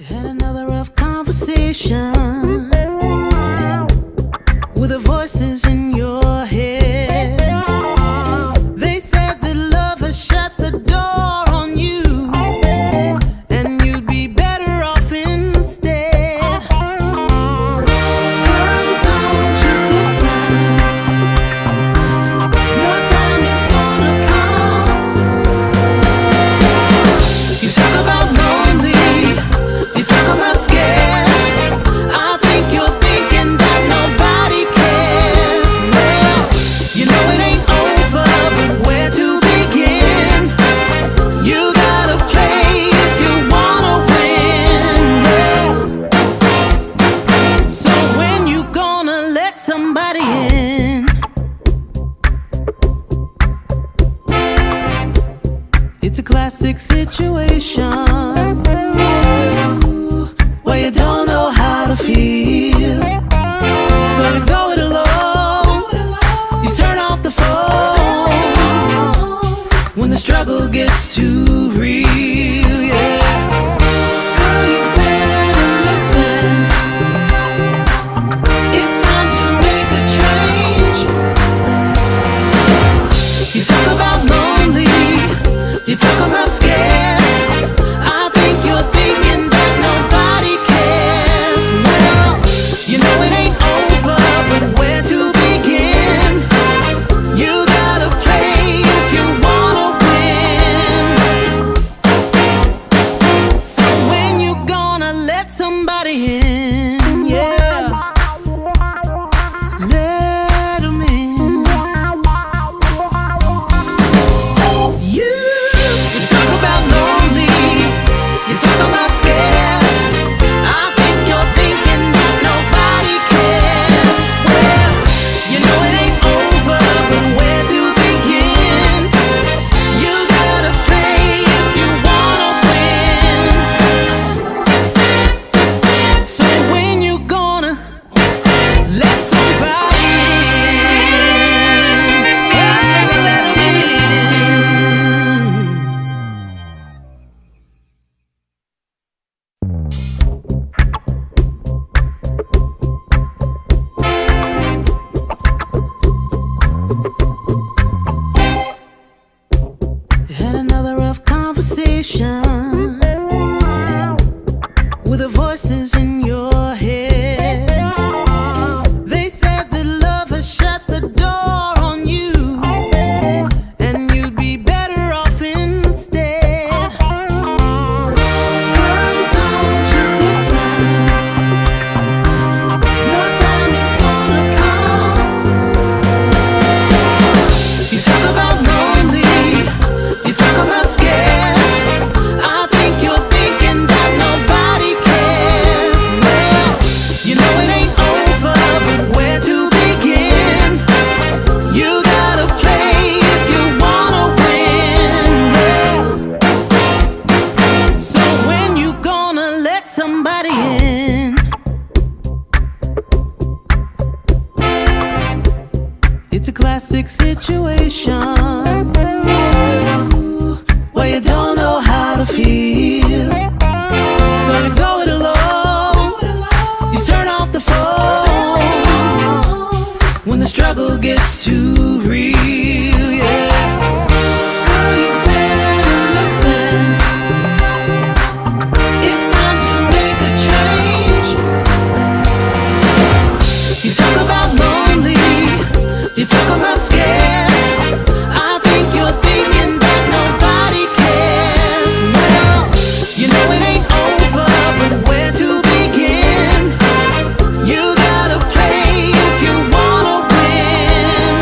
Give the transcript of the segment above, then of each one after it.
Had another rough conversation with the voices in your head. They said that love has shut the door on you, and you'd be better off instead. Girl, don't you listen. Your time is gonna come. You talk about lonely, you talk about scared. I think you're thinking that nobody cares. Well, you know it ain't over, but where to begin? You gotta play if you wanna win. Yeah. So when you gonna let somebody in? It's a classic situation where you don't know how to feel, so you go it alone. You turn off the phone when the struggle gets too real. Yeah. Girl, you better listen. It's time to make a change. You talk about lonely, you talk about scared. I think you're thinking that nobody cares. Well, you know it ain't over, but where to begin? You gotta play if you wanna win. So when you gonna let somebody in? Yeah, let 'em in. You talk about lonely, you talk about scared. I think you're thinking that nobody cares. Well, you know it ain't over, but where to begin? You gotta play if you wanna win. So when you gonna let somebody in? Let 'em in. Had another rough conversation with the voices in your head. They said that love has shut the door on you, and you'd be better off instead. Girl, don't you listen. Your time is gonna come. You talk about lonely, you talk about scared. I think you're thinking that nobody cares. Well, you know it ain't over, but where to begin? You gotta play if you wanna win. Yeah. So when you gonna let somebody in? It's a classic situation where you don't know how to feel, so you go it alone. You turn off the phone when the struggle gets too real. Yeah. Girl, you better listen. It's time to make a change. You talk about lonely, you talk about scared. I think you're thinking that nobody cares. Well, you know it ain't over, but where to begin? You gotta play if you wanna win.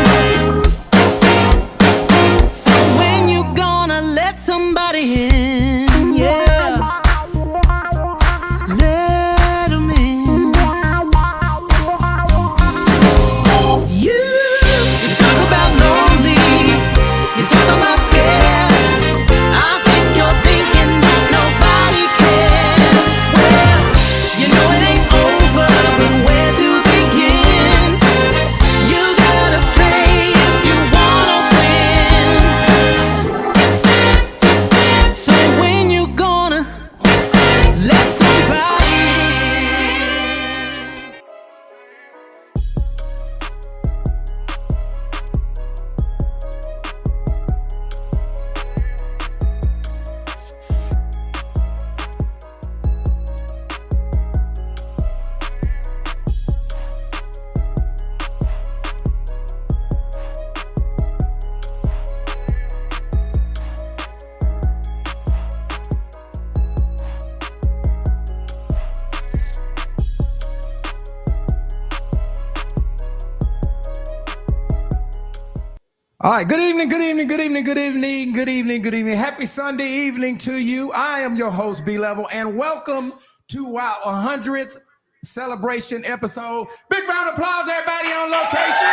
All right, good evening, good evening, good evening, good evening, good evening, good evening. Happy Sunday evening to you. I am your host, B-Level, and welcome to our 100th celebration episode. Big round of applause, everybody on location.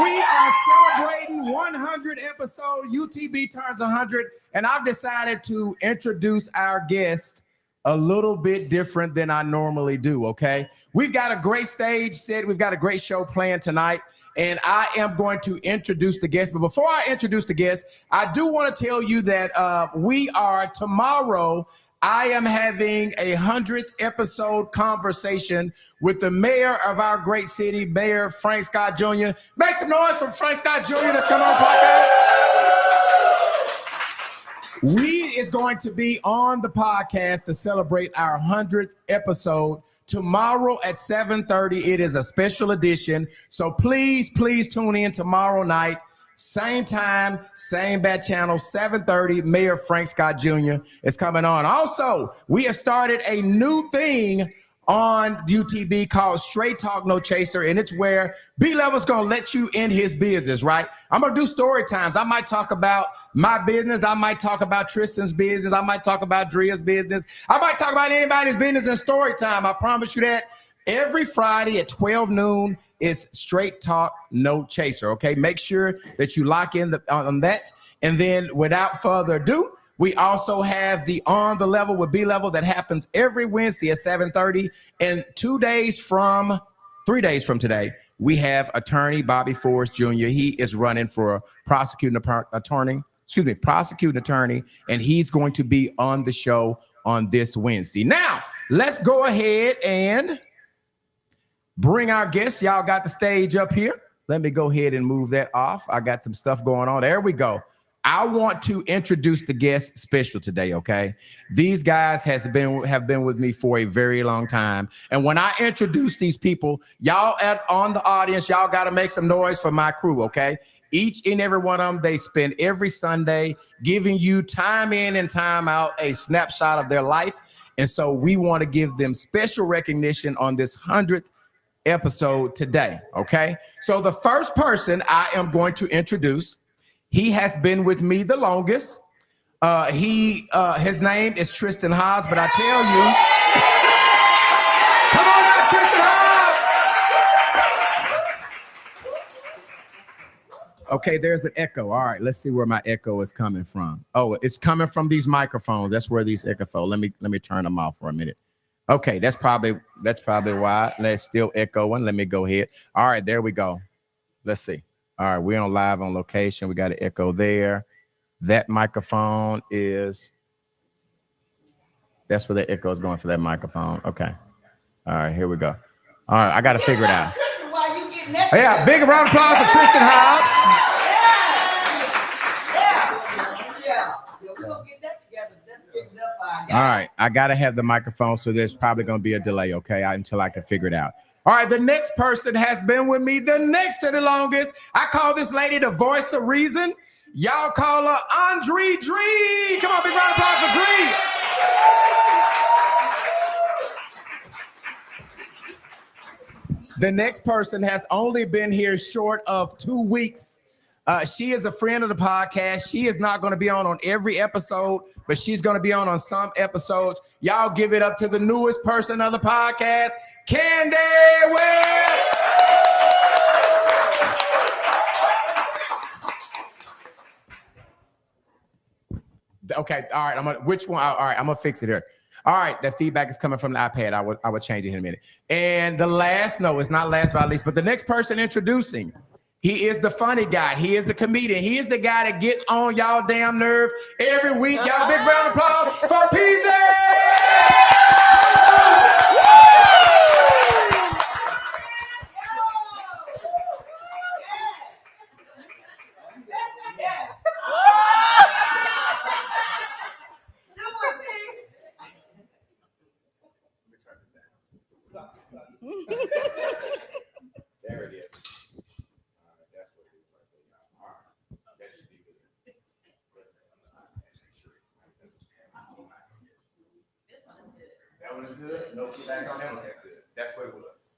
We are celebrating 100 episode. UTB turns 100, and I've decided to introduce our guest a little bit different than I normally do, okay? We've got a great stage set. We've got a great show planned tonight, and I am going to introduce the guest. But before I introduce the guest, I do want to tell you that we are tomorrow. I am having a 100th episode conversation with the mayor of our great city, Mayor Frank Scott Jr. Make some noise for Frank Scott Jr. That's coming on the podcast. We is going to be on the podcast to celebrate our 100th episode tomorrow at 7:30. It is a special edition. So please tune in tomorrow night. Same time, same bat channel, 7:30. Mayor Frank Scott Jr. is coming on. Also, we have started a new thing on UTB called Straight Talk No Chaser, and it's where B-Level's gonna let you in his business, right? I'm gonna do story times. I might talk about my business. I might talk about Tristan's business. I might talk about Dria's business. I might talk about anybody's business in story time. I promise you that. Every Friday at 12 noon is Straight Talk No Chaser, okay? Make sure that you lock in on that. And then without further ado, we also have the On the Level with B-Level that happens every Wednesday at 7:30. And 3 days from today, we have attorney Bobby Forrest Jr. He is running for prosecuting attorney, and he's going to be on the show on this Wednesday. Now, let's go ahead and bring our guests. Y'all got the stage up here. Let me go ahead and move that off. I got some stuff going on. There we go. I want to introduce the guest special today, okay? These guys have been with me for a very long time. And when I introduce these people, y'all on the audience, y'all got to make some noise for my crew, okay? Each and every one of them, they spend every Sunday giving you time in and time out a snapshot of their life. And so we want to give them special recognition on this 100th episode today, okay? So the first person I am going to introduce, he has been with me the longest. His name is Tristan Hobbs, but I tell you, come on out, Tristan Hobbs. Okay, there's an echo. All right, let's see where my echo is coming from. Oh, it's coming from these microphones. That's where these echo. Let me turn them off for a minute. Okay, that's probably why. Let's still echoing. Let me go ahead. All right, there we go. Let's see. All right, we're on live on location. We got an echo there. That microphone that's where the echo is going for that microphone. Okay. All right, here we go. All right, I got to figure it out. Yeah, big round of applause for Tristan Hobbs. We'll get that together. All right, I got to have the microphone, so there's probably going to be a delay, okay, until I can figure it out. All right, the next person has been with me the next to the longest. I call this lady the voice of reason. Y'all call her Andre Dree. Come on, big round of applause for Dree. The next person has only been here short of 2 weeks. She is a friend of the podcast. She is not going to be on every episode, but she's going to be on some episodes. Y'all give it up to the newest person of the podcast, Candy Webb. Okay, all right. Which one? All right, I'm gonna fix it here. All right, that feedback is coming from the iPad. I would change it in a minute. And the last, no, it's not last but not least, but the next person introducing. He is the funny guy. He is the comedian. He is the guy that gets on y'all damn nerve every week. Y'all big round of applause for Peasy! There it is. That's what it is right there. All right. That should be good. This one is good. That one is good? No feedback on that one? That's good. That's what it was.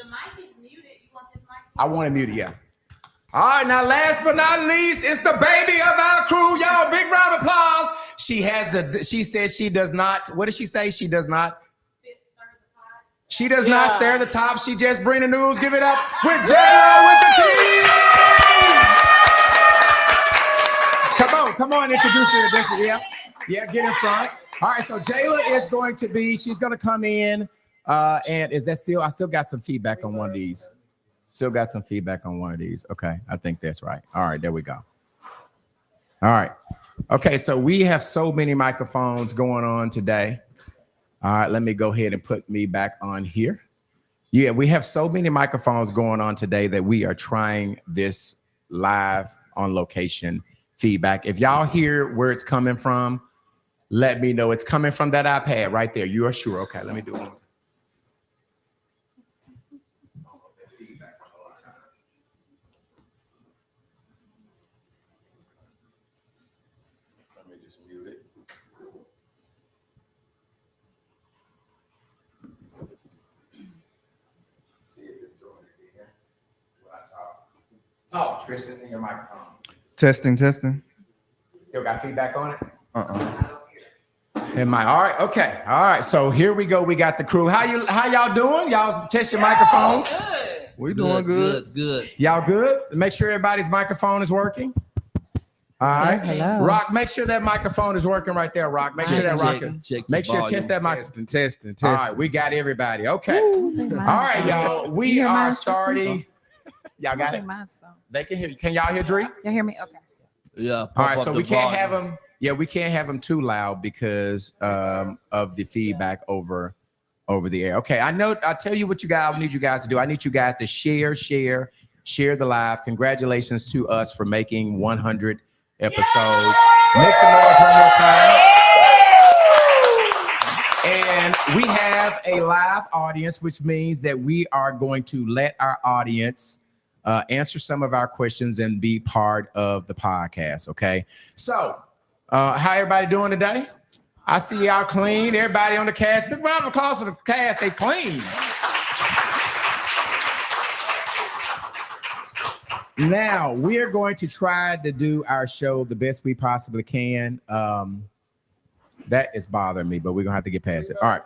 The mic is muted. You want this mic? I want it muted, yeah. All right, now last but not least, it's the baby of our crew. Y'all, big round of applause. She says she does not, what did she say? She does not. She does not stir the top. She just bring the news. Give it up with J-Lo with the team. Come on, introduce her. Yeah, get in front. All right, so Jayla is going to be, she's going to come in. And is that still, I still got some feedback on one of these. Still got some feedback on one of these. Okay, I think that's right. All right, there we go. All right. Okay, so we have so many microphones going on today. All right, let me go ahead and put me back on here. Yeah, we have so many microphones going on today that we are trying this live on location feedback. If y'all hear where it's coming from, let me know. It's coming from that iPad right there. You are sure? Okay, let me do one. Let me just mute it. See if it's doing it again. When I talk, Tristan, in your microphone. Testing. Still got feedback on it? All right, okay. All right, so here we go. We got the crew. How y'all doing? Y'all test your microphones. Good. We doing good. Good. Y'all good? Make sure everybody's microphone is working. All right. Hello. Rock, make sure that microphone is working right there, Rock. Make sure that rock. Make sure test that microphone. Testing. All right, we got everybody. Okay. All right, y'all. We are starting. Y'all got it? They can hear you. Can y'all hear Dree? Y'all hear me? Okay. Yeah. All right, so we can't have them. Yeah, we can't have them too loud because of the feedback over the air. Okay, I know. I'll tell you what you guys need you guys to do. I need you guys to share the live. Congratulations to us for making 100 episodes. Make some noise one more time. And we have a live audience, which means that we are going to let our audience answer some of our questions and be part of the podcast. Okay, so how everybody doing today? I see y'all clean. Everybody on the cast. Big round of applause for the cast. They clean. Now we are going to try to do our show the best we possibly can. That is bothering me, but we're gonna have to get past it. All right.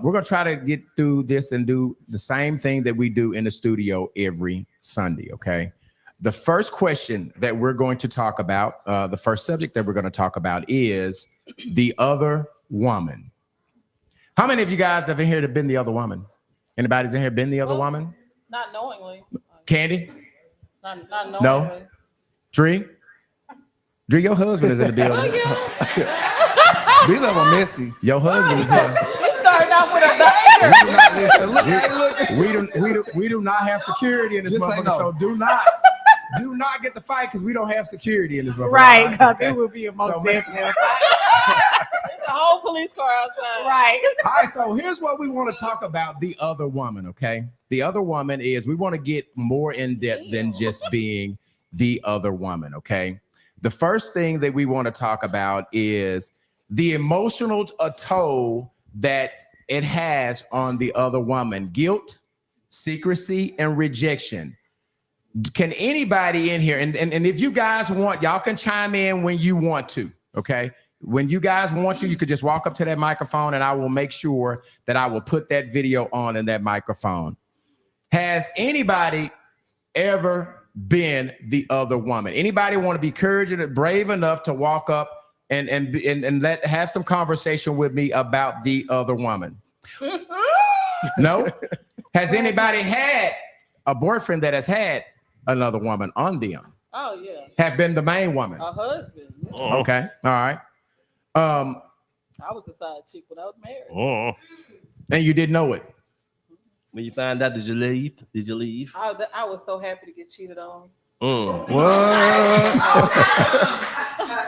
We're gonna try to get through this and do the same thing that we do in the studio every Sunday. Okay. The first question that we're going to talk about, the first subject that we're going to talk about is the other woman. How many of you guys have in here been the other woman? Anybody's in here been the other woman? Not knowingly. Candy? Not knowingly. No? Dree, your husband is in the building. We love a messy. Your husband is here. We started off with a banger. We do not have security in this Just say motherfucker, no. so do not get the fight because we don't have security in this motherfucker. Right, because it would be a most So, definite. There's a whole police car outside. Right. All right, so here's what we want to talk about the other woman, okay? The other woman is we want to get more in depth than just being the other woman, okay? The first thing that we want to talk about is the emotional toll that it has on the other woman. Guilt, secrecy, and rejection. Can anybody in here, and if you guys want, y'all can chime in when you want to, okay? When you guys want to, you could just walk up to that microphone and I will make sure that I will put that video on in that microphone. Has anybody ever been the other woman? Anybody want to be courage and brave enough to walk up and have some conversation with me about the other woman? No? Has anybody had a boyfriend that has had another woman on them? Oh, yeah. Have been the main woman? A husband. Yeah. Okay. All right. I was a side chick when I was married. And you didn't know it. When you find out, did you leave? I was so happy to get cheated on. What?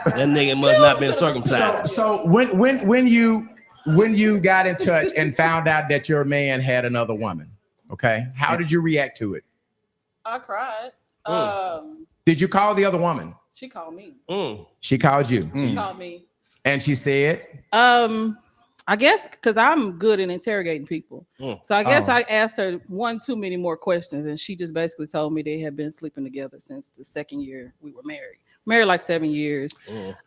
That nigga must not been circumcised. So when you got in touch and found out that your man had another woman, okay, how did you react to it? I cried. Did you call the other woman? She called me. She called you. She called me. And she said, I guess because I'm good at interrogating people. So I guess I asked her one too many more questions, and she just basically told me they had been sleeping together since the second year we were married. Married like 7 years.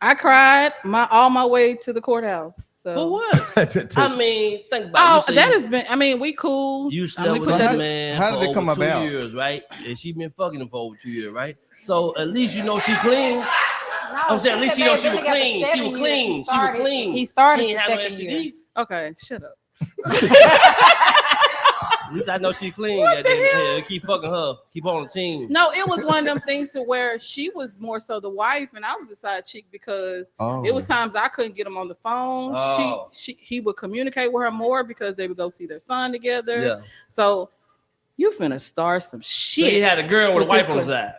I cried all my way to the courthouse. So For what? I mean, think about it. That has been. I mean, we cool. You slept with this man for over 2 years, right? And she been fucking him for over 2 years, right? So at least you know she clean. I'm saying at least you know she was clean. She was clean. She was clean. He started the second year. Okay, shut up. At least I know she clean. Yeah, keep fucking her. Keep her on the team. No, it was one of them things to where she was more so the wife, and I was a side chick because it was times I couldn't get him on the phone. He would communicate with her more because they would go see their son together. Yeah. So you finna start some shit. So he had a girl with a wife on his side.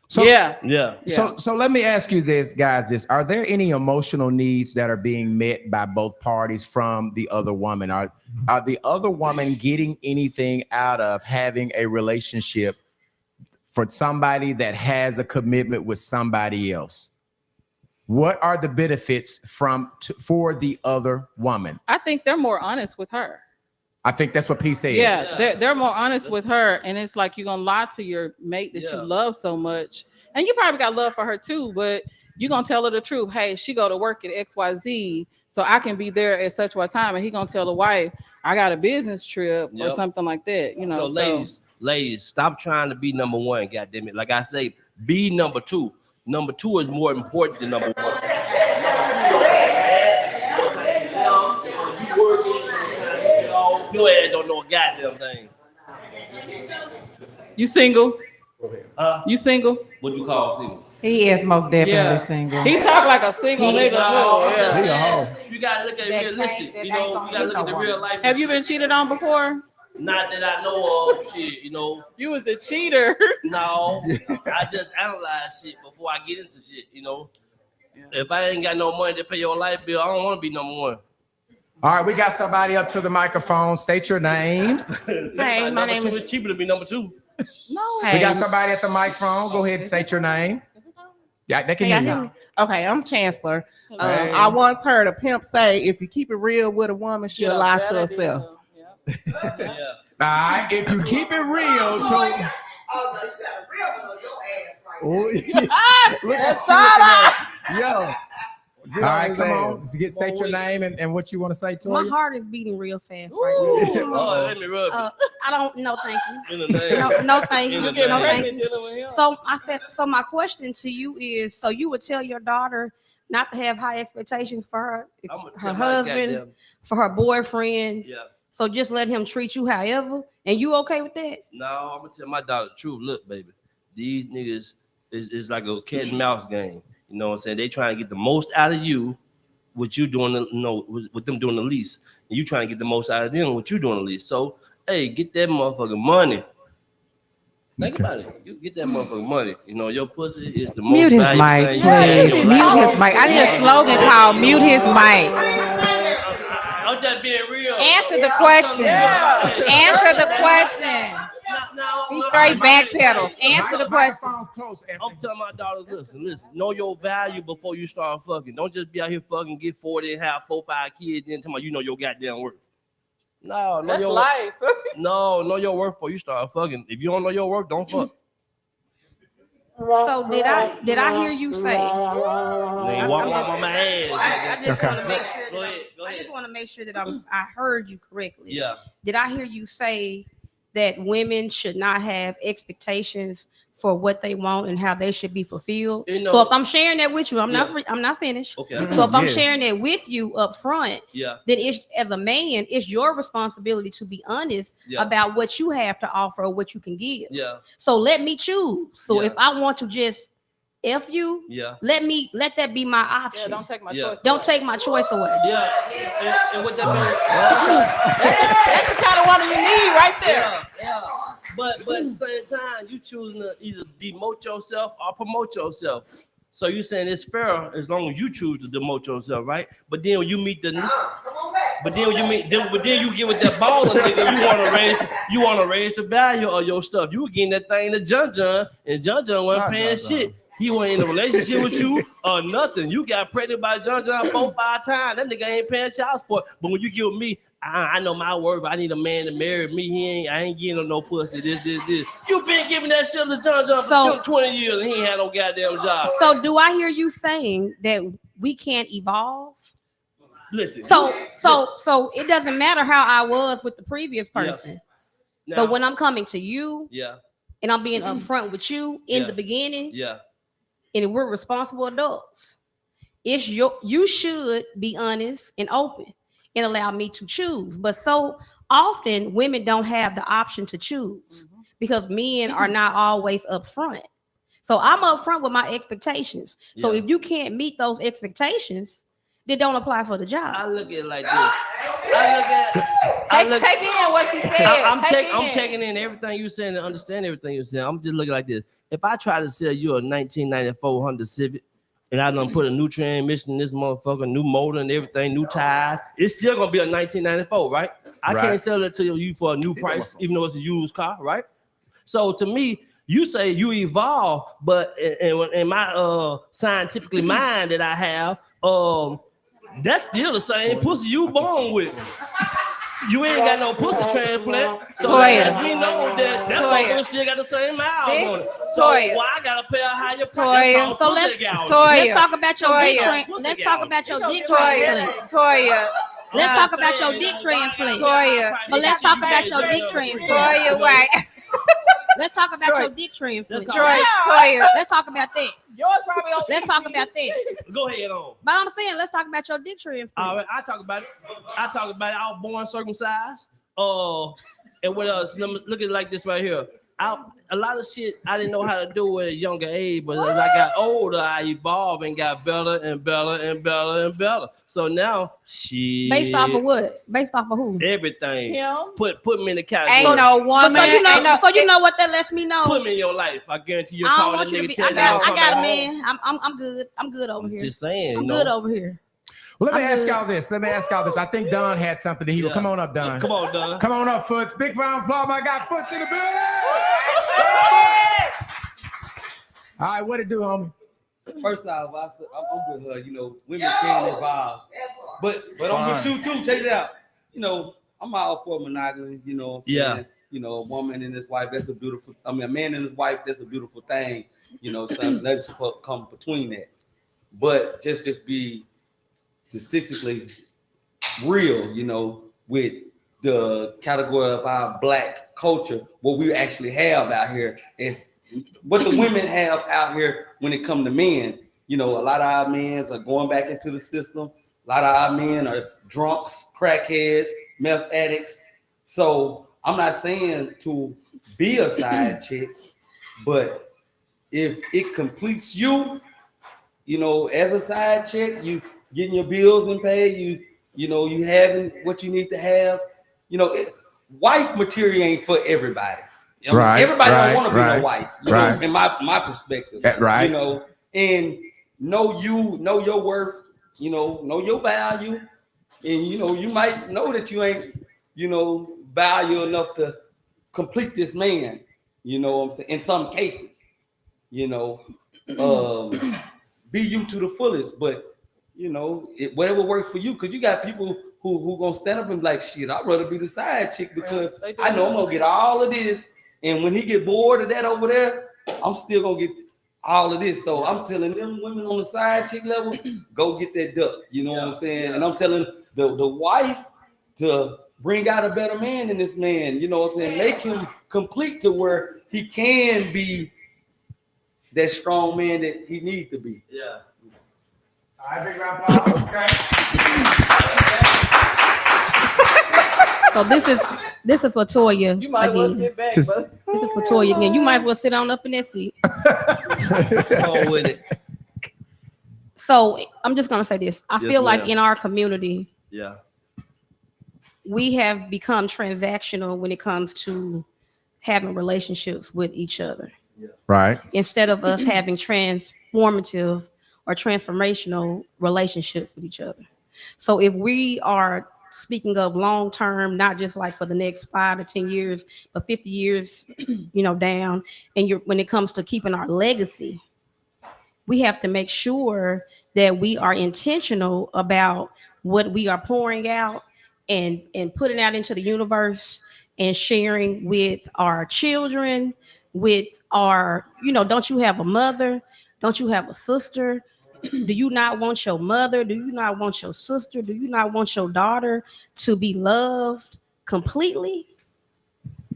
So, yeah. So let me ask you this, guys. Are there any emotional needs that are being met by both parties from the other woman? Are the other woman getting anything out of having a relationship for somebody that has a commitment with somebody else? What are the benefits for the other woman? I think they're more honest with her. I think that's what P said. Yeah, they're more honest with her, and it's like you're gonna lie to your mate that you love so much, and you probably got love for her too, but you're gonna tell her the truth. Hey, she go to work at XYZ, so I can be there at such a time, and he gonna tell the wife, I got a business trip or something like that. You know. So ladies, stop trying to be number one. Goddamn it! Like I say, be number two. Number two is more important than number one. Your ass don't know a goddamn thing. You single? You single? What you call single? He is most definitely single. He talk like a single nigga. You gotta look at it realistic. You know, you gotta look at the real life. Have you been cheated on before? Not that I know of. Shit, you know. You was a cheater. No, I just analyze shit before I get into shit. You know, if I ain't got no money to pay your light bill, I don't want to be number one. All right, we got somebody up to the microphone. State your name. Hey, my name is. It's cheaper to be number two. No. We got somebody at the microphone. Go ahead and state your name. Yeah, they can hear you. Okay, I'm Chancellor. I once heard a pimp say, if you keep it real with a woman, she'll lie to herself. All right, if you keep it real, to Look at yo. All right, come on. State your name and what you want to say to My her. heart is beating real fast right now. Oh, let me rub it. I don't know. Thank you. In the name. No, thank you. In the No, name. thank you. So I said. So my question to you is: so you would tell your daughter not to have high expectations for her husband, for her boyfriend? Yeah. So just let him treat you however, and you okay with that? No, I'm gonna tell my daughter the truth. Look, baby, these niggas is like a cat and mouse game. You know what I'm saying? They trying to get the most out of you, what you doing, with them doing the least. And you trying to get the most out of them, what you doing the least. So, hey, get that motherfucking money. Think about it. You get that motherfucking money. You know, your pussy is the most Mute his valuable mic, thing you have in please. your Mute life. his mic. I need a slogan called "Mute his mic." I'm just being real. Answer the question. Answer the question. He straight backpedals. Answer the question. I'm telling my daughters, listen, know your value before you start fucking. Don't just be out here fucking, get 40 and have 4, 5 kids, then tell me you know your goddamn worth. No, That's life. No, know your worth before you start fucking. If you don't know your worth, don't fuck. So did I hear you say? Nigga, walk on my ass. I just want to make sure. Go ahead. I just want to make sure that I heard you correctly. Yeah. Did I hear you say that women should not have expectations for what they want and how they should be fulfilled? You know, so if I'm sharing that with you, I'm not finished. Okay. So if I'm sharing that with you up front, then it's, as a man, it's your responsibility to be honest about what you have to offer or what you can give. Yeah. So let me choose. So if I want to just F you, let that be my option. Yeah, don't take my choice. Don't take my choice away. Yeah. And what that means? That's the kind of woman you need right there. Yeah. But at the same time, you choosing to either demote yourself or promote yourself. So you saying it's fair as long as you choose to demote yourself, right? But then when you meet then you get with that baller nigga, you want to raise the value of your stuff. You were getting that thing to John, and John wasn't paying shit. He wasn't in a relationship with you or nothing. You got pregnant by John 4-5 times. That nigga ain't paying child support. But when you give me, I know my worth. I need a man to marry me. I ain't getting no pussy. This. You been giving that shit to John for 20 years and he ain't had no goddamn job. So do I hear you saying that we can't evolve? Listen. So it doesn't matter how I was with the previous person. Yeah. But when I'm coming to you, and I'm being upfront with you in the beginning, and we're responsible adults, you should be honest and open and allow me to choose. But so often women don't have the option to choose because men are not always upfront. So I'm upfront with my expectations. So if you can't meet those expectations, then don't apply for the job. I look at it like this. Take in what she said. I'm taking in everything you're saying and understand everything you're saying. I'm just looking like this. If I try to sell you a 1994 Honda Civic and I done put a new transmission in this motherfucker, new motor and everything, new tires, it's still gonna be a 1994, right? I can't sell it to you for a new price, even though it's a used car, right? So to me, you say you evolve, but in my scientifically mind that I have, that's still the same pussy you born with. You ain't got no pussy transplant, so that lets me know that motherfucker still got the same miles on it. So why I gotta pay a higher price? So let's talk about your dick transplant. Let's talk about your dick transplant. Toya. Let's talk about your dick transplant. Toya. But let's talk about your dick transplant. Toya, right. Let's talk about your dick transplant. Toya. Let's talk about that. Yours probably on. Let's talk about that. Go ahead on. But I'm saying, let's talk about your dick transplant. All right, I talk about it. I was born circumcised. And what else? Let me look at it like this right here. A lot of shit I didn't know how to do at a younger age, but as I got older, I evolved and got better and better and better and better. So now, shit. Based off of what? Based off of who? Everything. Him? Put me in the category. Ain't no woman. So you know what that lets me know. Put me in your life. I guarantee you're I don't calling want that you to nigga. be. I got a man. I'm good. I'm good over here. Just saying. I'm good over here. Well, let me ask y'all this. I think Don had something to hear. Come on up, Don. Come on, Don. Come on up, Foots. Big round applause. I got Foots in the building. All right, what it do, homie? First off, I'm with her. You know, women can evolve, but I'm with you too. Check it out. You know, I'm all for monogamy. You know, what I'm saying? You know, a woman and his wife. That's a beautiful. I mean, a man and his wife. That's a beautiful thing. You know, something let's come between that. But just be statistically real, you know, with the category of our black culture, what we actually have out here is what the women have out here when it comes to men. You know, a lot of our men are going back into the system. A lot of our men are drunks, crackheads, meth addicts. So I'm not saying to be a side chick, but if it completes you, you know, as a side chick, you getting your bills and paid, you know, you having what you need to have. You know, wife material ain't for everybody. You know, everybody don't want to be a wife. You know, in my perspective. You know, and know your worth. You know your value, and you know you might know that you ain't, you know, value enough to complete this man. You know what I'm saying? In some cases, you know, be you to the fullest, but. You know, whatever works for you, because you got people who gonna stand up and be like, shit, I'd rather be the side chick because I know I'm gonna get all of this, and when he get bored of that over there, I'm still gonna get all of this. So I'm telling them women on the side chick level, go get that duck. You know what I'm saying? And I'm telling the wife to bring out a better man in this man. You know what I'm saying? Make him complete to where he can be that strong man that he needs to be. Yeah. All right, big round of applause. Okay. So this is for Toya. You might well sit back, This is for Toya again. You might as well sit on up in that seat. Go with it. So I'm just gonna say this. I feel like in our community, we have become transactional when it comes to having relationships with each other. Right. Instead of us having transformative or transformational relationships with each other. So if we are speaking of long term, not just like for the next 5 to 10 years, but 50 years, you know, down, and when it comes to keeping our legacy, we have to make sure that we are intentional about what we are pouring out and putting out into the universe and sharing with our children, with our, don't you have a mother? Don't you have a sister? Do you not want your mother? Do you not want your sister? Do you not want your daughter to be loved completely?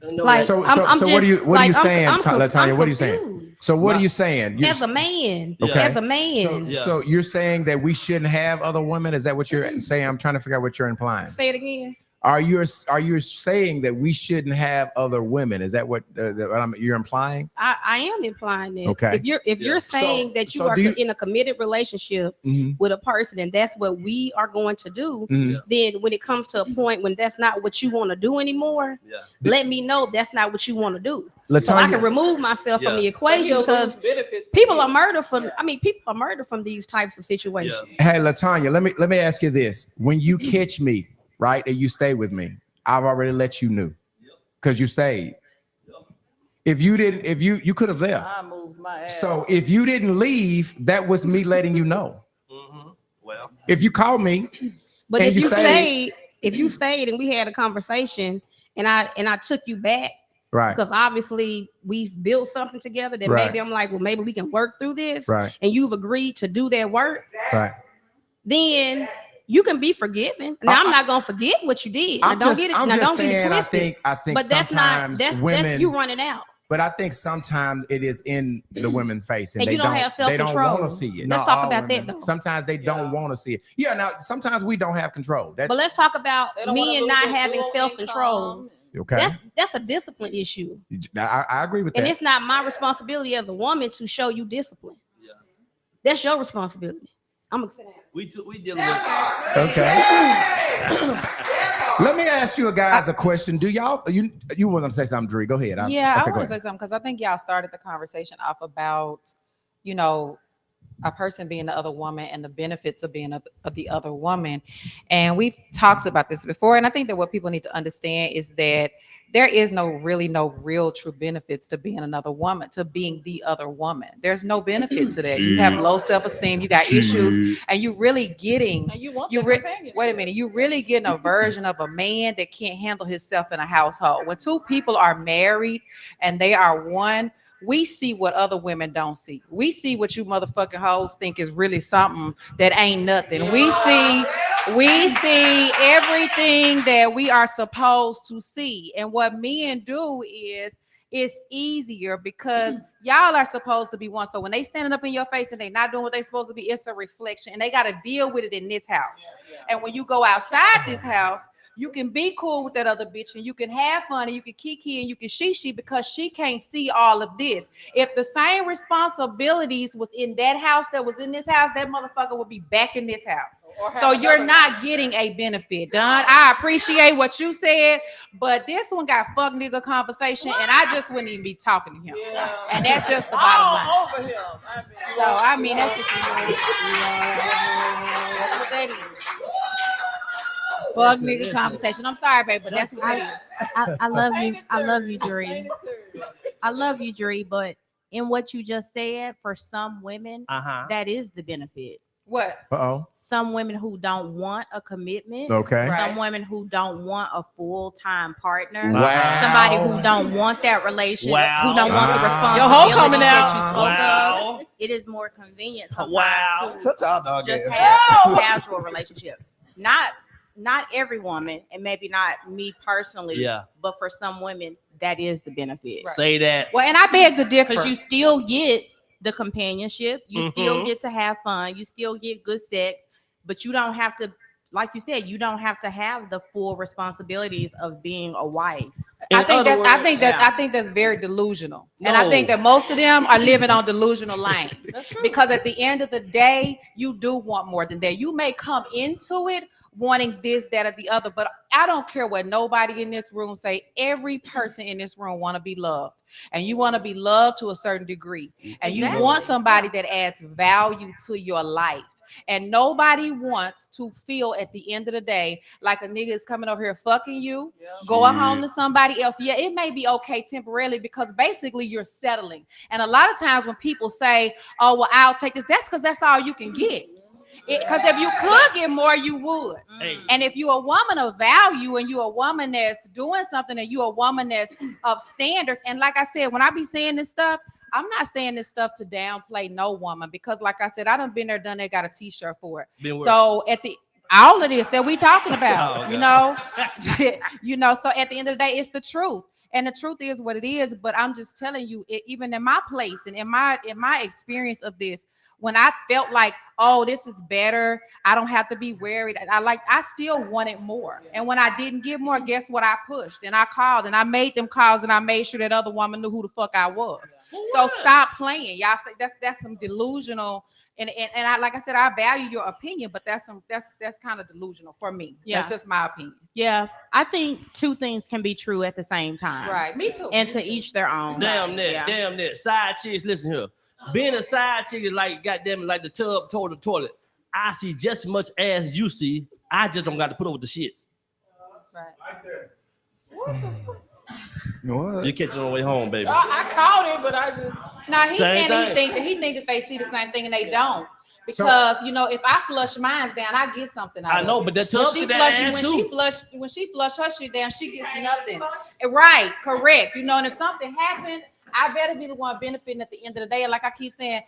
Like, so what are you saying, Latanya? What are you saying? confused. So what are you saying? As a man, Okay. as a man. So you're saying that we shouldn't have other women? Is that what you're saying? I'm trying to figure out what you're implying. Say it again. Are you saying that we shouldn't have other women? Is that what you're implying? I am implying that. Okay. If you're saying that you are in a committed relationship with a person and that's what we are going to do, then when it comes to a point when that's not what you want to do anymore, let me know that's not what you want to do. Latanya, so I can remove myself from the equation because people are murdered from. People are murdered from these types of situations. Hey, Latanya, let me ask you this: when you catch me, right, and you stay with me, I've already let you know because you stayed. If you didn't, if you could have left. I moved my ass. So if you didn't leave, that was me letting you know. Well, if you called me, but if you stayed and we had a conversation and I took you back. Right. Because obviously we've built something together that maybe I'm like, well, maybe we can work through this. Right. And you've agreed to do that work. Right. Then you can be forgiven. Now I'm not gonna forget what you did. Now, don't get it twisted. I think but that's sometimes that's you running out. But I think sometimes it is in the women's face, and you don't have self-control. They don't want to see it. Let's talk about that though. Sometimes they don't want to see it. Yeah. Now sometimes we don't have control. But let's talk about men not having self-control. Okay. That's a discipline issue. I agree with that. And it's not my responsibility as a woman to show you discipline. Yeah. That's your responsibility. I'm excited. We dealing with Okay. Let me ask you guys a question. Do y'all you were gonna say something, Dree? Go ahead. I want to say something because I think y'all started the conversation off about, a person being the other woman and the benefits of being the other woman. And we've talked about this before. And I think that what people need to understand is that there is no real true benefits to being another woman, to being the other woman. There's no benefit to that. You have low self-esteem, you got issues, and you really getting, wait a minute, you really getting a version of a man that can't handle himself in a household. When two people are married and they are one, we see what other women don't see. We see what you motherfucking hoes think is really something that ain't nothing. We see everything that we are supposed to see. And what men do is it's easier because y'all are supposed to be one. So when they standing up in your face and they not doing what they supposed to be, it's a reflection. And they got to deal with it in this house. And when you go outside this house, you can be cool with that other bitch and you can have fun and you can kiki and you can she because she can't see all of this. If the same responsibilities was in that house that was in this house, that motherfucker would be back in this house. So you're not getting a benefit, done. I appreciate what you said, but this one got fuck nigga conversation and I just wouldn't even be talking to him. Yeah. And that's just the bottom line. Over him. That's just fuck nigga conversation. I'm sorry, babe, but that's what it is. I love you. I love you, Dree. I love you, Dree. But in what you just said, for some women, that is the benefit. What? Some women who don't want a commitment. Okay. Some women who don't want a full-time partner. Wow. Somebody who don't want that relationship. Wow. Who don't want the responsibility Your hoe coming that out. you spoke of. It is more convenient sometimes Shut y'all dog just ass have a casual relationship. Not every woman, and maybe not me personally, but for some women, that is the benefit. Right. Say that. Well, and I beg to differ. Because you still get the companionship, you still get to have fun, you still get good sex, but you don't have to, like you said, you don't have to have the full responsibilities of being a wife. I think that's very delusional. No. And I think that most of them are living on delusional lane. Because at the end of the day, you do want more than that. You may come into it wanting this, that, or the other, but I don't care what nobody in this room say. Every person in this room want to be loved, and you want to be loved to a certain degree, and you want somebody that adds value to your life. And nobody wants to feel at the end of the day like a nigga is coming over here fucking you, going home to somebody else. Yeah, it may be okay temporarily because basically you're settling. And a lot of times when people say, oh, well, I'll take this, that's because that's all you can get. Because if you could get more, you would. And if you're a woman of value and you're a woman that's doing something and you're a woman that's of standards, and like I said, when I be saying this stuff, I'm not saying this stuff to downplay no woman, because like I said, I done been there, done that, got a t-shirt for it. So at the all of this that we talking about, you know, so at the end of the day, it's the truth. And the truth is what it is. But I'm just telling you, even in my place and in my experience of this, when I felt like, oh, this is better, I don't have to be worried, I still wanted more. And when I didn't get more, guess what? I pushed and I called and I made them calls and I made sure that other woman knew who the fuck I was. So stop playing, y'all. That's some delusional. And I, like I said, I value your opinion, but that's kind of delusional for me. Yeah, that's just my opinion. Yeah, I think two things can be true at the same time. Right, me too. And to each their own. Damn that. Side chicks, listen here. Being a side chick is like goddamn like the tub toward the toilet. I see just as much ass as you see. I just don't got to put up with the shit. Right there. What? You catch it on the way home, baby. I called it, but I just he's saying that he think that they see the same thing and they don't. Because if I flush mine down, I get something out of it. I know, but that's when she flush her shit down, she gets nothing. Right, correct. And if something happens, I better be the one benefiting at the end of the day. And like I keep saying,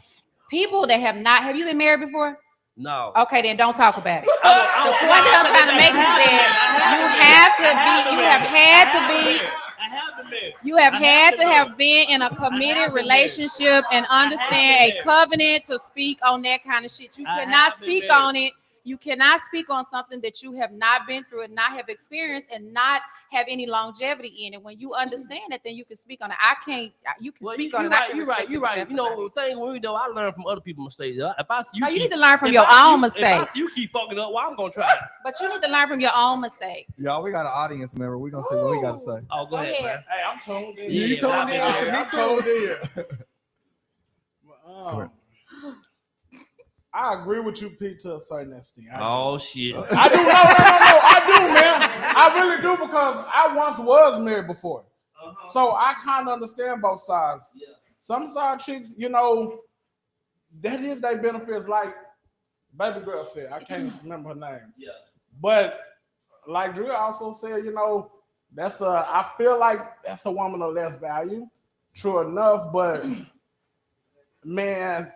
people that have you been married before? No. Okay, then don't talk about it. The point that I'm trying to make is that you have had to have been in a committed relationship and understand a covenant to speak on that kind of shit. You cannot speak on it. You cannot speak on something that you have not been through and not have experienced and not have any longevity in it. When you understand it, then you can speak on it. I can't. You can speak on it. You're right. The thing I learn from other people's mistakes. You need to learn from your own mistakes. If you keep fucking up, well, I'm gonna try it. But you need to learn from your own mistakes. Y'all, we got an audience member. We're gonna see what we gotta say. Oh, go ahead, man. Hey, I'm tuned in. You tuned in. Me too. I agree with you, Pete, to a certain extent. Shit. I do. No. I do, man. I really do, because I once was married before. So I kind of understand both sides. Yeah. Some side chicks, that is their benefits, like baby girl said. I can't remember her name. Yeah. But like Drew also said, I feel like that's a woman of less value. True enough, but man,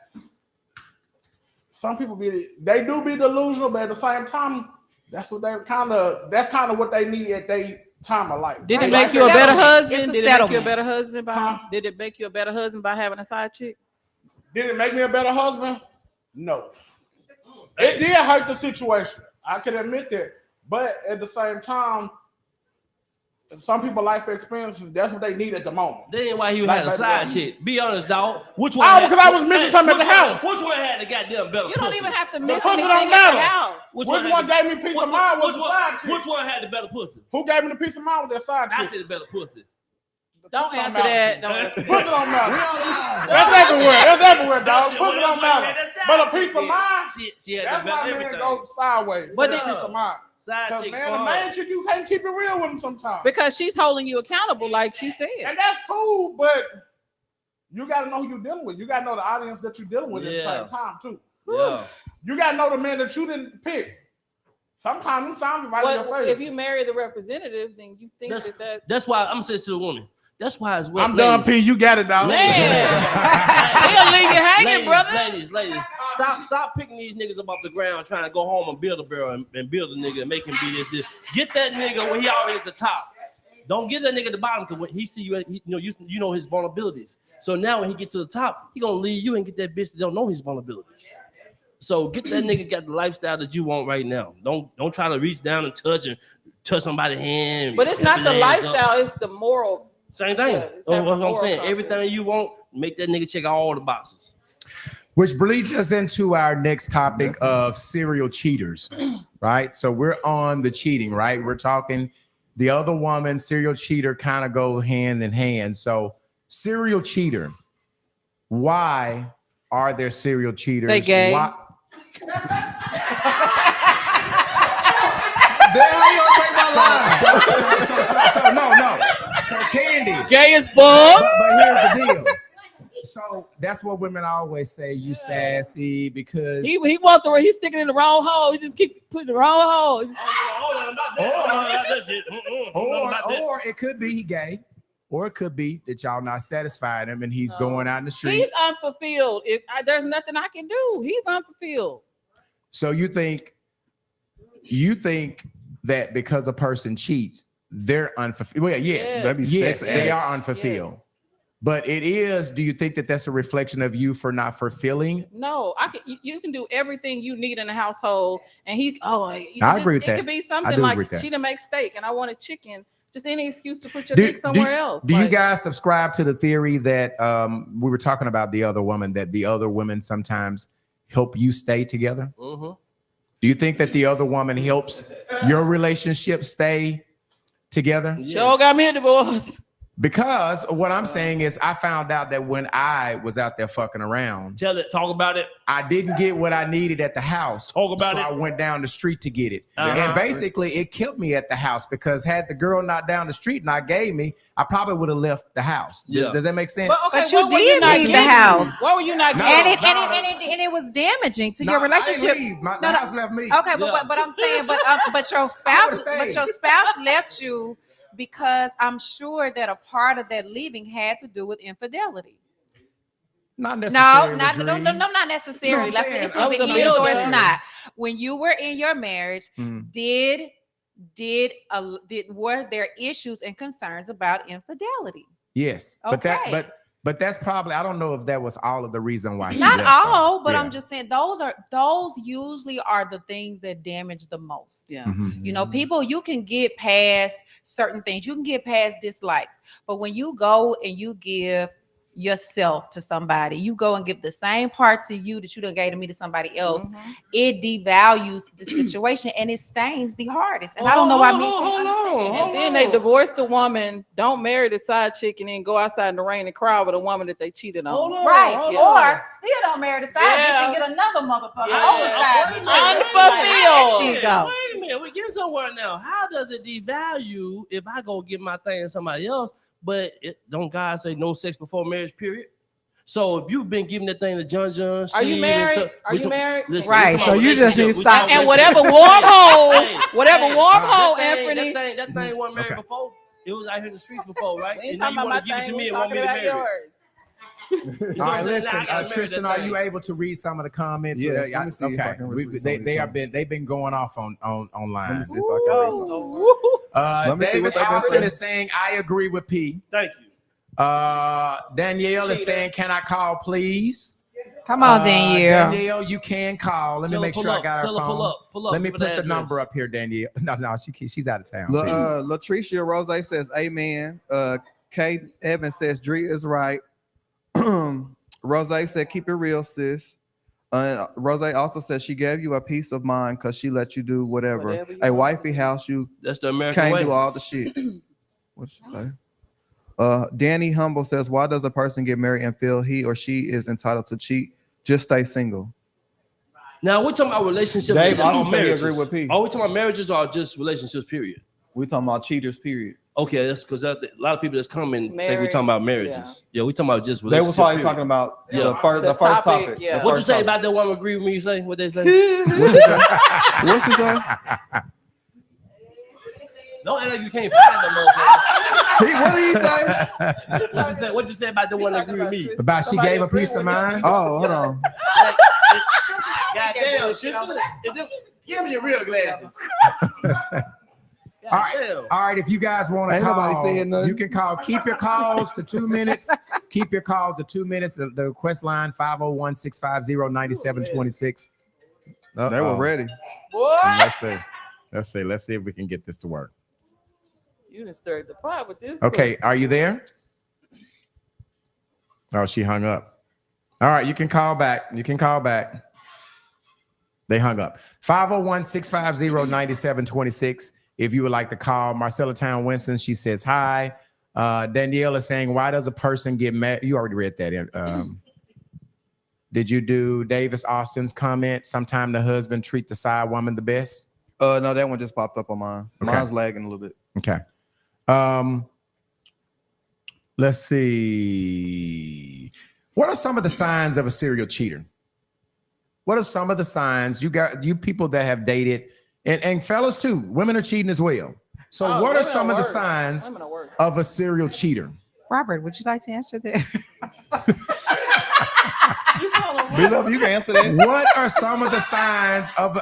some people they do be delusional, but at the same time, that's kind of what they need at their time of life. Did it make you a better husband? Did it make you a better husband Did it make you a better husband by having a side chick? Did it make me a better husband? No. It did hurt the situation. I can admit that. But at the same time, some people life experiences, that's what they need at the moment. That ain't why you had a side chick. Be honest, dog. Which one? Because I was missing something at the house. Which one had the goddamn better? You don't even have to miss anything at the house. Which one gave me peace of mind was the side chick. Which one had the better pussy? Who gave me the peace of mind with that side chick? I said the better pussy. Don't answer that. Don't answer that. Pussy don't matter. That's everywhere, dog. Pussy don't matter. But a peace of mind, she had that's why men go sideways. But then, peace of mind. Because man, the main chick, you can't keep it real with them sometimes. Because she's holding you accountable, like she said. And that's cool, but you got to know who you're dealing with. You got to know the audience that you're dealing with at the same time, too. Yeah. You got to know the man that you didn't pick. Sometimes them sound right in your face. If you marry the representative, then you think that's why I'm saying to the woman. That's why it's well. I'm done, P. You got it, dog. Man, he'll leave you hanging, brother. Ladies, stop picking these niggas up off the ground, trying to go home and build a barrel and build a nigga and make him be this. Get that nigga when he already at the top. Don't get that nigga at the bottom, because when he see you, you know his vulnerabilities. So now when he get to the top, he gonna leave you and get that bitch that don't know his vulnerabilities. So get that nigga got the lifestyle that you want right now. Don't try to reach down and touch somebody's hand. But it's not the lifestyle; it's the moral. Same thing. What I'm saying. Everything you want, make that nigga check all the boxes. Which leads us into our next topic of serial cheaters, right? So we're on the cheating, right? We're talking the other woman, serial cheater kind of go hand in hand. So serial cheater, why are there serial cheaters? They gay. Why? No. So Candy, Gay as fuck. But here's the deal. So that's what women always say. You sassy because he walked around. He's sticking in the wrong hole. He just keep putting the wrong hole. Or it could be he gay, or it could be that y'all not satisfied him and he's going out in the street. He's unfulfilled. There's nothing I can do. He's unfulfilled. So you think that because a person cheats, they're unfulfilled? Well, yes, they are unfulfilled. Yes. But it is. Do you think that that's a reflection of you for not fulfilling? No, you can do everything you need in the household, and I agree with that. It could be something like she didn't make steak, and I wanted chicken. Just any excuse to put your dick somewhere else. Do you guys subscribe to the theory that we were talking about the other woman, that the other women sometimes help you stay together? Mm-hmm. Do you think that the other woman helps your relationship stay together? Yes. Sure got me a divorce. Because what I'm saying is I found out that when I was out there fucking around, talk about it. I didn't get what I needed at the house. Talk about it. I went down the street to get it. And basically it killed me at the house because had the girl not down the street and I gave me, I probably would have left the house. Yeah. Does that make sense? But you did leave the house. Why were you not? And it was damaging to your relationship. I didn't leave. The house left me. Okay, but I'm saying, but your spouse left you. Because I'm sure that a part of that leaving had to do with infidelity. Not necessarily. Not necessarily. No, It's either it or it's not. When you were in your marriage, were there issues and concerns about infidelity? Yes. Okay. But that's probably, I don't know if that was all of the reason why. Not all, but I'm just saying those usually are the things that damage the most. Yeah. Mm-hmm. You know, people, you can get past certain things, you can get past dislikes, but when you go and you give yourself to somebody, you go and give the same parts of you that you done gave to me to somebody else, it devalues the situation and it stains the hardest. And I don't know why and then they divorce the woman, don't marry the side chick, and then go outside in the rain and cry with a woman that they cheated on. Or still don't marry the side bitch and get another motherfucker on the side. Unfulfilled. There you go. Wait a minute, we get somewhere now. How does it devalue if I go get my thing to somebody else? But don't God say no sex before marriage, period? So if you've been giving that thing to John, Steve, are you married? Are you married? Listen, right. So you just need to stop. And whatever warm hole, Anthony. That thing wasn't married before. It was out here in the streets before, right? We ain't talking about my thing. We talking about yours. All right, listen, Tristan, are you able to read some of the comments? Yes, let me see if I can read they've been going off online. Let me see if I can read some. David Allison is saying, I agree with P. Thank you. Danielle is saying, can I call, please? Come on, Danielle. Danielle, you can call. Let me make sure I got her phone. Let me put the number up here, Danielle. No, she's out of town. Latricia Rose says, amen. Kate Evans says, Dree is right. Rose said, keep it real, sis. Rose also says she gave you a peace of mind because she let you do whatever a wifey house you that's the American can't way. Do all the shit. What she say? Danny Humble says, why does a person get married and feel he or she is entitled to cheat? Just stay single. Now we're talking about relationships. Dave, I don't marriages. agree with P. Are we talking about marriages or just relationships? Period. We're talking about cheaters. Period. Okay, that's because a lot of people that's coming think we're talking about marriages. Yeah, we're talking about just relationships. They were probably talking about the first topic. Yeah. What you say about that woman? Agree with me? You say what they say? What she say? Don't act like you can't find them. What did he say? What you say about the one that agree with me? About she gave a peace of mind? Oh, hold on. Goddamn, give me your real glasses. All right. If you guys want to call, you can call. Keep your calls to 2 minutes. Keep your calls to 2 minutes. The request line 501-650-9726. They were ready. Let's see if we can get this to work. You done stirred the pot with this. Okay, are you there? Oh, she hung up. All right, you can call back. You can call back. They hung up. 501-650-9726. If you would like to call Marcella Town Winston, she says hi. Danielle is saying, why does a person get mad? You already read that. Did you do Davis Austin's comment? Sometime the husband treat the side woman the best? No, that one just popped up on mine. Okay. Mine's lagging a little bit. Okay. Let's see. What are some of the signs of a serial cheater? What are some of the signs? You people that have dated, and fellas too, women are cheating as well. So what are some of the signs of a serial cheater? Robert, would you like to answer that? Beloved, you can answer that. What are some of the signs of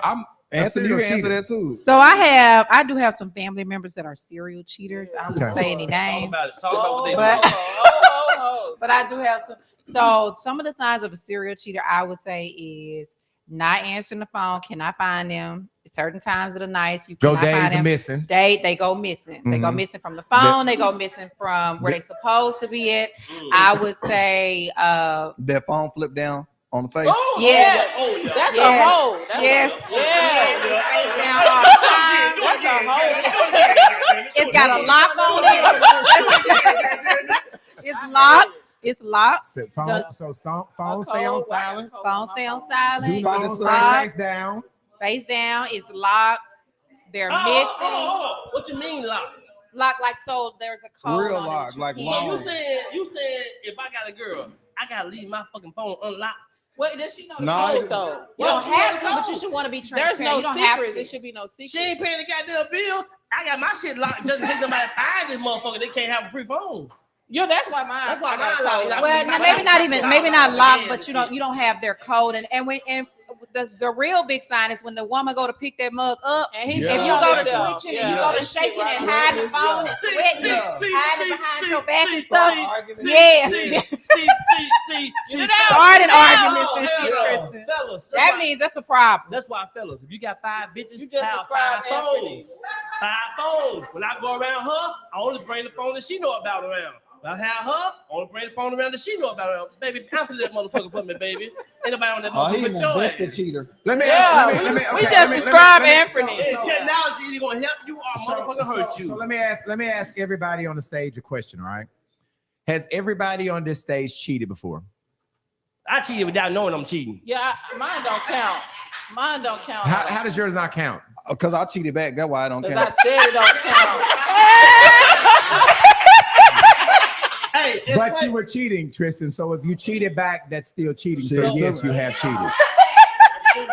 Anthony, you can answer that too. So I do have some family members that are serial cheaters. I don't say any names. Talk about what they do. But I do have some. So some of the signs of a serial cheater, I would say, is not answering the phone. Cannot find them certain times of the night. You go cannot days find them. Missing. They go missing. They go missing from the phone. They go missing from where they supposed to be at. I would say that phone flip down on the face. Oh, yes. That's a hoe. Yes. Face down all the time. That's a hoe. It's got a lock on it. It's locked. It's locked. Phone stay on silent. Phone stay on silent. Phone stay face down. Face down. It's locked. They're missing. What you mean locked? Locked like so. There's a code. Real on lock, it. like So long. you said if I got a girl, I gotta leave my fucking phone unlocked. Wait, does she know the No, code though? You don't have to, but you should want to be transparent. There's no you don't have secrets. to. There should be no secret. She ain't paying the goddamn bill. I got my shit locked just in case somebody find this motherfucker. They can't have a free phone. Yeah, that's why mine. That's why I got mine locked. code. Well, now, maybe not locked, but you don't have their code. And the real big sign is when the woman go to pick that mug up, And if you go to twitching and you go to shaking and hide the phone and sweating, hiding behind your back and stuff. Yes. See, Starting arguments and shit, Kristen. Fellas, That means that's a problem. that's why, fellas, if you got 5 bitches, You just have described 5 Anthony. phones. 5 phones. When I go around her, I only bring the phone that she know about around. When I have her, I only bring the phone around that she know about around. Baby, answer that motherfucker for me, baby. Ain't nobody on that motherfucker but your ass. cheater. Let me We just described Anthony. If technology is gonna help you or motherfucker hurt you. So let me ask everybody on the stage a question, all right? Has everybody on this stage cheated before? I cheated without knowing I'm cheating. Yeah, mine don't count. Mine don't count. How does yours not count? Because I cheated back. That's why I don't Because count. I said it don't count. Hey, But you were cheating, Tristan. So if you cheated back, that's still cheating. So Shit. yes, you have cheated.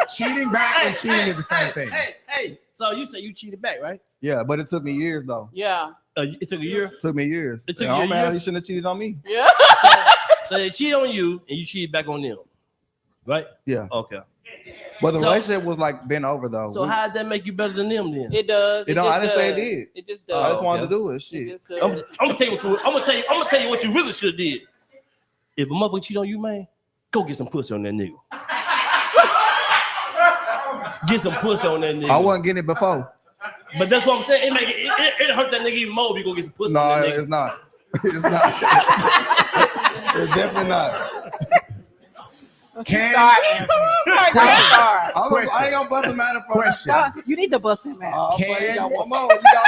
Cheating back and cheating is the same thing. Hey, so you say you cheated back, right? Yeah, but it took me years though. Yeah. It took a year. It took me years. It took Oh you a man, year? you shouldn't have cheated on me. Yeah. So they cheated on you and you cheated back on them, right? Yeah. Okay. But the So- relationship was like been over though. So how did that make you better than them then? It does. You know, I just didn't say it does. did. It just I does. just wanted okay. to do it. It Shit. just does. I'm gonna tell you what you. I'm gonna tell you what you really should have did. If a motherfucker cheat on you, man, go get some pussy on that nigga. Get some pussy on that nigga. I wasn't getting it before. But that's what I'm saying. It hurt that nigga even more if you go get some pussy No, on that nigga. it's not. It's not. It's definitely not. Can I ain't gonna bust him out of question? You need to bust him out. You Can got one more. You got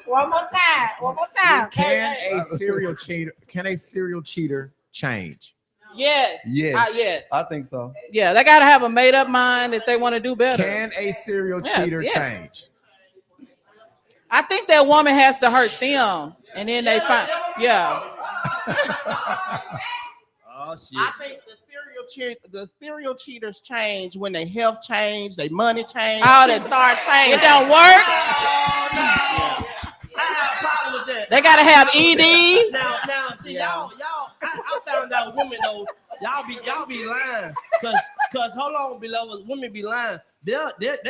One more time. One more time. can a serial cheater change? Yes. yes. Yes. I think so. Yeah, they gotta have a made up mind if they want to do better. Can a serial Yes, cheater yes. change? I think that woman has to hurt them, and then they find. Yeah. Oh shit. I think the serial cheaters change when their health change, their money change. All shit that start changing. It don't work. I have a problem with that. They gotta have ED. Now, see y'all. I found out women though. Y'all be lying, cause hold on, beloved, women be lying. They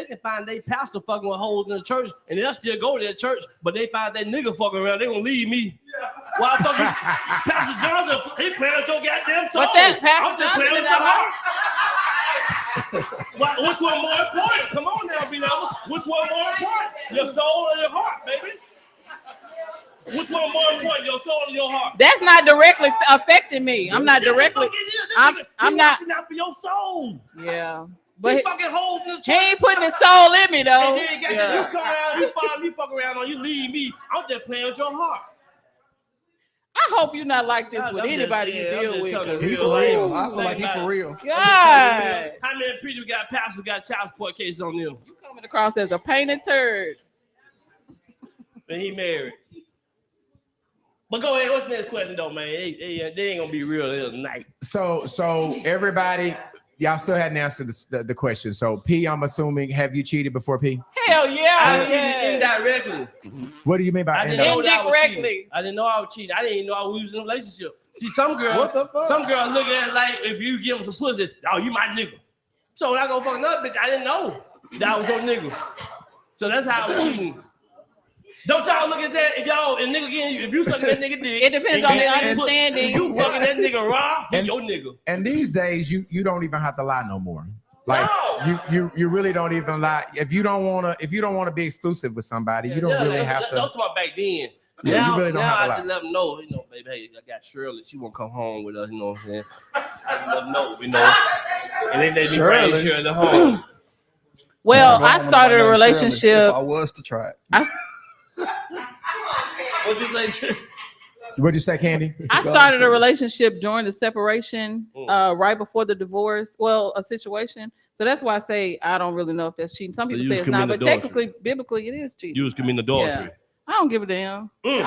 can find they pastor fucking with hoes in the church, and they'll still go to their church, but they find that nigga fucking around, they gonna leave me. Well, I thought Pastor Johnson, he playing with your goddamn soul. But that I'm Pastor just playing Johnson with your heart. Well, which one more important? Come on now, beloved. Which one more important? Your soul or your heart, baby? Which one more important, your soul or your heart? That's not directly affecting me. I'm not directly. Yes, I'm not watching out for your soul. Yeah. But But fucking holding the he ain't putting his soul in me though. And then you come around, you find me, fuck around on you, leave me. I'm just playing with your heart. I hope you're not like this with anybody you deal with. He for real. I feel like he for real. God. How many preachers got pastors got child support cases on them? You coming across as a painted turd. And he married. But go ahead. What's the next question though, man? They ain't gonna be real tonight. So everybody, y'all still hadn't answered the question. So P, I'm assuming, have you cheated before, P? Hell yeah. I cheated indirectly. What do you mean by indirectly? I didn't know I was cheating. I didn't even know we was in a relationship. See, some girls, What the fuck? some girls look at it like if you give them some pussy, oh, you my nigga. So when I go fuck another bitch, I didn't know that I was your nigga. So that's how I was cheating. Don't y'all look at that. If y'all and nigga getting you, if you sucking that nigga dick, it depends on the understanding. If you fucking that nigga raw, he your nigga. And these days, you don't even have to lie no more. Like you really don't even lie. If you don't wanna be exclusive with somebody, you don't really have to. Don't talk about back then. Yeah, now, you really don't now have to I lie. just let them know, baby, hey, I got Shirley. She won't come home with us, you know what I'm saying? I let them know, And then they be bringing Shirley home. Well, I started a relationship. If I was to try it. What'd you say, Tristan? What'd you say, Candy? I started a relationship during the separation, right before the divorce. Well, a situation. So that's why I say I don't really know if that's cheating. Some people say it's not, but technically, biblically, it is cheating. You was committing adultery. Yeah. I don't give a damn. Damn.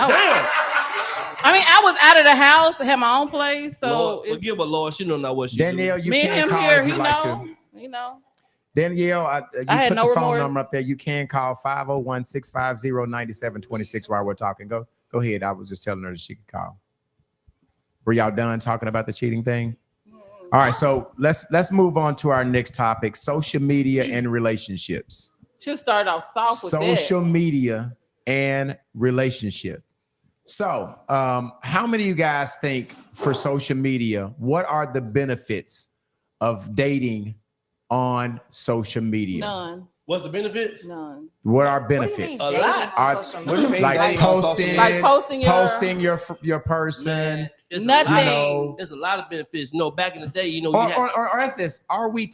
I mean, I was out of the house, had my own place, so Lord, forgive her, Lord. She don't know what she Danielle, do. you me can and him call here, if he you like know, to. you know. Danielle, you I had put no the phone remorse. number up there. You can call 501-650-9726 while we're talking. Go ahead. I was just telling her that she could call. Were y'all done talking about the cheating thing? All right, so let's move on to our next topic: social media and relationships. She'll start off soft with Social media and relationship. So, how many of you guys think for social media, what are the benefits of dating on social media? None. What's the benefits? None. What are benefits? What do you mean dating on social media? What do you mean Like dating on social media? posting your person. It's Nothing. There's a lot of benefits. Back in the day, you Or ask this: Are we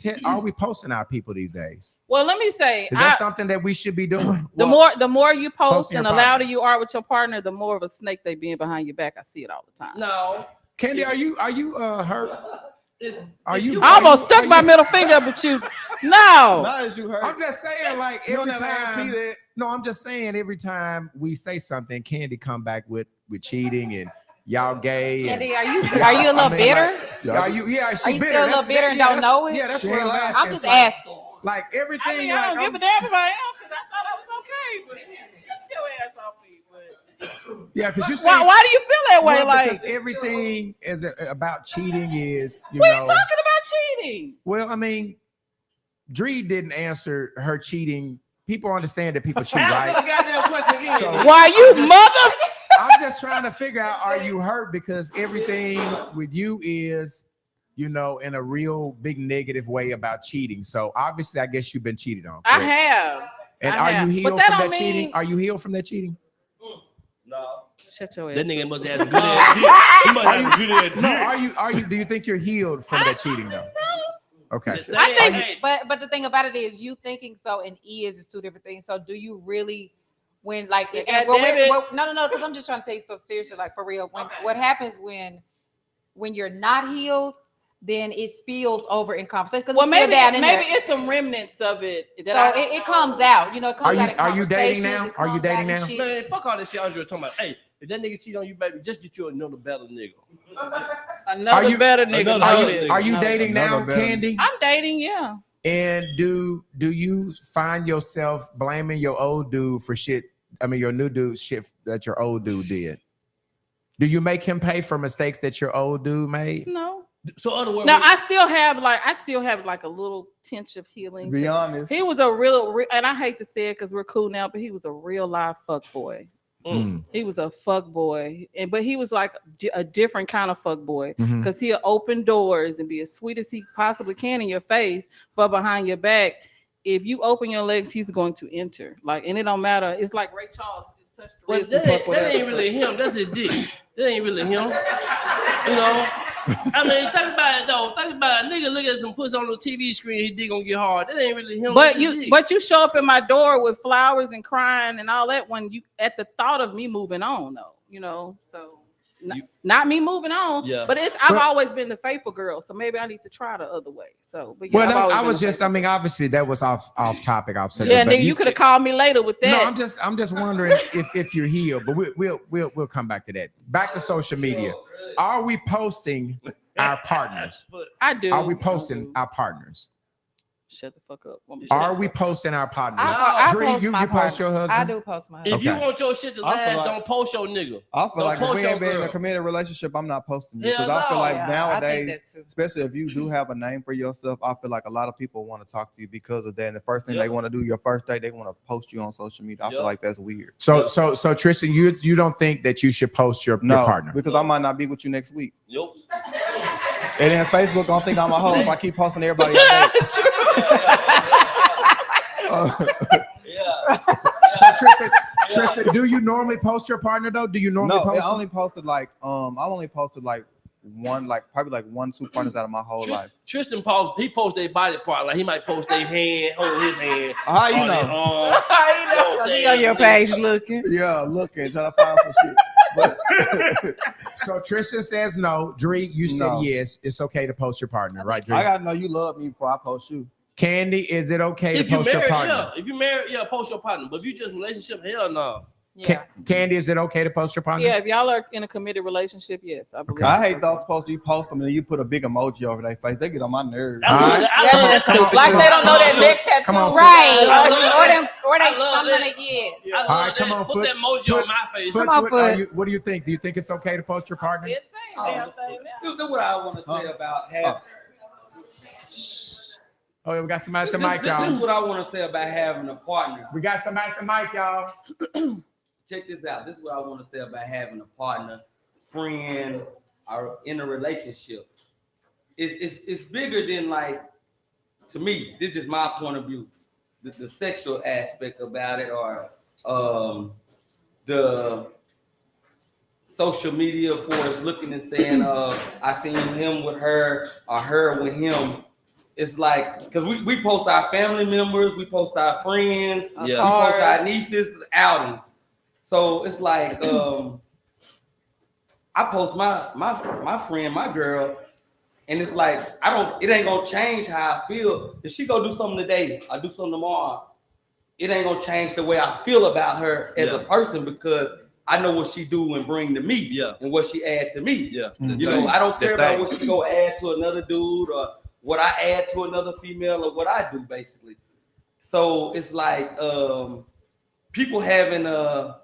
posting our people these days? Well, let me say, Is that something that we should be doing? the more you post posting and your the louder partner. you are with your partner, the more of a snake they being behind your back. I see it all the time. No. Candy, are you hurt? Are you? I almost stuck my middle finger up at you. No. Not as you heard. I'm just saying, like You every don't never ask me time. that. No, I'm just saying every time we say something, Candy come back with cheating and y'all gay. And, Andy, are you a little bitter? Are you? Yeah, she Are you bitter. still a little bitter and don't know it? Yeah, that's She what ain't I'm lying. asking. I'm just It's like- asking. Like everything. I mean, like, I don't give a damn if I am because I thought I was okay, but get your ass off me. But Yeah, because you say why do you feel that way? well, Like because everything is about cheating is you we know. talking about cheating. Well, I mean, Dree didn't answer her cheating. People understand that people cheat, Ask her right? the goddamn question again. So- Why you mother? I'm just trying to figure out: are you hurt because everything with you is, in a real big negative way about cheating? So obviously, I guess you've been cheated on. I correct? have. And I are have. you But healed that from don't that cheating? mean- Are you healed from that cheating? No. Shut your ass. That nigga up. must have had a good ass dick. He must have a good ass dick. No, are you? Do you think you're healed from that cheating though? Okay. Just I saying, think, hey, but the thing about it is, you thinking so and is two different things. So do you really, when like, Yeah, and damn it. no, because I'm just trying to take it so seriously, like for real. What happens when you're not healed, then it spills over in conversation because Well, it's still maybe down in there. it's some remnants of it. So it comes out, it comes out in Are you dating conversations, now? it Are you comes dating out in now? shit. man, fuck all this shit Andre talking about. Hey, if that nigga cheat on you, baby, just get you another better nigga. Another better nigga. another know better this. nigga. Are you Know dating this. now, Another better- Candy? I'm dating, yeah. And do you find yourself blaming your old dude for shit? I mean, your new dude shit that your old dude did. Do you make him pay for mistakes that your old dude made? No. So other words, Now I still have like a little tinge of healing. Be honest. He was a real, and I hate to say it because we're cool now, but he was a real live fuck boy. He was a fuck boy, but he was like a different kind of fuck boy Mhm. because he'll open doors and be as sweet as he possibly can in your face, but behind your back, if you open your legs, he's going to enter. Like, and it don't matter. It's like Ray Charles just touched the well, wrist and that fuck with ain't us. really him. That's his dick. That ain't really him. I mean, think about it though. Think about it. Nigga look at some pussy on the TV screen, he dick gonna get hard. That ain't really him. But you show up at my door with flowers and crying and all that when you at the thought of me moving on though, you know. So not me moving on. Yeah. But I've always been the faithful girl, so maybe I need to try the other way. So, but yeah, well, I was just. I mean, obviously that was off topic. I've said. Yeah, nigga, you could have called me later with that. No, I'm just wondering if you're healed, but we'll come back to that. Back to social media. Are we posting our partners? I do. Are we posting our partners? Shut the fuck up. Are we posting our partners? I Dre, post you my post your husband? I do post my husband. If you want your shit to last, don't post your nigga. I feel like if we ain't been in a girl. committed relationship, I'm not posting you. Yeah, Because I feel like I nowadays, think that too. especially if you do have a name for yourself, I feel like a lot of people want to talk to you because of that. And the first thing they want to do your first day, they want to post you on social media. I feel like that's weird. So Tristan, you don't think that you should post your partner? Because I might not be with you next week. Yup. And then Facebook don't think I'm a hoe if I keep posting everybody I Yeah. So Tristan, do you normally post your partner though? Do you normally post? I only posted like one, like probably like 1-2 partners out of my whole life. Tristan posts, he posts their body part, like he might post their hand, hold his hand. How you know? How you know? He on your page looking. Yeah, looking, trying to find some shit. But so Tristan says no. Dree, you said yes. It's okay to post your partner, right, Dree? I gotta know you love me before I post you. Candy, is it okay if to post your partner? Yeah. If you married, post your partner. But if you just relationship, hell no. Yeah. Candy, is it okay to post your partner? Yeah, if y'all are in a committed relationship, yes, I believe. I hate those posts you post them and you put a big emoji over their face. They get on my nerves. Like they don't know that next tattoo. Come on, Right. Or they something they get. All right, come on, put that emoji on my face. Come on, Foots. What do you think? Do you think it's okay to post your partner? This is what I want to say about having. Oh, yeah, we got somebody at the mic, This is y'all. what I want to say about having a partner. We got somebody at the mic, y'all. Check this out. This is what I want to say about having a partner, friend, or in a relationship. It's bigger than, like, to me, this is my point of view. The sexual aspect about it, or the social media for us looking and saying, I seen him with her or her with him. It's like, because we post our family members, we post our friends, we post our nieces' outings. So it's like, I post my friend, my girl, and it's like, it ain't gonna change how I feel. If she go do something today, I do something tomorrow, it ain't gonna change the way I feel about her as a person, because I know what she do and bring to me, and what she add to me. You know, I don't care about what she go add to another dude, or what I add to another female, or what I do, basically. So it's like, people having a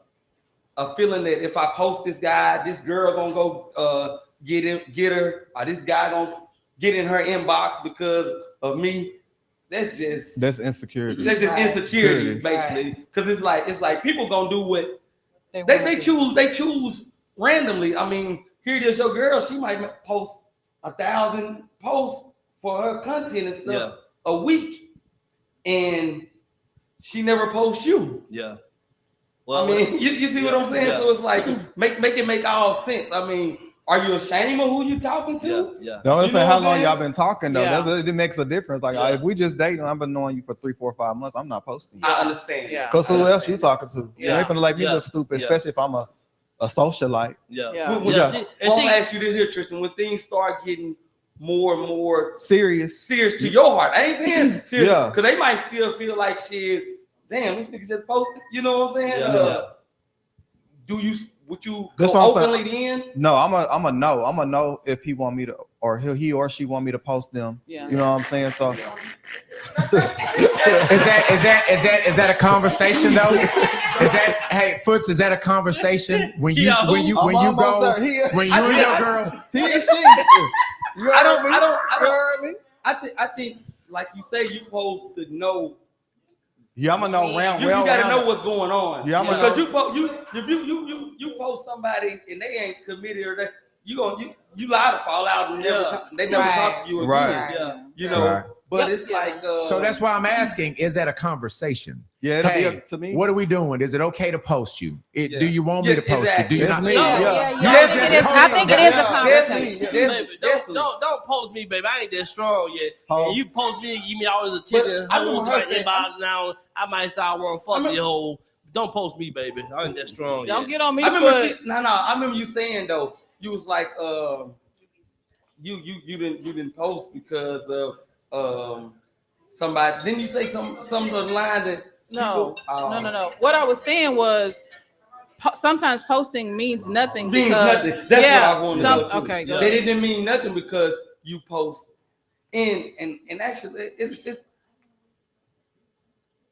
feeling that if I post this guy, this girl gonna go get her, or this guy gonna get in her inbox because of me. That's insecurity. That's just insecurity, basically. Because it's like people gonna do what they choose randomly. I mean, here it is, your girl, she might post 1,000 posts for her content and stuff a week, and she never posts you. Yeah. Well, I mean, you see what I'm saying? So it's like, make it make all sense. I mean, are you ashamed of who you talking to? No, I'm saying how long y'all been talking though. It makes a difference. Like if we just dating, I've been knowing you for 3, 4, 5 months. I'm not posting you. I understand. Because who else you talking to? You ain't finna make me look stupid, especially if I'm a socialite. I'm gonna ask you this here, Tristan. When things start getting more and more serious to your heart, I ain't saying serious, because they might still feel like shit. Damn, this nigga just posted. You know what I'm saying? Would you go openly then? No, I'm a no. I'm a no if he want me to, or he or she want me to post them. Yeah. You know what I'm saying? So is that a conversation though? Hey Foots, is that a conversation when you go when you and your girl? He and she. I think like you say, you supposed to know. Yeah, I'm gonna know You gotta know what's going on. Yeah, because you post somebody and they ain't committed, or you liable to fall out and they never talk to you again. Right. You know, But it's like so that's why I'm asking, is that a conversation? Yeah, it'll hey, be up to me. What are we doing? Is it okay to post you? Do you want me to post you? Do you not? Me. I think it is a conversation. Baby, don't post me, baby. I ain't that strong yet. And you post me and give me all this attention. I want my inbox now. I might start wanting fuck the whole. Don't post me, baby. I ain't that strong. Don't get on me. I remember you saying though. You was like, you didn't post because of somebody. Didn't you say some of the line that? No. What I was saying was sometimes posting means nothing. Means because, nothing. That's what I wanted to know too. Okay, go they ahead. didn't mean nothing because you post, and actually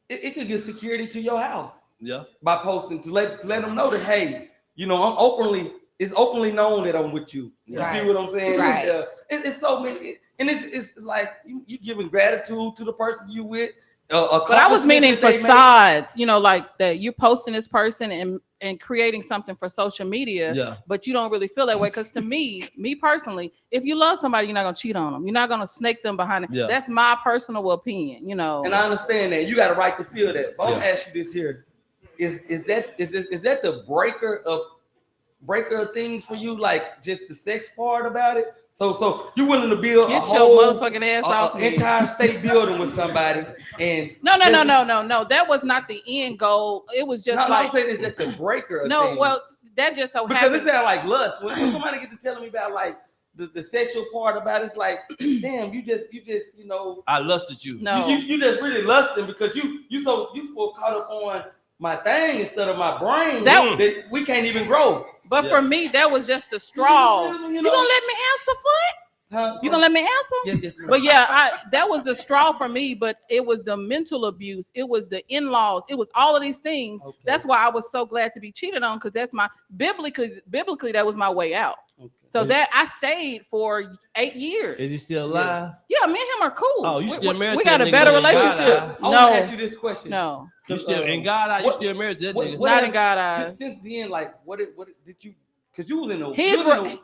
it could get security to your house. Yeah. By posting to let them know that hey, it's openly known that I'm with you. You see what I'm saying? Right. It's so many, and it's like you giving gratitude to the person you with. But I was meaning facades, like that you're posting this person and creating something for social media, but you don't really feel that way. Because to me personally, if you love somebody, you're not gonna cheat on them. You're not gonna snake them behind it. Yeah. That's my personal opinion, And I understand that you got a right to feel that. But I'm gonna ask you this here: is that the breaker of things for you? Like just the sex part about it? So you willing to build your whole motherfucking ass off entire state building with somebody and no. That was not the end goal. It was just I'm saying is that the breaker of things. Well, that just so because it sounds like lust. When somebody gets to telling me about like the sexual part about it, it's like, damn, you just I lusted you. No, you just really lusting because you so caught up on my thing instead of my brain that we can't even grow. But for me, that was just a straw. You gonna let me answer, Foot? Huh? You gonna let me answer? Yes, but that was a straw for me. But it was the mental abuse. It was the in-laws. It was all of these things. Okay. That's why I was so glad to be cheated on because that's my biblically that was my way out. Okay. So that I stayed for 8 years. Is he still alive? Yeah, me and him are cool. Oh, you still married? We got a better relationship. I want to ask you this question. No. You still in God eyes? You still married to that nigga? Not in God eyes. Since then, like, what did you? Because you was in a.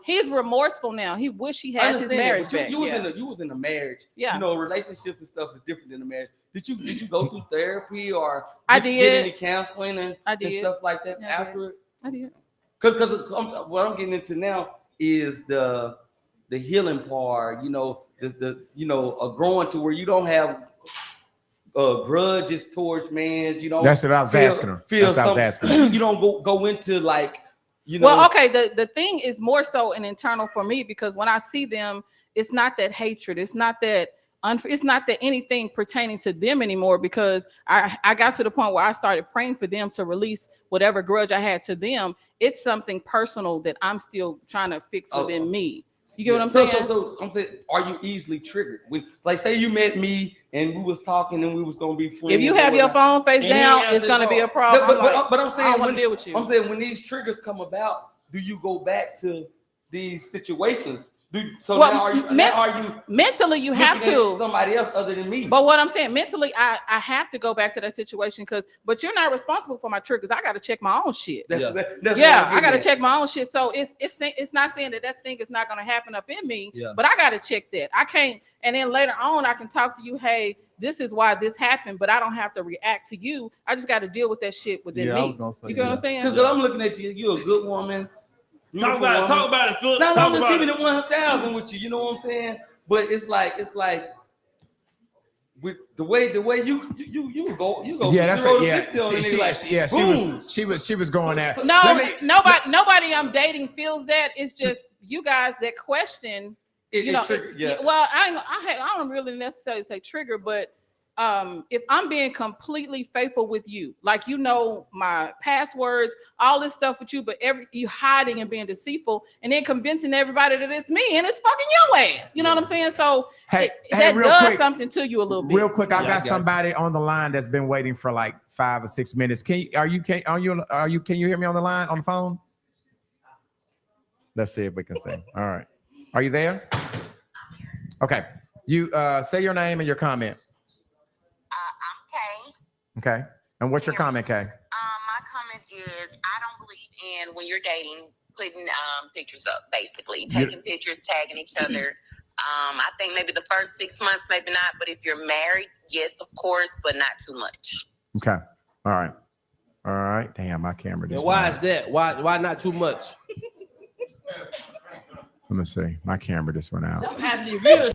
He's remorseful now. He wish he had his marriage back. You was in a marriage. Yeah. Relationships and stuff is different than a marriage. Did you go through therapy or I did get any counseling and stuff like that after it? I did. Because what I'm getting into now is the healing part. A growing to where you don't have grudges towards men. You don't. That's what I was asking her. That's what I was asking her. You don't go into like. Well, okay. The thing is more so an internal for me because when I see them, it's not that hatred. It's not that anything pertaining to them anymore because I got to the point where I started praying for them to release whatever grudge I had to them. It's something personal that I'm still trying to fix within me. You get what I'm saying? So I'm saying, are you easily triggered? Like, say you met me and we was talking and we was gonna be friends. If you have your phone face down, it's gonna be a problem. But I'm saying, I don't want to deal with you. I'm saying when these triggers come about, do you go back to these situations? Now are you mentally you have to somebody else other than me? But what I'm saying mentally, I have to go back to that situation but you're not responsible for my triggers. I got to check my own shit. That's I got to check my own shit. So it's not saying that thing is not going to happen up in me, but I got to check that. I can't. And then later on, I can talk to you. Hey, this is why this happened, but I don't have to react to you. I just got to deal with that shit within me. You get what I'm saying? Because I'm looking at you. You're a good woman. Talk about it, Philip. No, I'm just keeping it 1,000 with you. You know what I'm saying? But it's like with the way you go. Yeah, that's right. Yeah, she was going at. Nobody I'm dating feels that. It's just you guys that question. Well, I don't really necessarily say trigger, but if I'm being completely faithful with you, like my passwords, all this stuff with you, but you hiding and being deceitful, and then convincing everybody that it's me and it's fucking your ass. You know what I'm saying? So that does something to you a little bit. Real quick, I got somebody on the line that's been waiting for like 5 or 6 minutes. Can you hear me on the line on the phone? Let's see if we can see. All right. Are you there? Okay. You say your name and your comment. Okay. And what's your comment, Kay? My comment is I don't believe in when you're dating, putting pictures up, basically. Taking pictures, tagging each other. I think maybe the first 6 months, maybe not. But if you're married, yes, of course, but not too much. Okay. All right. All right. Damn, my camera just why went is that? Why not too much? Let me see. My camera just went out. I'm asking the real.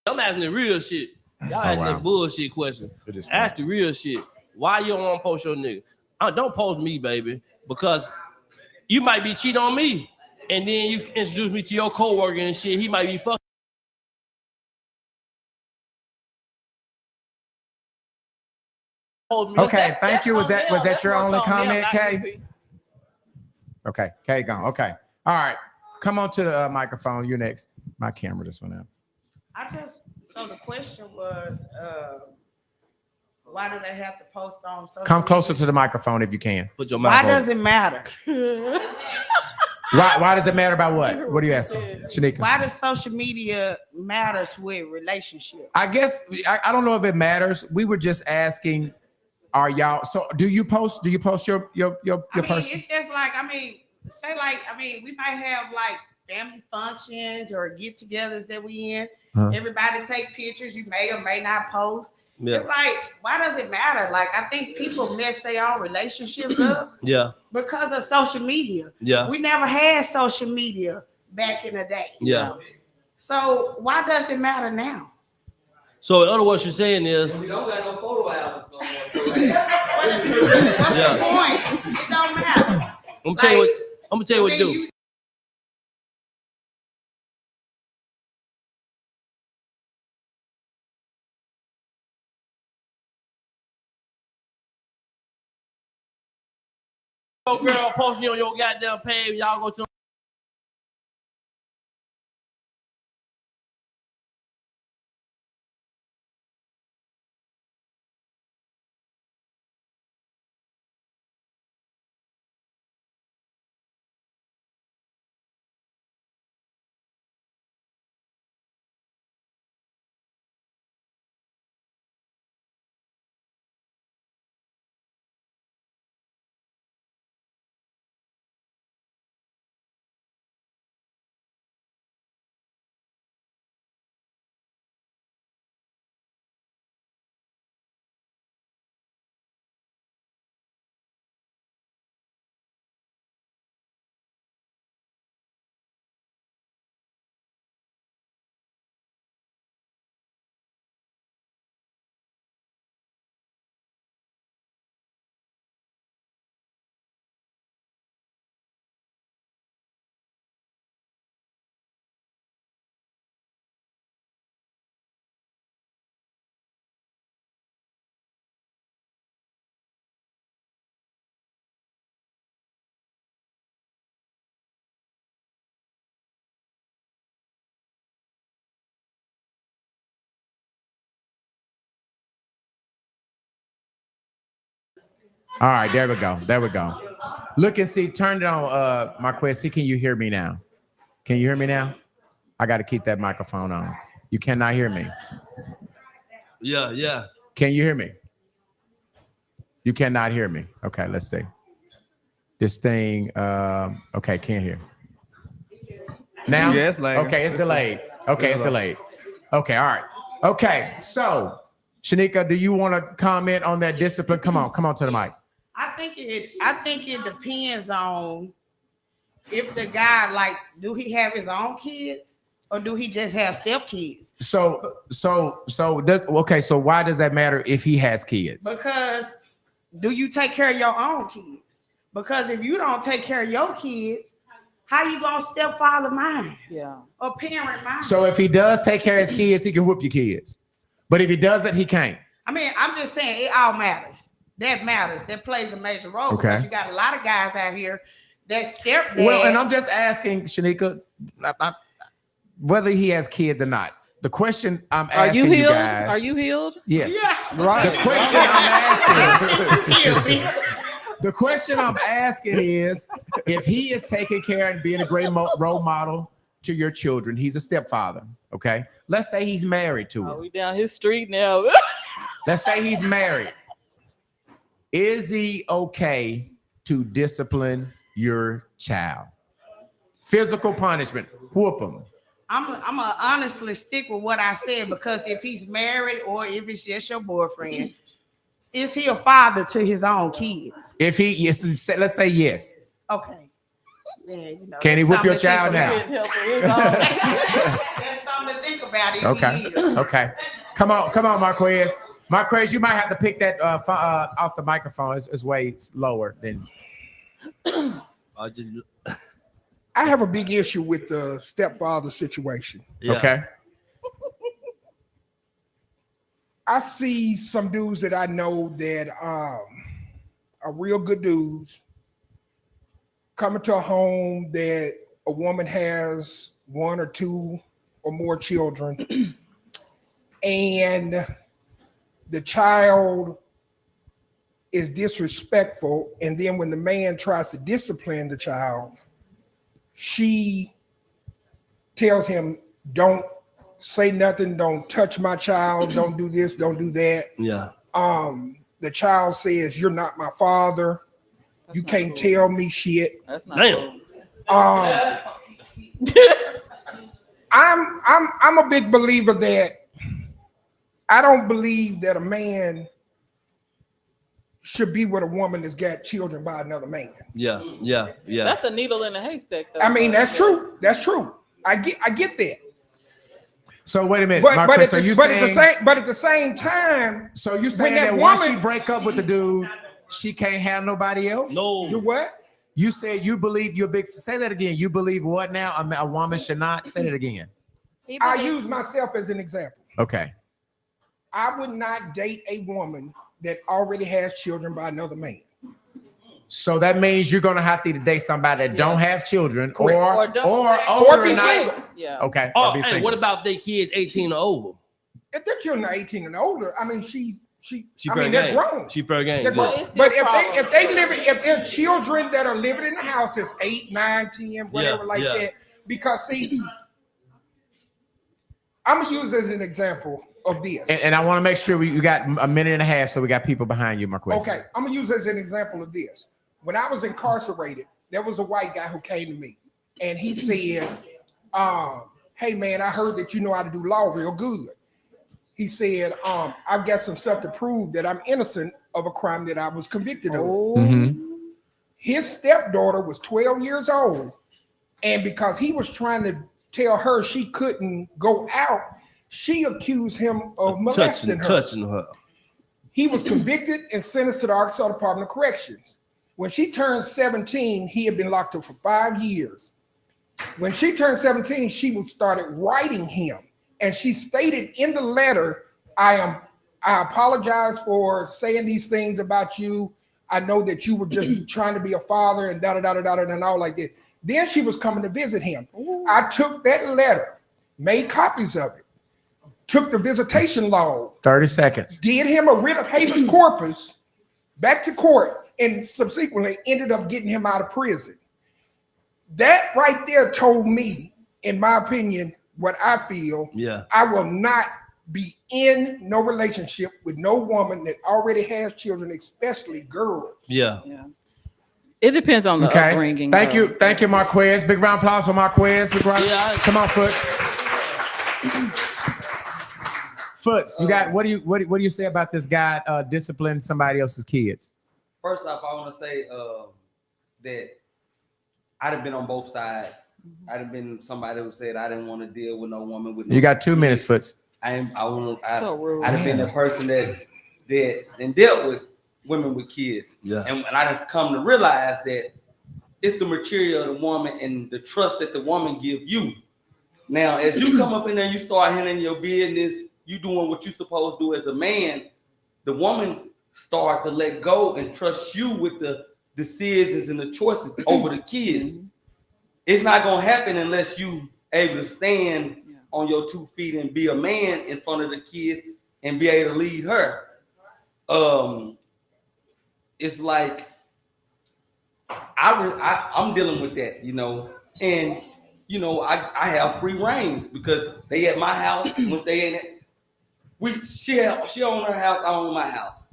I'm asking the real shit. Y'all asking wow. that bullshit question. Ask the real shit. Why you don't want to post your nigga? Don't post me, baby, because you might be cheating on me, and then you introduce me to your coworker and shit. He might be fucking. Okay, thank you. Was that your only comment, Kay? Okay, Kay gone. Okay. All right. Come on to the microphone. You're next. My camera just went out. So the question was, why do they have to post on social Come closer media? to the microphone if you can. Put your Why does it matter? Why does it matter about what? What are you asking, Shanika? Why does social media matters with relationships? I guess I don't know if it matters. We were just asking, are y'all? So do you post? Do you post your person? It's just like we might have like family functions or get-togethers that we in. Everybody take pictures. You may or may not post. Yeah. It's like, why does it matter? Like, I think people mess their own relationships up. Yeah. Because of social media. Yeah. We never had social media back in the day. Yeah. So why does it matter now? So in other words, you're saying is We don't got no photo albums no more. What's the point? It don't matter. I'm gonna tell you what to do. Girl posting on your goddamn page, y'all go to. All right, there we go. There we go. Look and see. Turn it on, Marquez. See, can you hear me now? Can you hear me now? I got to keep that microphone on. You cannot hear me. Yeah. Can you hear me? You cannot hear me. Okay, let's see. This thing. Okay, can't hear. Now? Yeah, it's lagging. Okay, it's delayed. Okay, it's delayed. Okay, all right. Okay, so Shanika, do you want to comment on that discipline? Come on to the mic. I think it depends on if the guy, like, do he have his own kids or do he just have stepkids? So why does that matter if he has kids? Because do you take care of your own kids? Because if you don't take care of your kids, how you gonna stepfather mine? Yeah. Or parent mine? So if he does take care of his kids, he can whoop your kids. But if he doesn't, he can't. I mean, I'm just saying it all matters. That matters. That plays a major role. Okay. Because you got a lot of guys out here that stepdads. Well, and I'm just asking, Shanika, whether he has kids or not. The question I'm asking you guys. Are you healed? Yes. Yeah. Right. The question I'm asking is, if he is taking care and being a great role model to your children, he's a stepfather. Okay. Let's say he's married to her. We down his street now. Let's say he's married. Is he okay to discipline your child? Physical punishment, whoop him. I'm gonna honestly stick with what I said, because if he's married or if it's just your boyfriend, is he a father to his own kids? If he yes, let's say yes. Okay. Yeah, Can he whoop your child now? That's something to think about. Okay. Come on, Marquez. Marquez, you might have to pick that off the microphone. It's way lower than. I have a big issue with the stepfather situation. Yeah. Okay. I see some dudes that I know that are real good dudes coming to a home that a woman has one or two or more children, and the child is disrespectful, and then when the man tries to discipline the child, she tells him, don't say nothing, don't touch my child, don't do this, don't do that. Yeah. The child says, you're not my father. You can't tell me shit. That's not cool. I'm a big believer that I don't believe that a man should be with a woman that's got children by another man. Yeah. That's a needle in a haystack, though. I mean, that's true. That's true. I get that. So wait a minute, But Marquez, at the same time, so you saying that once she break up with the dude, she can't have nobody else? No. You what? You said you believe you're big. Say that again. You believe what now? A woman should not. Say that again. I use myself as an example. Okay. I would not date a woman that already has children by another man. So that means you're gonna have to either date somebody that don't have children or be single. Yeah. Okay. Oh, hey, what about their kids 18 or over? If their children are 18 and older, I mean, She I mean, they're grown. She fair game. But if their children that are living in the house is 8, 9, 10, whatever that, because see, I'm gonna use as an example of this. And I want to make sure you got a minute and a half, so we got people behind you, Marquez. Okay, I'm gonna use as an example of this. When I was incarcerated, there was a white guy who came to me and he said, hey man, I heard that you know how to do law real good. He said, I've got some stuff to prove that I'm innocent of a crime that I was convicted of. Mm-hmm. His stepdaughter was 12 years old. And because he was trying to tell her she couldn't go out, she accused him of molesting her. Touching her. He was convicted and sentenced to the Arkansas Department of Corrections. When she turned 17, he had been locked up for 5 years. When she turned 17, she started writing him. And she stated in the letter, I apologize for saying these things about you. I know that you were just trying to be a father and and all like that. Then she was coming to visit him. I took that letter, made copies of it, took the visitation log. 30 seconds. Did him a writ of habeas corpus, back to court, and subsequently ended up getting him out of prison. That right there told me, in my opinion, what I feel. Yeah. I will not be in no relationship with no woman that already has children, especially girls. Yeah. It depends on the upbringing. Thank you, Marquez. Big round of applause for Marquez. Come on, Foots. Foots, you got what do you say about this guy disciplining somebody else's kids? First off, I want to say that I'd have been on both sides. I'd have been somebody who said I didn't want to deal with no woman with. You got 2 minutes, Foots. I'd have been the person that dealt with women with kids. Yeah. And I'd have come to realize that it's the material of the woman and the trust that the woman gives you. Now, as you come up in there, you start handling your business, you doing what you're supposed to do as a man, the woman start to let go and trust you with the decisions and the choices over the kids. It's not going to happen unless you able to stand on your 2 feet and be a man in front of the kids and be able to lead her. It's like I'm dealing with that, and I have free reigns because they at my house when they ain't. She own her house, I own my house.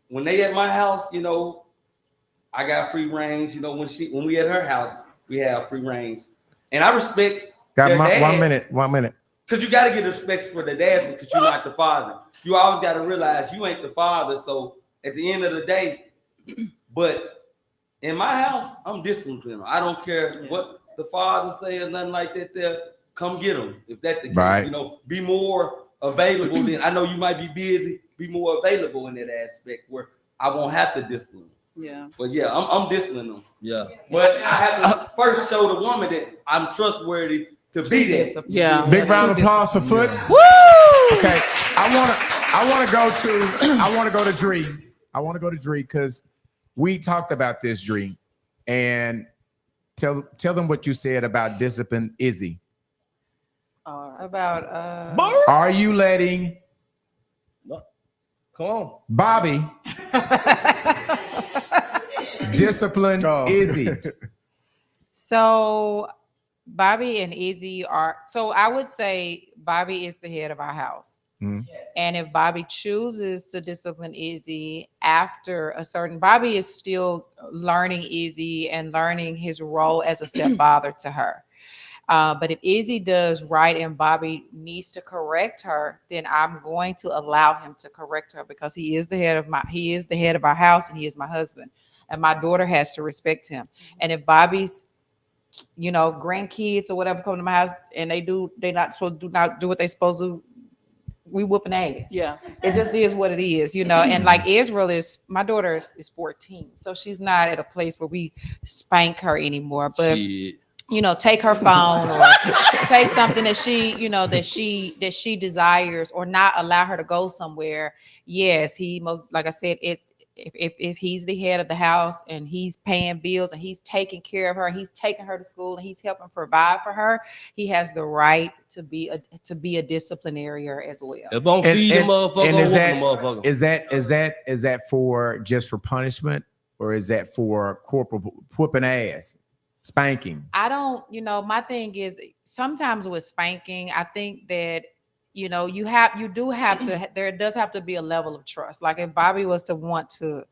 When they at my house, I got free reigns. When we at her house, we have free reigns, and I respect Got their my, dads. 1 minute. 1 minute. Because you got to get respect for the dad because you're not the father. You always got to realize you ain't the father. So at the end of the day, but in my house, I'm disciplined. I don't care what the father say or nothing like that. There, come get them. If that's the case, Right. you know, be more available. Then I know you might be busy. Be more available in that aspect where I won't have to discipline. Yeah. But yeah, I'm disciplining them. Yeah. But I have to first show the woman that I'm trustworthy to be there. Yeah. Big round of applause for Foots. Woo! Okay, I want to go to Dree. I want to go to Dree because we talked about this, Dree, and tell them what you said about discipline, Izzy. About Are you letting Come on, Bobby discipline Izzy? So Bobby and Izzy are, so I would say Bobby is the head of our house. And if Bobby chooses to discipline Izzy after a certain, Bobby is still learning Izzy and learning his role as a stepfather to her. But if Izzy does right and Bobby needs to correct her, then I'm going to allow him to correct her because he is the head of our house and he is my husband. And my daughter has to respect him. And if Bobby's, you know, grandkids or whatever come to my house and they're not supposed to do what they're supposed to, we whooping ass. Yeah. It just is what it is, you know. And like my daughter is 14, so she's not at a place where we spank her anymore. But you know, take her phone or take something that she, you know, that she desires, or not allow her to go somewhere. Yes, like I said, if he's the head of the house and he's paying bills and he's taking care of her, he's taking her to school and he's helping provide for her, he has the right to be a disciplinarian as well. If I'm feeding motherfucker, is that for just for punishment, or is that for corporal whooping ass, spanking? I don't, you know, my thing is sometimes with spanking, I think that, you know, there does have to be a level of trust. Like if Bobby was to want to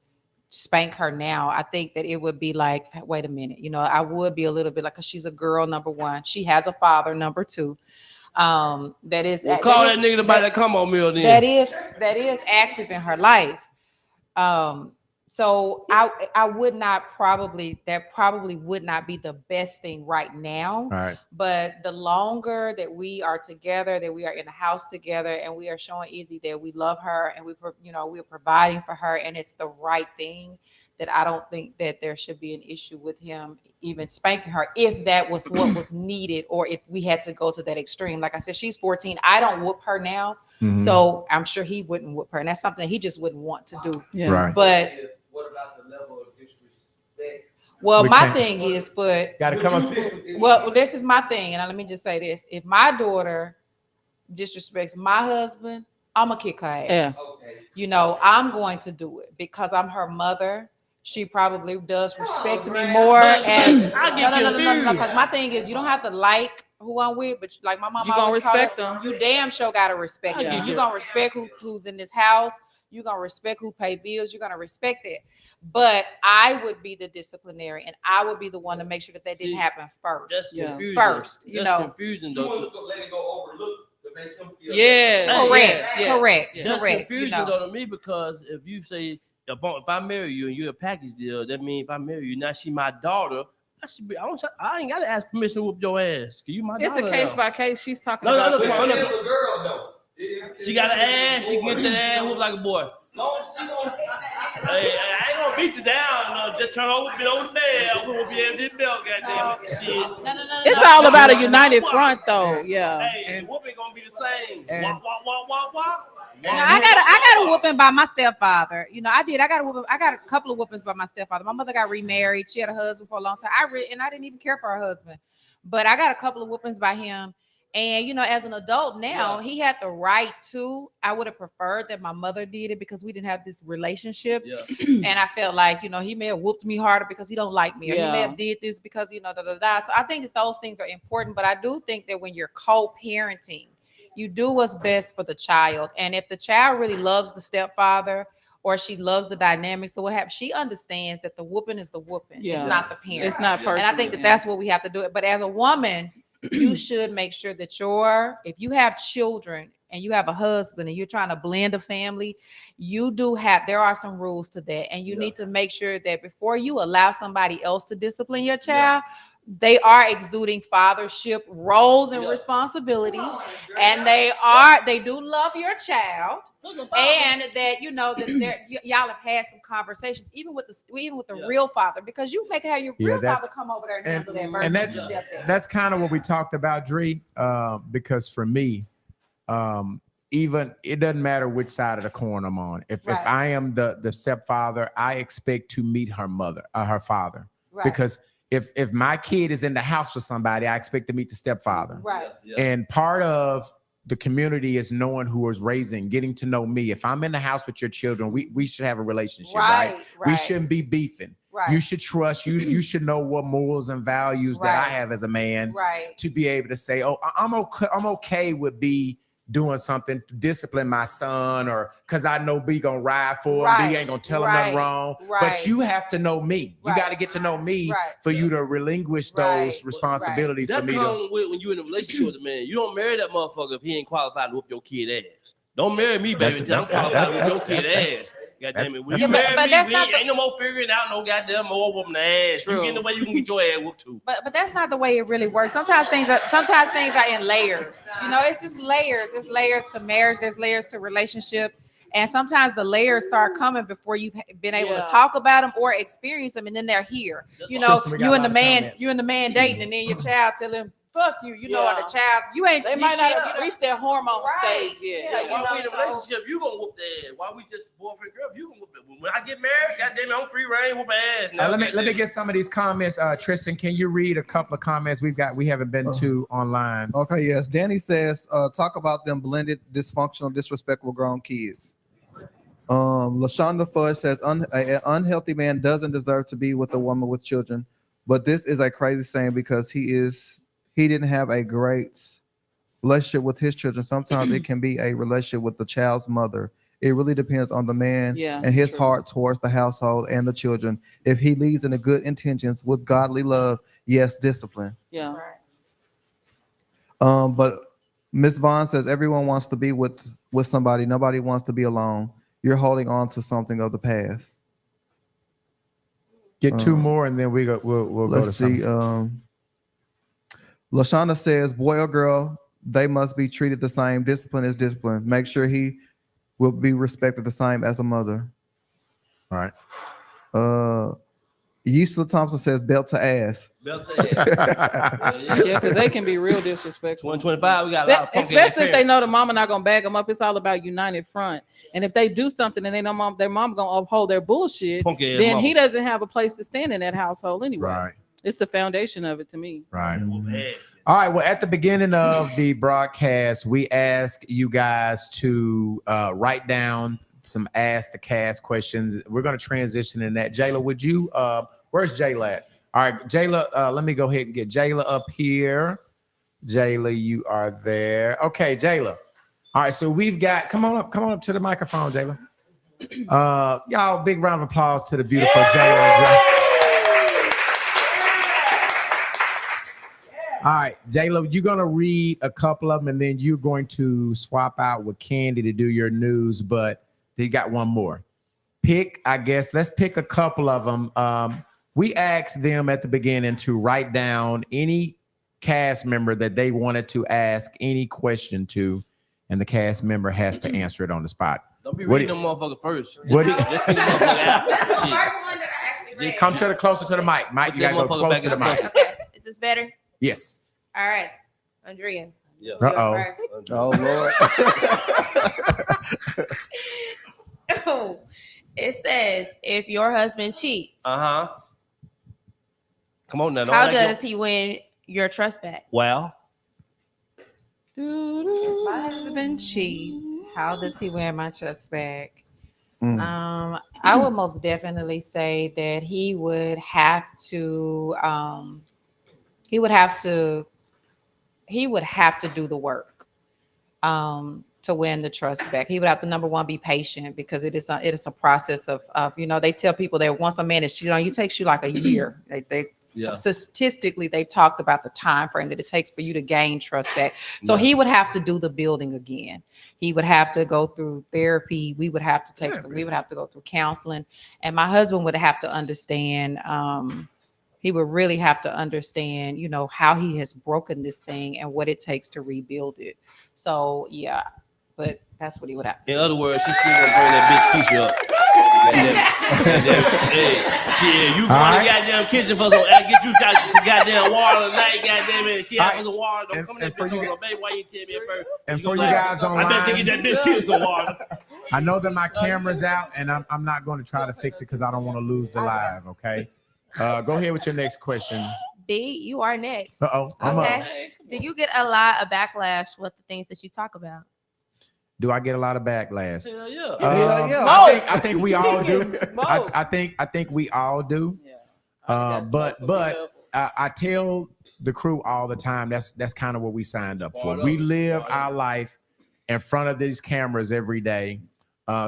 spank her now, I think that it would be like, wait a minute, you know, I would be a little bit like, cause she's a girl, number one. She has a father, number two. That is call that nigga to buy that come on meal then. That is active in her life. So I would not probably would not be the best thing right now. Right. But the longer that we are together, that we are in the house together, and we are showing Izzy that we love her and we're providing for her, and it's the right thing, that I don't think that there should be an issue with him even spanking her if that was what was needed, or if we had to go to that extreme. Like I said, she's 14. I don't whoop her now. So I'm sure he wouldn't whoop her. And that's something he just wouldn't want to do. Yeah. Right. But What about the level of disrespect? well, my thing is, but Gotta come up. well, this is my thing, and let me just say this: if my daughter disrespects my husband, I'm gonna kick her ass. Yes. Okay. You know, I'm going to do it because I'm her mother. She probably does respect me more. As no. Because my thing is, you don't have to like who I'm with, but like my mom, You gonna always taught respect us, them. you damn sure gotta respect Yeah. them. You gonna respect who's in this house. You're gonna respect who pay bills. You're gonna respect it. But I would be the disciplinary, and I would be the one to make sure that didn't happen first. That's confusing. First, That's confusing You though. want to let it go overlooked to make him feel Correct. That's Correct. confusing though to me, because if you say if I marry you and you're a package deal, that means if I marry you, now she my daughter. I ain't gotta ask permission to whoop your ass. Cause you my It's daughter. a case by case. She's talking No, about. It's a girl though. She got an ass. She can get that ass whoop like a boy. No, she gonna. Hey, I ain't gonna beat you down. Just turn over, get over the bed. I'm gonna be able to this belt, goddamn it. Shit. No. It's all about a united front, though. Yeah. Hey, the whooping gonna be the same. And- Walk. You know, I got a whooping by my stepfather. You know, I got a couple of whoopings by my stepfather. My mother got remarried. She had a husband for a long time. And I didn't even care for her husband, but I got a couple of whoopings by him. And you know, as an adult now, he had the right to. I would have preferred that my mother did it because we didn't have this relationship. Yeah. And I felt like, you know, he may have whooped me harder because he don't like me, or he may Yeah. have did this because, you know, So I think that those things are important. But I do think that when you're co-parenting, you do what's best for the child. And if the child really loves the stepfather, or she loves the dynamics or what have, she understands that the whooping is the whooping. Yeah. It's not the parent. It's not personal. And I think that that's what we have to do it. But as a woman, you should make sure that if you have children and you have a husband and you're trying to blend a family, there are some rules to that. And you need to make sure that before you allow somebody else to discipline your child, they are exuding fathership roles and responsibility, and they do love your child, and that y'all have had some conversations, even with the real father, because you make have your real father come over there and handle that versus that's kind of what we talked about, Dree. Because for me, even it doesn't matter which side of the coin I'm on. If I am the stepfather, I expect to meet her father, because if my kid is in the house with somebody, I expect to meet the stepfather. Right. And part of the community is knowing who is raising, getting to know me. If I'm in the house with your children, we should have a relationship, right? We shouldn't be beefing. Right. You should trust. You should know what morals and values that I have as a man, to be able to say, oh, I'm okay with B doing something to discipline my son, or because I know B gonna ride for him. B ain't gonna tell him nothing wrong. But you have to know me. You got to get to know me for you to relinquish those responsibilities for me. That comes with when you're in a relationship with a man. You don't marry that motherfucker if he ain't qualified to whoop your kid ass. Don't marry me, baby. I'm qualified to whoop your kid ass. Goddamn it. When you marry me, ain't no more figuring out no goddamn more whooping the ass. True. You get in the way, you can get your ass whooped too. But that's not the way it really works. Sometimes things are in layers. It's just layers. There's layers to marriage. There's layers to relationship. And sometimes the layers start coming before you've been able to talk about them or experience them, and then they're here. You and the man dating, and then your child tell him, fuck you, or the child, they might not have reached their hormone stage yet. While we in a relationship, you gonna whoop their ass. While we just boyfriend girl, you gonna whoop it. When I get married, goddamn it, I'm free reign, whoop ass. Let me get some of these comments. Tristan, can you read a couple of comments we haven't been to online? Okay, yes. Danny says, talk about them blended, dysfunctional, disrespectful grown kids. LaShonda Fudge says, an unhealthy man doesn't deserve to be with a woman with children, but this is a crazy saying because he didn't have a great relationship with his children. Sometimes it can be a relationship with the child's mother. It really depends on the man and his heart towards the household and the children. If he leads in the good intentions with godly love, yes, discipline. Yeah. But Miss Vaughn says everyone wants to be with somebody. Nobody wants to be alone. You're holding on to something of the past. Get two more, and then we'll go to see. LaShonda says, boy or girl, they must be treated the same. Discipline is discipline. Make sure he will be respected the same as a mother. All right. Yisla Thompson says, belt to ass. Belt to ass. Yeah, because they can be real disrespectful. 125, we got a lot of punk especially if they know the mama not gonna bag them up. It's all about united front. And if they do something and they know their mom gonna uphold their bullshit, then he doesn't have a place to stand in that household anyway. Right. It's the foundation of it to me. Right. All right. Well, at the beginning of the broadcast, we asked you guys to write down some Ask the Cast questions. We're going to transition in that. Jayla, would you? Where's Jayla at? All right, Jayla. Let me go ahead and get Jayla up here. Jayla, you are there. Okay, Jayla. All right. So we've got. Come on up to the microphone, Jayla. Y'all, big round of applause to the beautiful Jayla. All right, J-Lo, you're going to read a couple of them, and then you're going to swap out with Candy to do your news, but you got one more. Let's pick a couple of them. We asked them at the beginning to write down any cast member that they wanted to ask any question to, and the cast member has to answer it on the spot. Don't be reading them motherfuckers first. Come closer to the mic. Mike, you got to go close to the mic. Okay, is this better? Yes. All right, Andrea. Yeah. Oh Lord. Oh, it says if your husband cheats, come on now. How does he win your trust back? Well, if my husband cheats, how does he win my trust back? I would most definitely say that he would have to. He would have to do the work to win the trust back. He would have to, number one, be patient, because it is a process of they tell people that once a man is cheated on you, it takes you like a year statistically, they talked about the time frame that it takes for you to gain trust back. So he would have to do the building again. He would have to go through therapy. We would have to we would have to go through counseling, and my husband would have to understand. He would really have to understand, you know, how he has broken this thing and what it takes to rebuild it. So yeah, but that's what he would have to In do. other words, she's still gonna bring that bitch Keisha up. Hey, you going to the goddamn kitchen for some, get you some goddamn water tonight, goddamn it. She had some water. Don't come in that bitch on the baby. Why you tell me at first? And for you guys online, I bet you get that bitch Keisha some water. I know that my camera's out, and I'm not going to try to fix it because I don't want to lose the live. Okay, go ahead with your next question. B, you are next. I'm okay. up. Do you get a lot of backlash with the things that you talk about? Do I get a lot of backlash? Hell yeah. I think we all do. I think we all do. But I tell the crew all the time that's kind of what we signed up for. We live our life in front of these cameras every day.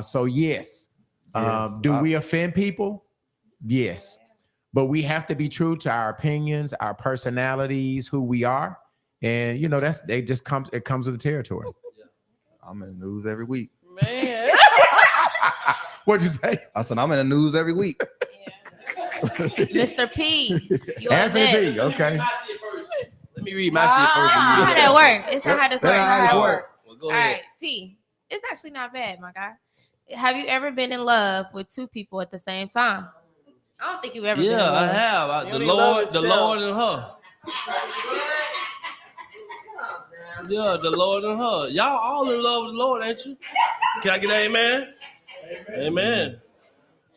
So yes. Do we offend people? Yes. But we have to be true to our opinions, our personalities, who we are. And you know, it comes with the territory. I'm in the news every week. Man. What'd you say? I said I'm in the news every week. Mr. P, you are Anthony next. P, okay. Let me read my shit first. How that work? It's not how this works. That's how it works. Well, go All ahead. right, P. It's actually not bad, my guy. Have you ever been in love with two people at the same time? I don't think you've ever been in Yeah, love. I have. You The don't even love Lord yourself. and her. Yeah, the Lord and her. Y'all all in love with the Lord, ain't you? Can I get an amen? Amen.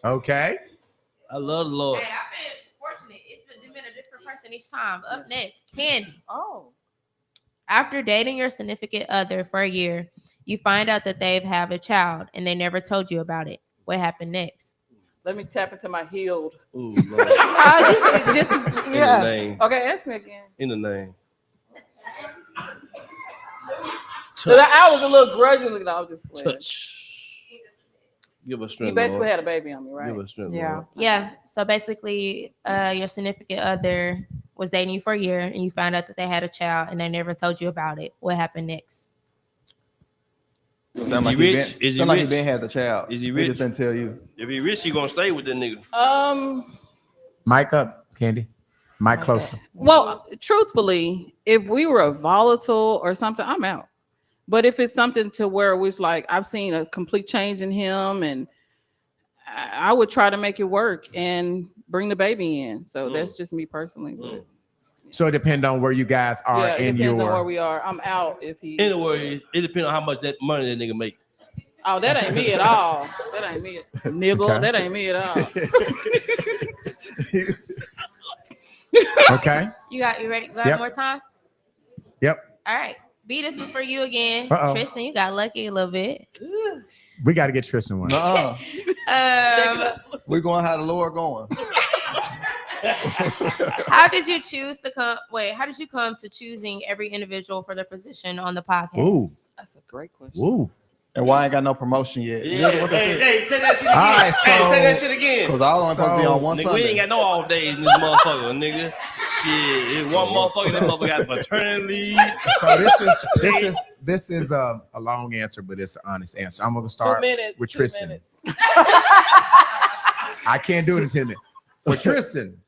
Okay. I love the Lord. Hey, I've been fortunate. It's been a different person each time. Up next, Candy. Oh. After dating your significant other for a year, you find out that they have a child and they never told you about it. What happened next? Let me tap into my healed. Ooh, Lord. just In the yeah. name. Okay, ask me again. In the name. I was a little grudgingly. No, I was just playing. Touch. Give us He strength, basically Lord. had a baby on me, right? Give us strength, Yeah. Lord. Yeah. So basically, your significant other was dating you for a year and you found out that they had a child and they never told you about it. What happened next? Is he rich? Is he like rich? he been had the child. Is he He rich? just didn't tell you. If he rich, he gonna stay with that nigga. Mic up, Candy. Mic closer. Well, truthfully, if we were volatile or something, I'm out. But if it's something to where it was like I've seen a complete change in him, and I would try to make it work and bring the baby in. So that's just me personally. But So it depends on where you guys are yeah, it in depends on where your. we are. I'm out if he. In other words, it depends on how much that money that nigga make. Oh, that ain't me at all. That ain't me, nigga. Okay. That ain't me at all. Okay. You ready? You got Yep. more time? Yep. All right. B, this is for you again. Uh-oh. Tristan, you got lucky a little bit. We got to get Tristan one. Nuh-uh. We're going how the Lord going. How did you choose to come? Wait, how did you come to choosing every individual for their position on the podcast? Ooh. That's a great question. Ooh. And why I ain't got no promotion yet? You Yeah. know what they said? Hey, say that shit again. All right, Hey, say that shit again. Because I was only supposed to be on one Nigga, Sunday. we ain't got no off days in this motherfucker, nigga. Shit, if one motherfucker, that motherfucker got paternity leave. So this is a long answer, but it's an honest answer. I'm gonna start 2 minutes. with 2 Tristan. minutes. I can't do it in 10 minutes. For Tristan,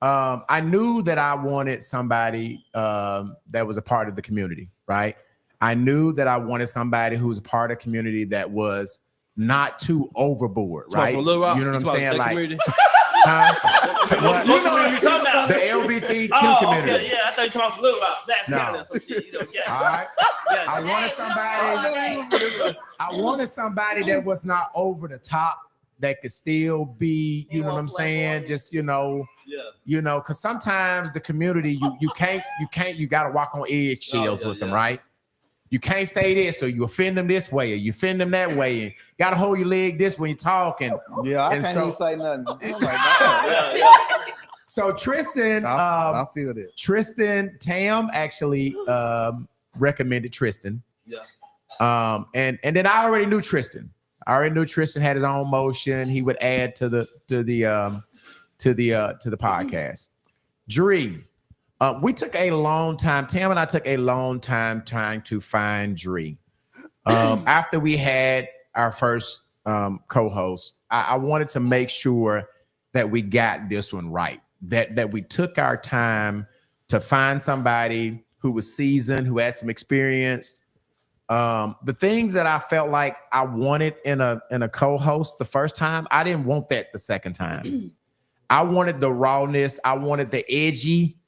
I knew that I wanted somebody that was a part of the community, right? I knew that I wanted somebody who was a part of the community that was not too overboard, right? You know what I'm saying? Like, what? You know what you talking about? The LGBTQ community. Okay, yeah, I thought you talking Little Rock. That's No. some shit, you know, yeah. All right. Yeah. I wanted somebody that was not over the top, that could still be, you know what I'm saying? Just, you know, because sometimes the community, you gotta walk on eggshells with them, right? You can't say this, or you offend them this way, or you offend them that way, and you gotta hold your leg this when you're talking. Yeah, I And can't so- even say nothing. I'm like, So Tristan, I feel that. Tristan, Tam actually recommended Tristan. Yeah. And then I already knew Tristan. I already knew Tristan had his own motion. He would add to the podcast. Dree. We took a long time. Tam and I took a long time trying to find Dree. After we had our first co-host, I wanted to make sure that we got this one right. That we took our time to find somebody who was seasoned, who had some experience. The things that I felt like I wanted in a co-host the first time, I didn't want that the second time. I wanted the rawness. I wanted the edgy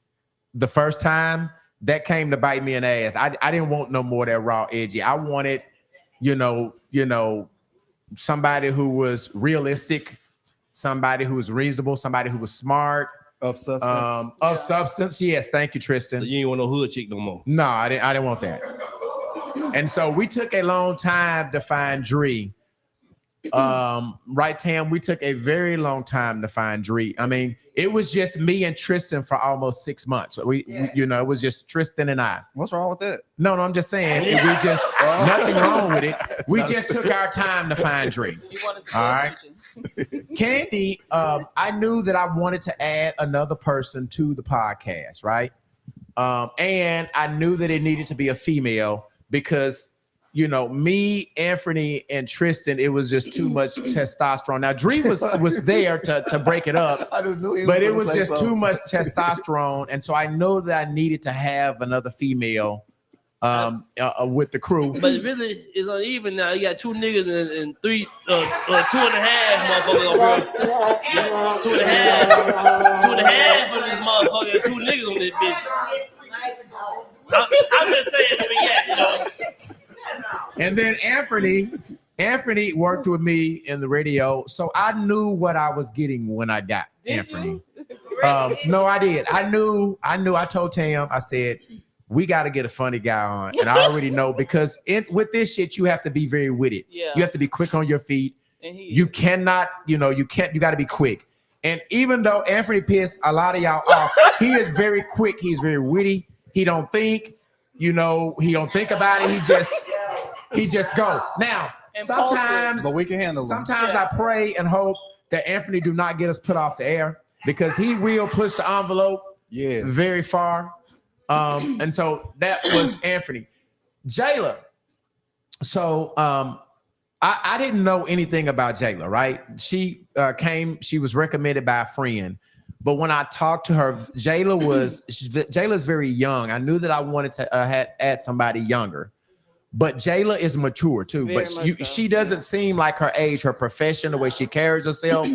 the first time. That came to bite me in the ass. I didn't want no more of that raw edgy. I wanted, you know, somebody who was realistic, somebody who was reasonable, somebody who was smart. Of substance. Substance. Yes, thank you, Tristan. So you ain't want no hood chick no more. No, I didn't want that. And so we took a long time to find Dree. Right, Tam? We took a very long time to find Dree. I mean, it was just me and Tristan for almost 6 months. It was just Tristan and I. What's wrong with that? No, I'm just saying. We just nothing wrong with it. We just took our time to find Dree. All right. Candy, I knew that I wanted to add another person to the podcast, right? And I knew that it needed to be a female because, me, Anthony, and Tristan, it was just too much testosterone. Now, Dree was there to break it up, but it was just too much testosterone. And so I know that I needed to have another female with the crew. But really, it's uneven now. You got two niggas and three, 2.5 motherfuckers over here. Yeah, 2.5. 2.5 of this motherfucker and 2 niggas on this bitch. I'm just saying, And then Anthony worked with me in the radio, so I knew what I was getting when I got Anthony. No, I did. I knew. I told Tam, I said, we got to get a funny guy on. And I already know because with this shit, you have to be very witty. Yeah. You have to be quick on your feet. You cannot, you got to be quick. And even though Anthony pissed a lot of y'all off, he is very quick. He's very witty. He don't think, he don't think about it. He just go. Now, sometimes, but we can handle sometimes I pray and hope that Anthony do not get us put off the air because he will push the envelope very far. And so that was Anthony. Jayla. So I didn't know anything about Jayla, right? She she was recommended by a friend. But when I talked to her, Jayla's very young. I knew that I wanted to add somebody younger. But Jayla is mature too. She doesn't seem like her age, her profession, the way she carries herself.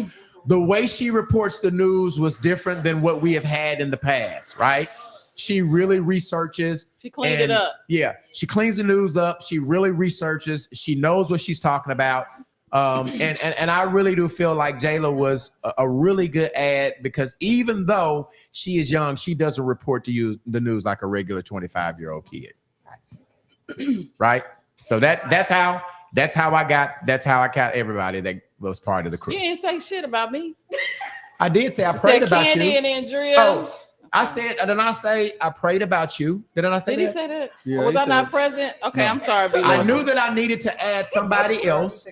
The way she reports the news was different than what we have had in the past, right? She really researches. She cleaned it up. Yeah, she cleans the news up. She really researches. She knows what she's talking about. And I really do feel like Jayla was a really good ad because even though she is young, she doesn't report to you the news like a regular 25-year-old kid. Right? So that's how I got everybody that was part of the crew. You didn't say shit about me. I did say I prayed about you. Candy and Andrea. Oh, I said, didn't I say I prayed about you? Didn't I say that? Did he say that? Yeah, or was I not present? Okay, no. I'm sorry. I knew that I needed to add somebody else,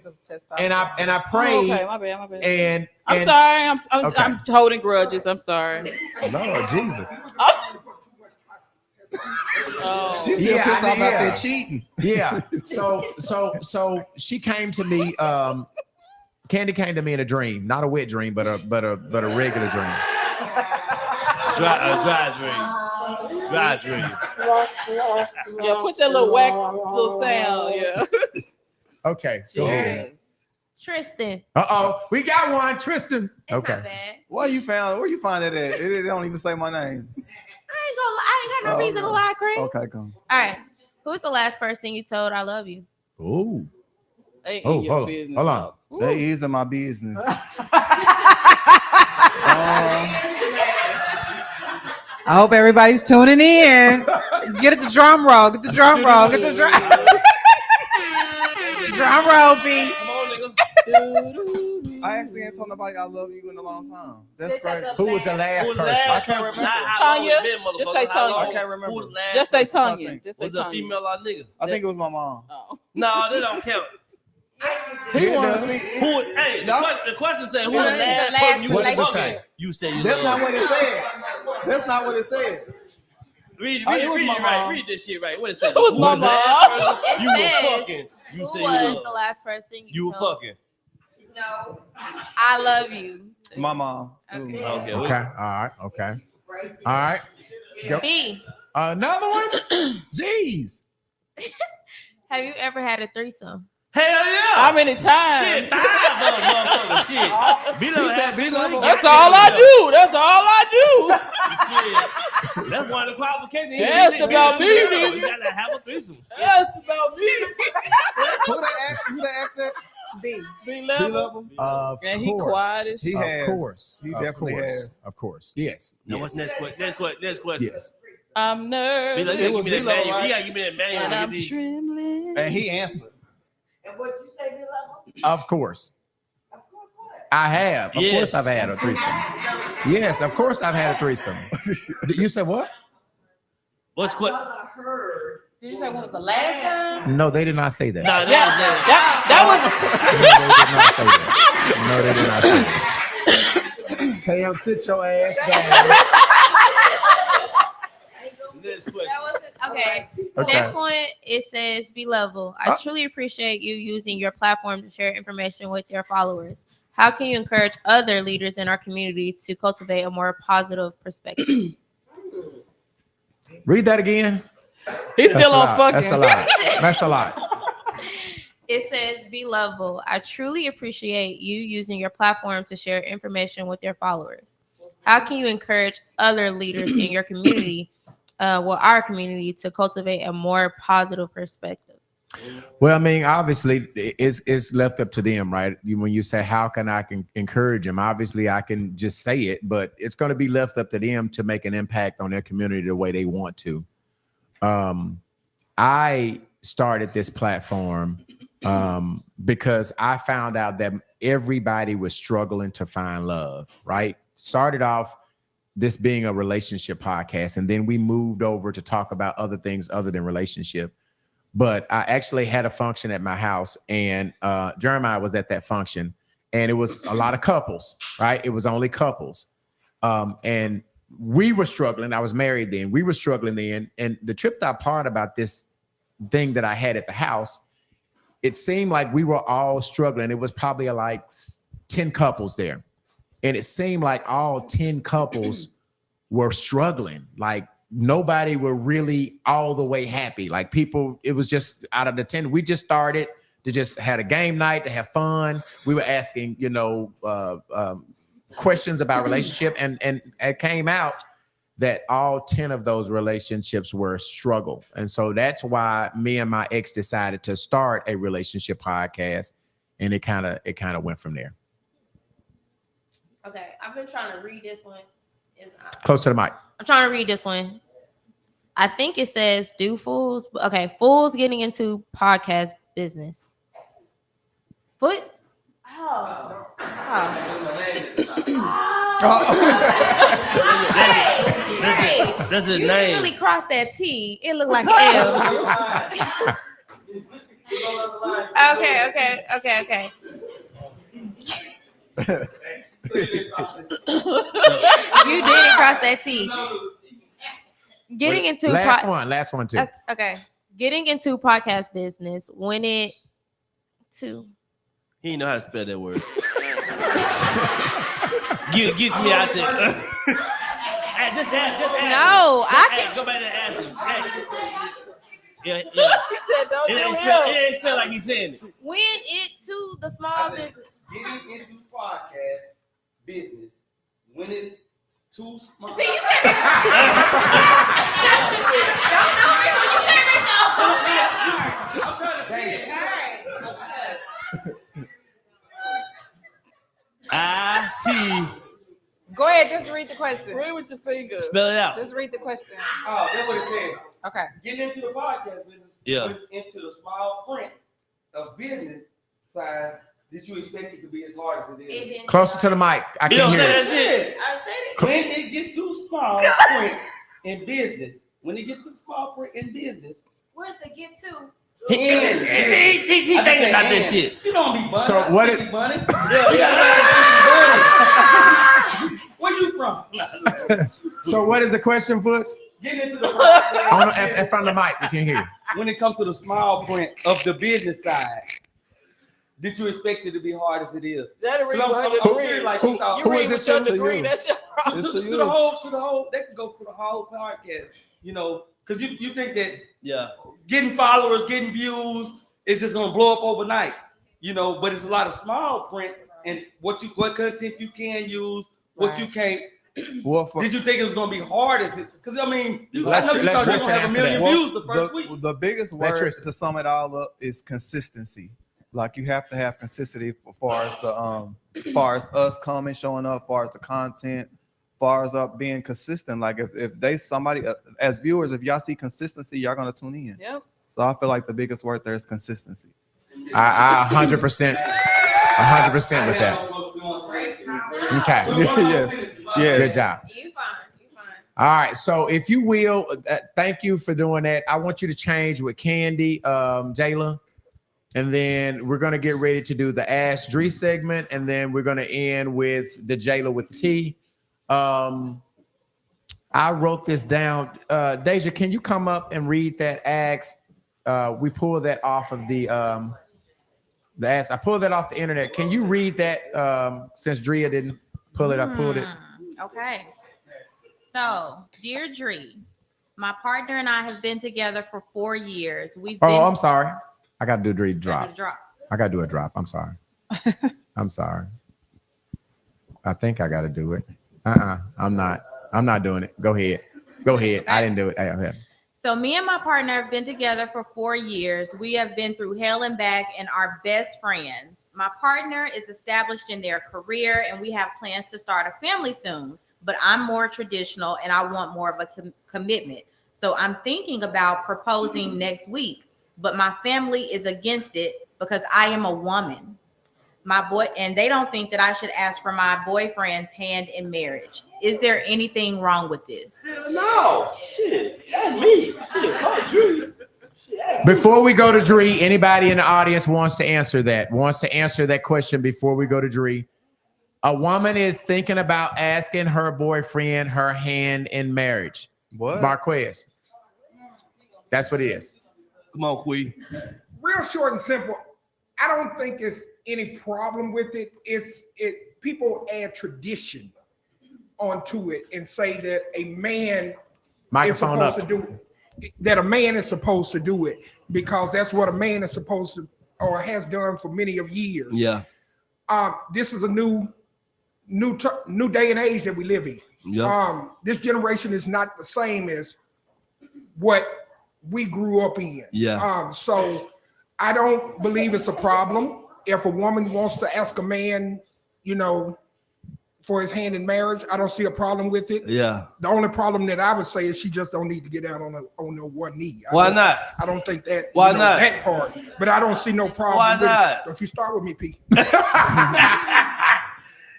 and I prayed. Oh, okay, my bad. And I'm sorry. I'm holding grudges. I'm sorry. Lord Jesus. Oh. She's still pissed off out there cheating. Yeah. So she came to me. Candy came to me in a dream, not a wet dream, but a regular dream. Dry dream. Yeah, put that little whack little sound. Yeah. Okay. Go ahead. Tristan. We got one, Tristan. It's okay. Not bad. Where you find it at? It don't even say my name. I ain't got no reason to lie, Craig. Okay, come. All right. Who's the last person you told I love you? Ooh. Hold on. That is in my business. I hope everybody's tuning in. Get the drum roll. Get the drum roll. Get the drum. Drum roll beat. I actually ain't told nobody I love you in a long time. That's crazy. Who was the last person? I can't remember. Tanya. Just say Tanya. I can't remember. Just say Tanya. Just say Was it a Tanya. female or nigga? I think it was my mom. Oh. No, they don't count. He want to see. The question said, who the Who last is the person last you What was does it fucking? say? You say you That's love. not what it said. That's not what it said. Read Oh, it was it my right. mom. Read this shit right. What it says? It was Who my was the last mom. person you It were says, fucking? You Who say was you the love. last person You were told? fucking. No. I love you. My mom. Okay. Okay. Okay. All right. Okay. All right. Go. B, Another one. Jeez. have you ever had a threesome? Hell yeah. How many times? Shit, 5 motherfucker. Shit. He said B-level. That's all I do. That's all I Shit. That's one of the qualifications. That's about me, You nigga. gotta have a threesome. do. That's about me. Who they asked that? B. B-level. Of And course. he quiet as shit. Of has. course. He Of definitely course. has. Of course. Yes. Now what's Yes. next question? Yes. I'm nervous. Be like, It was give me that B-level, manual. right? You gotta give me that manual. And to I'm get these- trembling. And he answered. And what you say, B-level? Of course. Of course what? I have. Of Yes. course I've had a threesome. Yes, of course I've had a threesome. You said what? What's quick? I heard. Did you say when was the last time? No, they did not say that. Nah, Yeah, that No, they did not say that. No, they did not say that. Tam, sit your ass down. Next question. That wasn't okay. Okay. Next one, it says be level. I truly appreciate you using your platform to share information with your followers. How can you encourage other leaders in our community to cultivate a more positive perspective? Read that again. He's That's still a on lot. fucking. That's a lot. That's a lot. It says be level. I truly appreciate you using your platform to share information with your followers. How can you encourage other leaders in your community, our community, to cultivate a more positive perspective? Well, I mean, obviously, it's left up to them, right? When you say, how can I encourage them? Obviously, I can just say it, but it's going to be left up to them to make an impact on their community the way they want to. I started this platform because I found out that everybody was struggling to find love, right? Started off this being a relationship podcast, and then we moved over to talk about other things other than relationship. But I actually had a function at my house, and Jeremiah was at that function, and it was a lot of couples, right? It was only couples. And we were struggling. I was married then. We were struggling then. And the tripped out part about this thing that I had at the house, it seemed like we were all struggling. It was probably like 10 couples there. And it seemed like all 10 couples were struggling. Like nobody were really all the way happy. Like people, it was just out of the 10. We just started to just had a game night to have fun. We were asking, questions about relationship, and it came out that all 10 of those relationships were a struggle. And so that's why me and my ex decided to start a relationship podcast, and it kind of went from there. Okay, I've been trying to read this one. Close to the mic. I'm trying to read this one. I think it says do fools. Okay, fools getting into podcast business. Foot? Oh. That's his You name. didn't really cross that T. It looked like an L. Okay. You didn't cross that T. Getting into last one too. Okay. Getting into podcast business when it to He didn't know how to spell that word. Get me out there. Just ask. No, I can go back and ask him. Yeah. He said, "Don't do him." It ain't spell like he's saying it. when it to the small business. Getting into podcast business when it's too small. See, you let me. Don't know me when you let me know. I'm trying to say it. I-T. Go ahead, just read the question. Read with your finger. Spell it out. Just read the question. Oh, that's what it says. Okay. Getting into the podcast business. Yeah. When it's into the small print of business size, did you expect it to be as large as it is? Closer to the mic. I You can don't hear say it. that shit. I said it. When it get too small print in business, when it get too small print in business, Where's the get to? He thinking about that shit. You don't be bunny. So what is bunny? Where you from? so what is the question, Foots? Getting into the In front of the mic, we can hear you. When it comes to the small print of the business side, did you expect it to be hard as it is? Who is this degree? That's your problem. To the whole, they can go for the whole podcast, you know, because you think that getting followers, getting views is just gonna blow up overnight, you know, but it's a lot of small print and what content you can use, what you can't. Well, did you think it was gonna be hard as it? Because I mean, I know you thought you were gonna have 1 million views the first week. The biggest word to sum it all up is consistency. Like you have to have consistency as far as us coming, showing up, as far as the content, as far as up being consistent. Like if they somebody as viewers, if y'all see consistency, y'all gonna tune in. Yep. So I feel like the biggest word there is consistency. I 100% with that. Okay. Yeah. Good job. You fine. All right. So if you will, thank you for doing that. I want you to change with Candy, Jayla. And then we're going to get ready to do the Ask Dree segment. And then we're going to end with the Jayla with the T. I wrote this down. Deja, can you come up and read that Ask? We pulled that off of the Ask. I pulled that off the internet. Can you read that since Drea didn't pull it? I pulled it. Okay. So, dear Dree, my partner and I have been together for 4 years. I'm sorry. I got to do a drop. Drop. I got to do a drop. I'm sorry. I'm sorry. I think I got to do it. I'm not doing it. Go ahead. Okay. I didn't do it. So me and my partner have been together for 4 years. We have been through hell and back and are best friends. My partner is established in their career and we have plans to start a family soon, but I'm more traditional and I want more of a commitment. So I'm thinking about proposing next week, but my family is against it because I am a woman. And they don't think that I should ask for my boyfriend's hand in marriage. Is there anything wrong with this? No, shit, that's me. Shit, Before we go to Dree, anybody in the audience wants to answer that question before we go to Dree. A woman is thinking about asking her boyfriend her hand in marriage. What? Marquez. That's what it is. Come on, Queen. Real short and simple. I don't think it's any problem with it. People add tradition onto it and say that a man is supposed to do it, that a man is supposed to do it because that's what a man is supposed to or has done for many of years. Yeah. This is a new day and age that we live in. Yeah. This generation is not the same as what we grew up in. Yeah. So I don't believe it's a problem if a woman wants to ask a man, for his hand in marriage. I don't see a problem with it. Yeah. The only problem that I would say is she just don't need to get down on the one knee. Why not? I don't think that. Why not? That part. But I don't see no problem. Why not? It. If you start with me, P.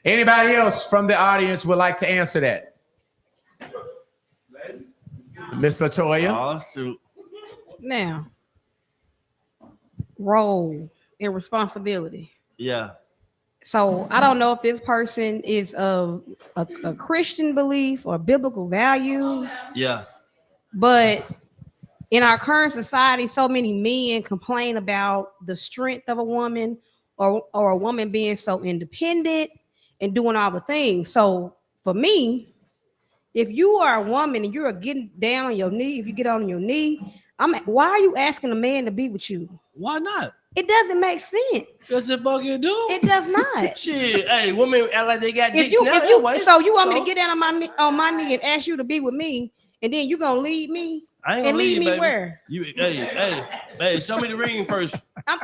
Anybody else from the audience would like to answer that? Miss Latoya. Oh, shoot. Now, role and responsibility. Yeah. So I don't know if this person is of a Christian belief or biblical values. Yeah. But in our current society, so many men complain about the strength of a woman or a woman being so independent and doing all the things. So for me, if you are a woman and you're getting down on your knee, if you get on your knee, why are you asking a man to be with you? Why not? It doesn't make sense. Does it fucking do? It does not. Shit, hey, women act like they got dicks now. So you want me to get down on my knee and ask you to be with me, and then you gonna leave me? I ain't gonna leave me baby. where? Hey, show me the ring first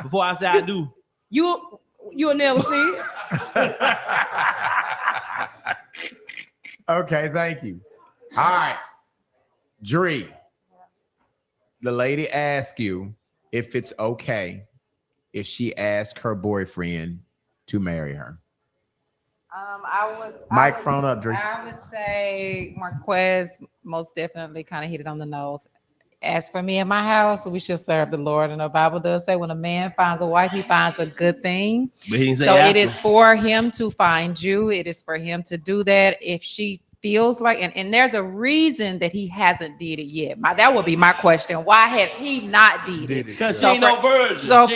before I say I do. You'll never see it. Okay, thank you. All right, Dree. The lady asked you if it's okay if she asked her boyfriend to marry her. Microphone up, Dree. I would say Marquez most definitely kind of hit it on the nose. As for me and my house, we should serve the Lord. And the Bible does say when a man finds a wife, he finds a good thing. But he didn't say So ask it is her. for him to find you. It is for him to do that. If she feels like, and there's a reason that he hasn't did it yet. That would be my question. Why has he not did it? Because she ain't no virgin. So She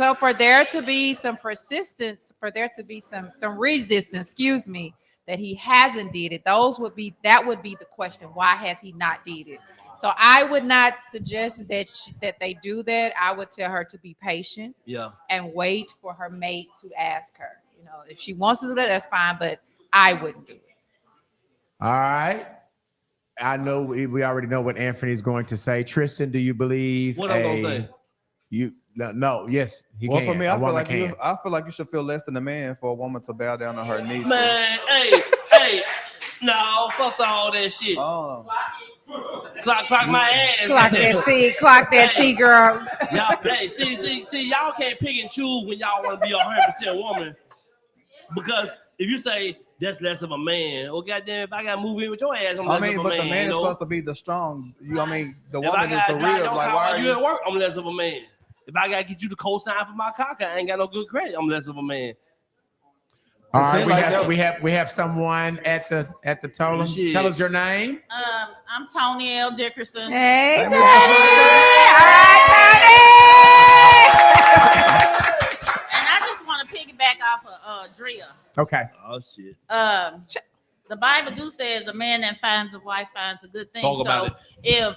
ain't for there to be some persistence, for there to be some resistance, excuse me, that he hasn't did it, that would be the question. Why has he not did it? So I would not suggest that they do that. I would tell her to be patient, and wait for her mate to ask her. You know, if she wants to do that, that's fine, but I wouldn't do it. All right. I know we already know what Anthony's going to say. Tristan, do you believe What I'm gonna say? Yes, he Well, can. for me, I feel like you should feel less than a man for a woman to bow down on her knees. Man, hey, no, fuck all that shit. Clock my ass. Clock that T, girl. Y'all, hey, see, y'all can't pick and choose when y'all want to be 100% woman. Because if you say that's less of a man, oh goddamn, if I gotta move in with your ass, I'm less of a man. But the man is supposed to be the strong. The woman is the real. Like, why are you at work? I'm less of a man. If I gotta get you to co-sign for my cock, I ain't got no good credit. I'm less of a man. All right, we have someone at the totem. Tell us your name. I'm Tony L. Dickerson. Hey, Tony. And I just want to piggyback off of Drea. Okay. Oh shit. The Bible do says a man that finds a wife finds a good thing. Talk about it. If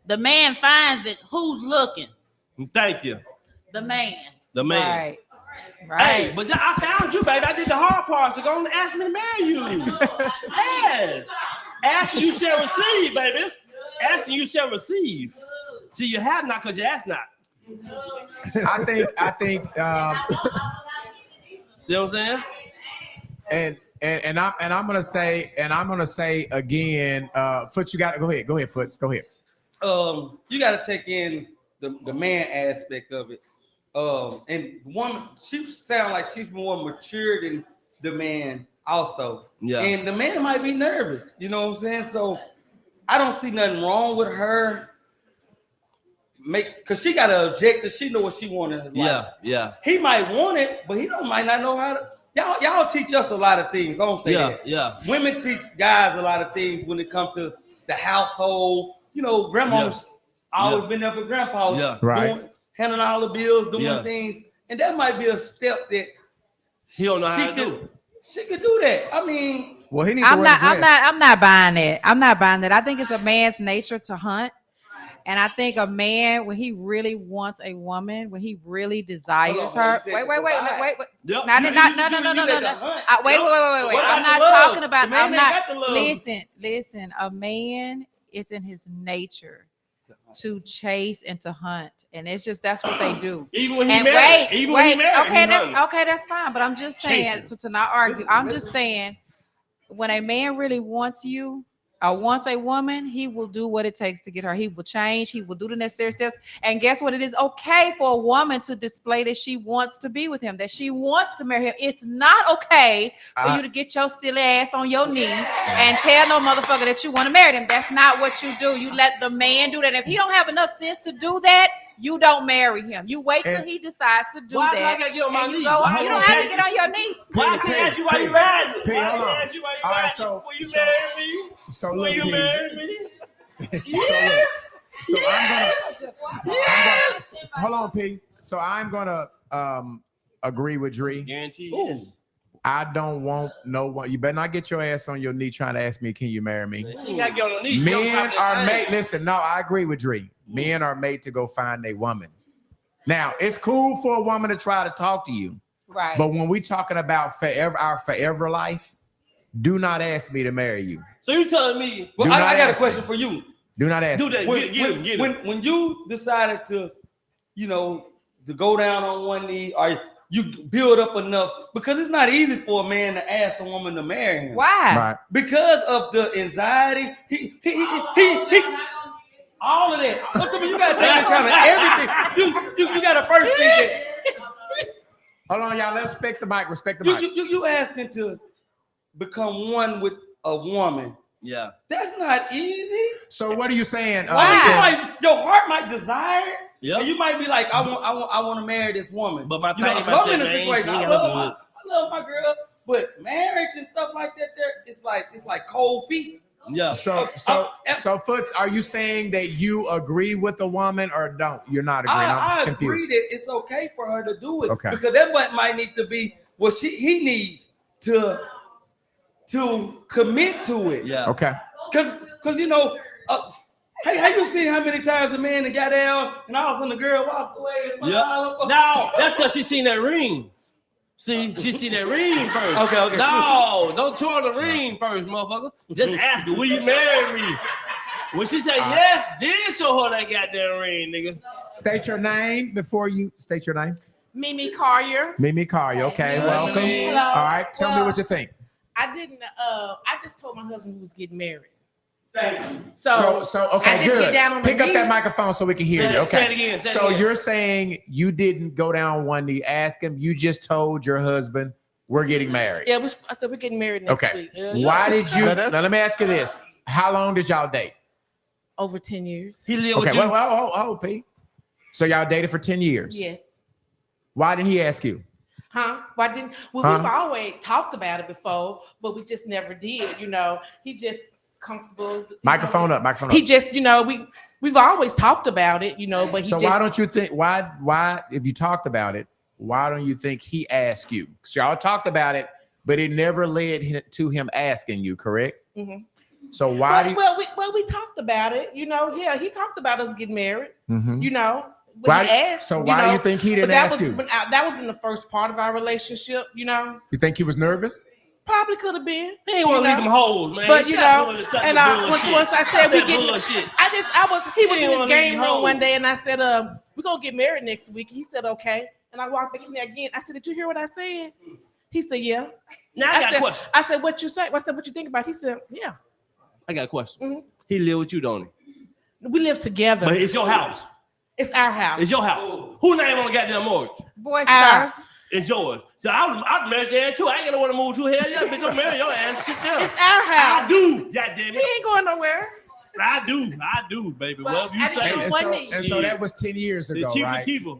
the man finds it, who's looking? Thank you. The man. The man. Right. Hey, but I found you, baby. I did the hard part, so go and ask me to marry you. Yes. Asking you shall receive, baby. Asking you shall receive. See, you have not because you ask not. I think. See what I'm saying? And I'm gonna say again. Foots, you got to go ahead. Foots, go ahead. You got to take in the man aspect of it. And woman, she sounds like she's more mature than the man also. Yeah. And the man might be nervous, you know what I'm saying? So I don't see nothing wrong with her because she got an objective. She know what she wanted in life. Yeah. He might want it, but might not know how to. Y'all teach us a lot of things. I don't say that. Yeah. Women teach guys a lot of things when it comes to the household. You know, grandma's always been there for grandpa's. Yeah. Right. Handling all the bills, doing things, and that might be a step that he don't know how to do. She could do that. I mean, well, he needs I'm not buying that. I'm not buying that. I think it's a man's nature to hunt. And I think a man, when he really wants a woman, when he really desires her. Wait. No. I'm not talking about. I'm not. Listen. A man is in his nature to chase and to hunt, and it's just that's what they do. Even when he married. Okay, that's fine. But I'm just saying, so to not argue, I'm just saying, when a man really wants you or wants a woman, he will do what it takes to get her. He will change. He will do the necessary steps. And guess what? It is okay for a woman to display that she wants to be with him, that she wants to marry him. It's not okay for you to get your silly ass on your knee and tell no motherfucker that you want to marry him. That's not what you do. You let the man do that. If he don't have enough sense to do that, you don't marry him. You wait till he decides to do that. I gotta get on my knee? You don't have to get on your knee. Why can't I ask you why you married me? Hold on. All right, will you marry me? Will you marry me? Yes. Hold on, P. So I'm gonna agree with Dree. Guarantee yes. I don't want no one. You better not get your ass on your knee trying to ask me, can you marry me? You gotta get on your knee. Men are made. Listen, no, I agree with Dree. Men are made to go find a woman. Now, it's cool for a woman to try to talk to you. Right. But when we talking about our forever life, do not ask me to marry you. So you telling me? Well, I got a question for you. Do not ask. Do that. Get when you decided to, to go down on one knee, or you build up enough, because it's not easy for a man to ask a woman to marry him. Why? Right. Because of the anxiety. He all of that. You gotta take into account everything. You gotta first think that. Hold on, y'all. Let's respect the mic. Respect the mic. You asking to become one with a woman. Yeah. That's not easy. So what are you saying? Your heart might desire it. Yeah. You might be like, I want to marry this woman. But my you know, thing, I'm in a man, situation. I love my girl, but marriage and stuff like that, it's like cold feet. Yeah. So Foots, are you saying that you agree with the woman or don't? You're not agreeing. I I'm confused. agree that it's okay for her to do it. Okay. Because that might need to be what he needs to commit to it. Yeah. Okay. Because you know, hey, have you seen how many times the man that got down and all of a sudden the girl walked away? Yeah. No, that's because she seen that ring. See, she see that ring first. Okay. No, don't throw the ring first, motherfucker. Just ask her, will you marry me? When she say yes, then show her that goddamn ring, nigga. State your name before you state your name. Mimi Collier. Mimi Collier. Okay, welcome. Hello. All right, tell me what you think. I didn't. I just told my husband he was getting married. Thank you. So okay, I didn't good. get down on Pick my up that knee. microphone so we can hear you. Okay. Say it again. So you're saying you didn't go down on one knee, ask him. You just told your husband we're getting married. Yeah, I said we're getting married next Okay. week. Why did you? Now let me ask you this: how long did y'all date? Over 10 years. He lived with Okay. you. Well, P. So y'all dated for 10 years. Yes. Why didn't he ask you? Huh? Why didn't? Well, we've always talked about it before, but we just never did. You know, he just comfortable. Microphone up. He just, we've always talked about it, but he So just. why don't you think? Why? If you talked about it, why don't you think he asked you? So y'all talked about it, but it never led to him asking you. Correct? Mm-hmm. So why? We talked about it. Yeah, he talked about us getting married. Mhm. But Why? he asked, So why do you think he didn't ask you? That was in the first part of our relationship. You think he was nervous? Probably could have been. He ain't want to leave them hoes, man. But Stop once bullshit. I said we Stop get, bullshit. he was in his wanna game leave room hoes. one day, and I said, we're gonna get married next week. He said, okay. And I walked back in there again. I said, did you hear what I said? He said, yeah. Now I got a question. I said, what you say? I said, what you think about it? He said, yeah. I got questions. Mhm. He live with you, don't he? We live together. But it's your house. It's our house. It's your house. Who name on the goddamn mortgage? Boy, Ours. It's yours. So I'd marry your ass too. I ain't gonna want to move to hell. Yeah, bitch, I'm marrying your ass. Shit, yeah. It's our house. I do. Goddamn He it. ain't going nowhere. I do, baby. Well, Whatever you I didn't say. know And so that was 10 years The ago, cheaper right? keeper.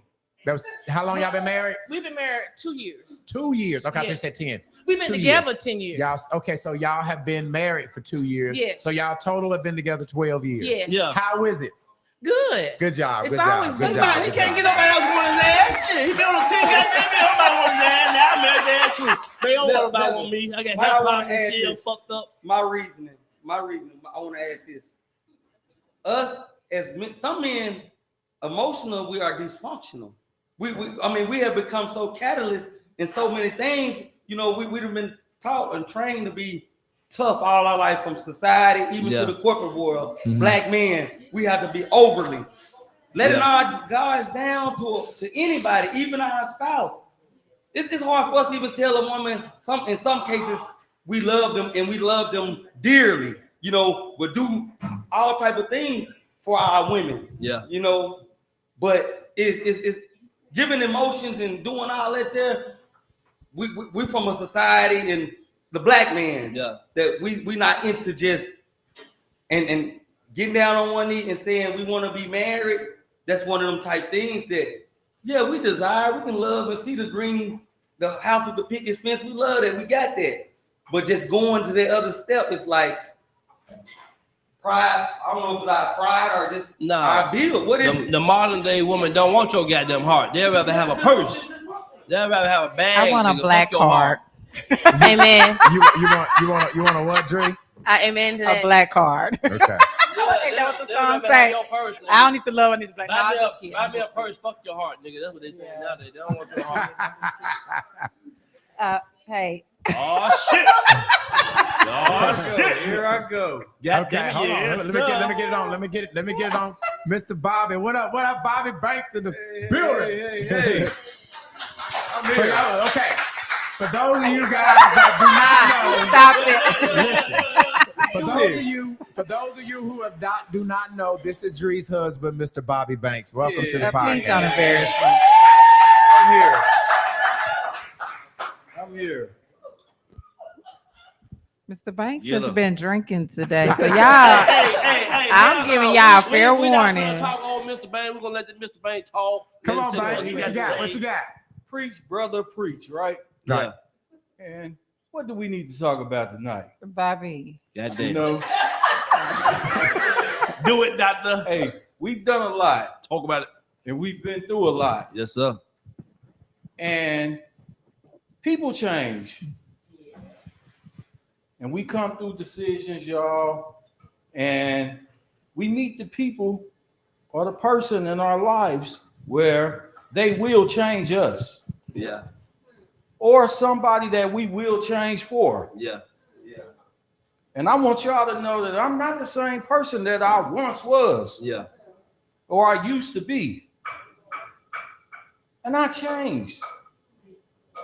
That was how long y'all been married? We've been married 2 years. 2 years. Okay, I Yes. just said 10. We've been 2 together years. 10 years. Y'all okay? So y'all have been married for 2 years. Yes. So y'all total have been together 12 years. Yes. Yeah. How is it? Good. Good job. It's Good always job. Good good. job. He good can't job. get nobody else on his ass. Shit, he been on the 10 goddamn minutes. Nobody want his ass. Now I'm married your ass too. They don't want nobody on me. I got Why I half wanna out this add shit this. fucked up. My reasoning. I want to add this. Us as men, some men, emotional, we are dysfunctional. We have become so catalyst in so many things. We've been taught and trained to be tough all our life, from society even to the corporate world. Black men, we have to be overly letting our guards down to anybody, even our spouse. It's hard for us to even tell a woman. In some cases, we love them and we love them dearly. But do all type of things for our women. Yeah. But it's giving emotions and doing all that there. We're from a society and the black man that we not into just and getting down on one knee and saying we want to be married. That's one of them type things that we desire. We can love and see the house with the picket fence. We love that. We got that. But just going to the other step, it's like pride. I don't know if it's like pride or just our bill. What is it? The modern day woman don't want your goddamn heart. They'd rather have a purse. They'd rather have a bag. I want a nigga. black Fuck your card. heart. Amen. You want a what, Dre? Amen to that. A black card. Okay. Ain't that what the song say? I don't need to love. I need to black. No, I'm just kidding. Buy me a purse. Fuck your heart, nigga. That's what they say nowadays. They don't want your heart. Hey. Oh shit! Oh shit! Here I go. Okay, hold on. Let me get it on. Let me get it on. Mr. Bobby, what up? What up, Bobby Banks in the building? Hey. Okay. For those of you guys that do not know, listen. For those of you who do not know, this is Dree's husband, Mr. Bobby Banks. Welcome to the podcast. Please don't embarrass me. I'm here. Mr. Banks Get has him. been drinking today, so y'all. Hey, I'm giving y'all fair we're warning. not gonna talk on Mr. Banks. We're gonna let Mr. Banks talk. Come Let on, him say Banks. What you got? What you got? Preach, brother, preach, right? Right. And what do we need to talk about tonight? Bobby. Goddamn. You know, do it, doctor. Hey, we've done a lot. Talk about it. And we've been through a lot. Yes, sir. And people change. And we come through decisions, y'all, and we meet the people or the person in our lives where they will change us. Yeah. Or somebody that we will change for. Yeah. And I want y'all to know that I'm not the same person that I once was. Yeah. Or I used to be. And I changed.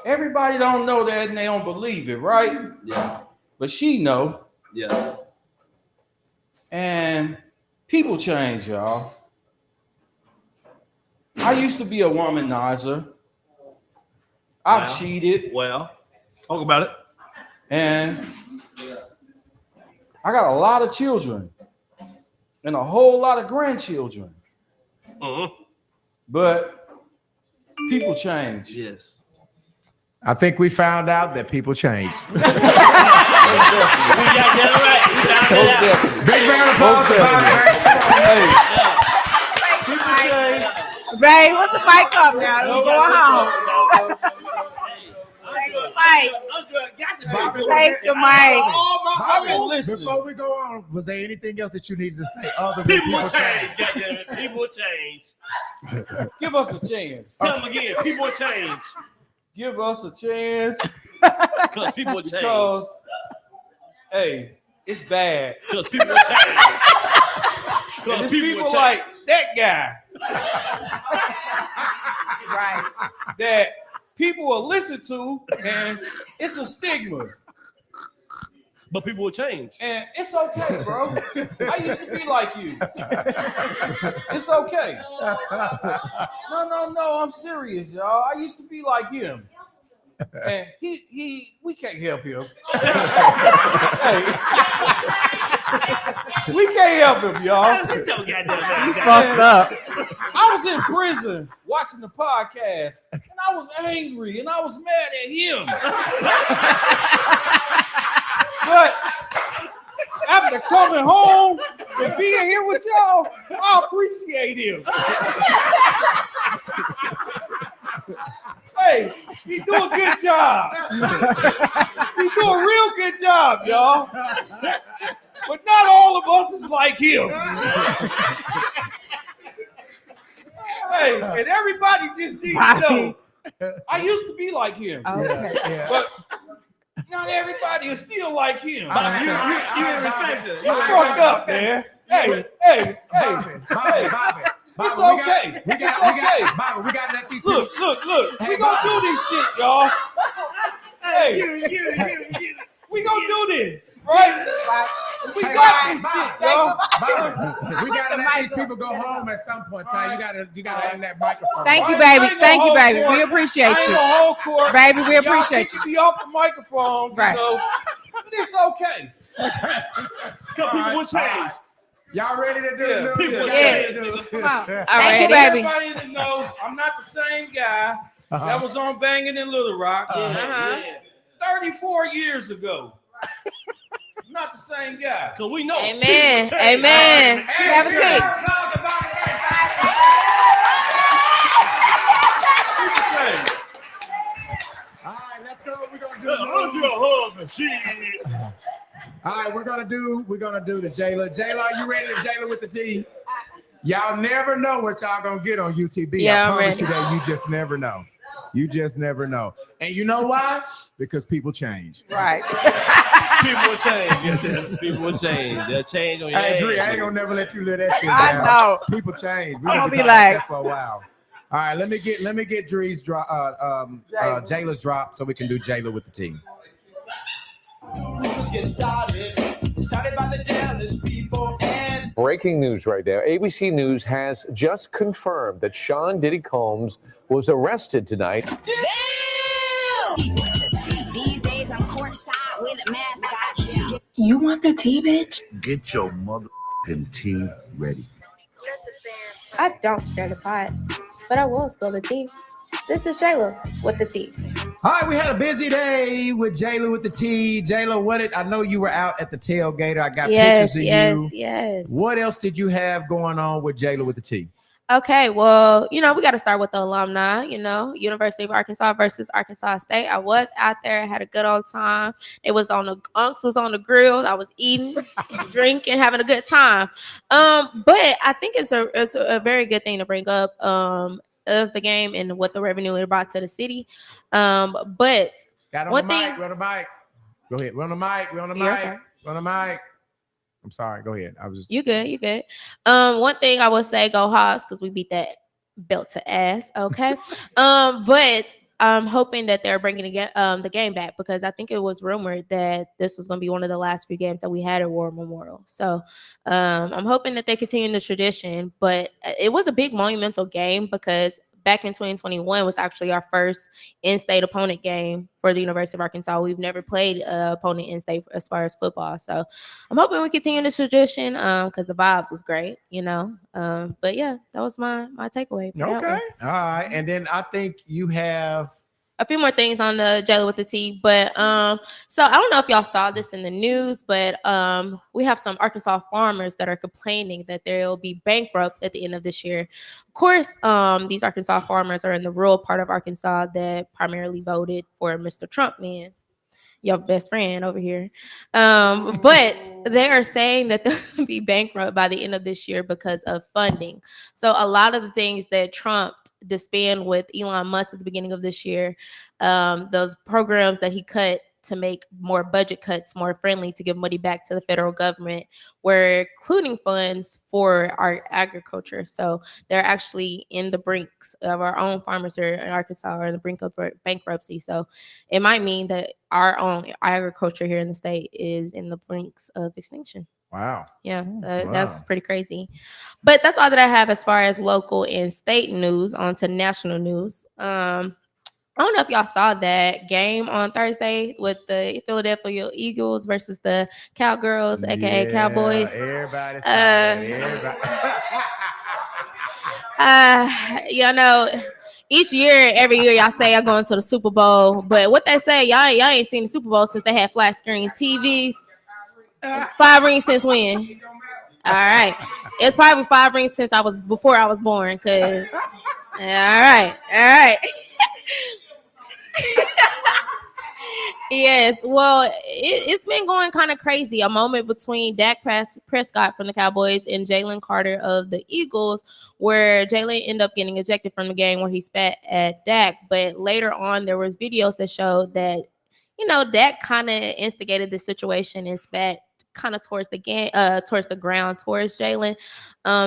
Everybody don't know that and they don't believe it, right? Yeah. But she know. Yeah. And people change, y'all. I used to be a womanizer. I've cheated. Well, talk about it. And I got a lot of children and a whole lot of grandchildren. But people change. Yes. I think we found out that people change. We got that right. We found it out. Big round of applause for Bobby Banks. People change. Ray, what's the mic up now? We're going home. Take the mic. Take the mic. Bobby, before we go on, was there anything else that you needed to say other than People change. Goddammit. People change. Give us a chance. Tell them again. People change. Give us a chance. Because people change. Because, hey, it's bad. Because people change. And there's people like that guy. Right. That people will listen to, and it's a stigma. But people will change. And it's okay, bro. I used to be like you. It's okay. No, I'm serious, y'all. I used to be like him. And we can't help him. Hey. We can't help him, y'all. Sit your goddamn You ass down. up. I was in prison watching the podcast, and I was angry, and I was mad at him. But after coming home and being here with y'all, I appreciate him. Hey, he do a good job. He do a real good job, y'all. But not all of us is like him. Hey, and everybody just needs to know. I used to be like him. Okay. But not everybody is still like him. You in recession. You fucked up, man. Hey. Bobby. It's okay. It's okay. Bobby, we gotta let these Look. We gonna do this shit, y'all. Hey, we gonna do this, right? We got this shit, y'all. Bobby, we gotta let these people go home at some point in time. You gotta have that microphone. Thank you, baby. Thank you, baby. We appreciate I ain't you. gonna hold court. Baby, we appreciate Y'all be off the microphone, Right. But it's okay. Because people will change. Y'all ready to do it? People Yeah. change. Come on. I Thank you, want baby. everybody to know I'm not the same guy that was on Banging in Little Rock 34 years ago. I'm not the same guy. Because we know. Amen. People change. Amen. Have a seat. People change. All right, let's go. We're gonna Hold do your husband. Shit. all right, we're gonna do the Jayla. Jayla, are you ready to Jayla with the T? Y'all never know what y'all gonna get on UTB. Yeah, I I'm promise ready. you that. You just never know. You just never know. And you know why? Because people change. Right. People will change. People will change. They'll change on your Hey, Dree, I ass. ain't gonna never let you live that shit I down. know. People change. I'm gonna be talking like- about that for a while. All right, let me get Dree's drop, Jayla's drop, so we can do Jayla with the team. Get started by the jealous people and Breaking news right there. ABC News has just confirmed that Sean Diddy Combs was arrested tonight. These days I'm courtside with a mascot. You want the tea, bitch? Get your motherfucking tea ready. I don't stir the pot, but I will spill the tea. This is Shayla with the tea. All right, we had a busy day with Jayla with the tea. Jayla, I know you were out at the tailgater. I got pictures of you. Yes. What else did you have going on with Jayla with the tea? Okay, well, we got to start with the alumni, University of Arkansas versus Arkansas State. I was out there, had a good old time. Unks was on the grill. I was eating, drinking, having a good time. But I think it's a very good thing to bring up of the game and what the revenue it brought to the city. But Got on one the thing, mic, we're on the mic. Go ahead. We're on the mic. We're on the You're mic. okay. We're on the mic. I'm sorry. Go ahead. I was just You good. One thing I would say, go Hawks, because we beat that belt to ass. Okay. But I'm hoping that they're bringing the game back, because I think it was rumored that this was going to be one of the last few games that we had at War Memorial. So I'm hoping that they continue the tradition. But it was a big monumental game, because back in 2021 was actually our first in-state opponent game for the University of Arkansas. We've never played an opponent in-state as far as football. So I'm hoping we continue this tradition, because the vibes was great, But yeah, that was my takeaway. okay. All right. And then I think you have a few more things on the Jayla with the tea, but so I don't know if y'all saw this in the news, but we have some Arkansas farmers that are complaining that they'll be bankrupt at the end of this year. Of course, these Arkansas farmers are in the rural part of Arkansas that primarily voted for Mr. Trump, man. Your best friend over here. But they are saying that they'll be bankrupt by the end of this year because of funding. So a lot of the things that Trump disbanded with Elon Musk at the beginning of this year, those programs that he cut to make more budget cuts more friendly to give money back to the federal government, were including funds for our agriculture. So they're actually in the brinks of our own farmers here in Arkansas are in the brink of bankruptcy. So it might mean that our own agriculture here in the state is in the brinks of extinction. Wow. Yeah, so that's pretty crazy. But that's all that I have as far as local and state news. On to national news. I don't know if y'all saw that game on Thursday with the Philadelphia Eagles versus the Cowgirls, aka Cowboys. Everybody saw it. Every year y'all say I'm going to the Super Bowl, but what they say, y'all ain't seen the Super Bowl since they had flat screen TVs. 5 rings since when? All right, it's probably 5 rings since before I was born. Cause all right. Yes, well, it's been going kind of crazy. A moment between Dak Prescott from the Cowboys and Jalen Carter of the Eagles, where Jalen ended up getting ejected from the game where he spat at Dak. But later on, there was videos that showed that, Dak kind of instigated the situation and spat kind of towards the ground towards Jalen.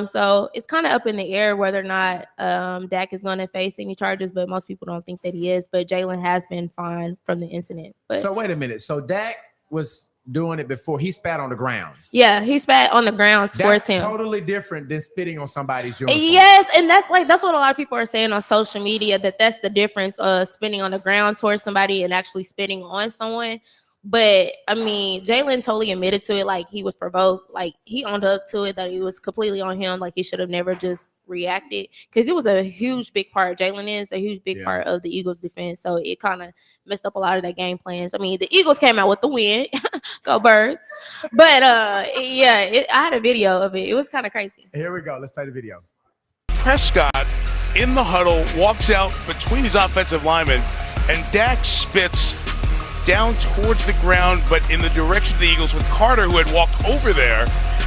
So it's kind of up in the air whether or not Dak is going to face any charges, but most people don't think that he is. But Jalen has been fined from the incident. But so wait a minute. So Dak was doing it before he spat on the ground. Yeah, he spat on the ground towards him. Totally different than spitting on somebody's uniform. Yes, and that's what a lot of people are saying on social media, that's the difference of spitting on the ground towards somebody and actually spitting on someone. But I mean, Jalen totally admitted to it, like he was provoked, like he owned up to it, that it was completely on him, like he should have never just reacted, because it was a huge big part. Jalen is a huge big part of the Eagles defense, so it kind of messed up a lot of their game plans. I mean, the Eagles came out with the win, go Birds! But I had a video of it. It was kind of crazy. Here we go. Let's play the video. Prescott in the huddle walks out between his offensive linemen, and Dak spits down towards the ground, but in the direction of the Eagles, with Carter, who had walked over there,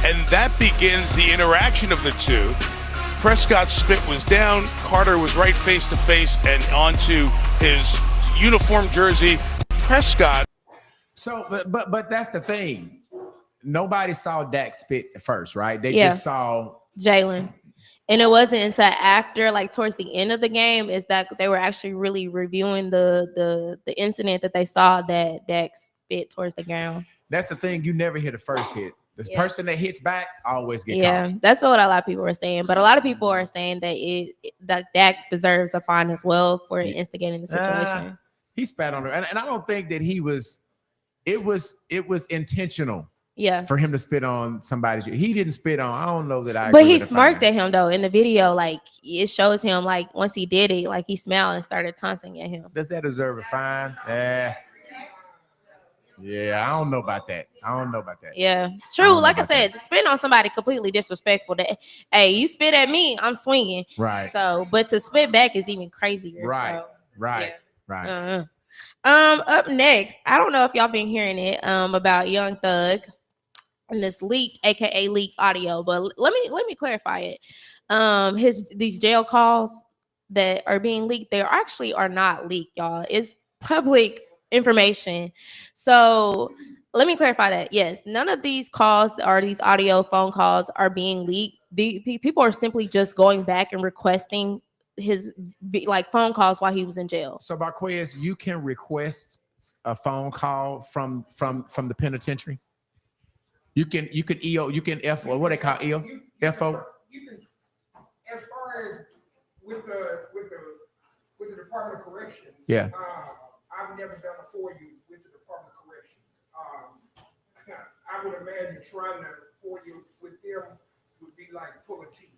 and that begins the interaction of the two. Prescott's spit was down, Carter was right face to face and onto his uniform jersey. Prescott. So, but that's the thing. Nobody saw Dak spit at first, right? They just saw Jalen. And it wasn't until after, like towards the end of the game, is that they were actually really reviewing the incident that they saw that Dak spit towards the ground. That's the thing. You never hear the first hit. The person that hits back always get caught. Yeah, that's what a lot of people are saying. But a lot of people are saying that that Dak deserves a fine as well for instigating the situation. He spat on her, and I don't think that he was. It was intentional. Yeah. For him to spit on somebody's, he didn't spit on. I don't know that I. But agree he with the smirked fine. at him though in the video. Like it shows him like once he did it, like he smiled and started taunting at him. Does that deserve a fine? Yeah, I don't know about that. Yeah, true. Like I said, spit on somebody completely disrespectful. That hey, you spit at me, I'm swinging. Right. So, but to spit back is even crazier. Right. So, Right. yeah. Up next, I don't know if y'all been hearing it about Young Thug and this leaked, aka leaked audio, but let me clarify it. These jail calls that are being leaked, they actually are not leaked, y'all. It's public information. So let me clarify that. Yes, none of these calls or these audio phone calls are being leaked. The people are simply just going back and requesting his like phone calls while he was in jail. So, Barquez, you can request a phone call from the penitentiary. You can EO, you can F, or what they call EO, FO. You can, as far as with the Department of Corrections. Yeah. I've never done a for you with the Department of Corrections. I would imagine trying to for you with them would be like pulling teeth.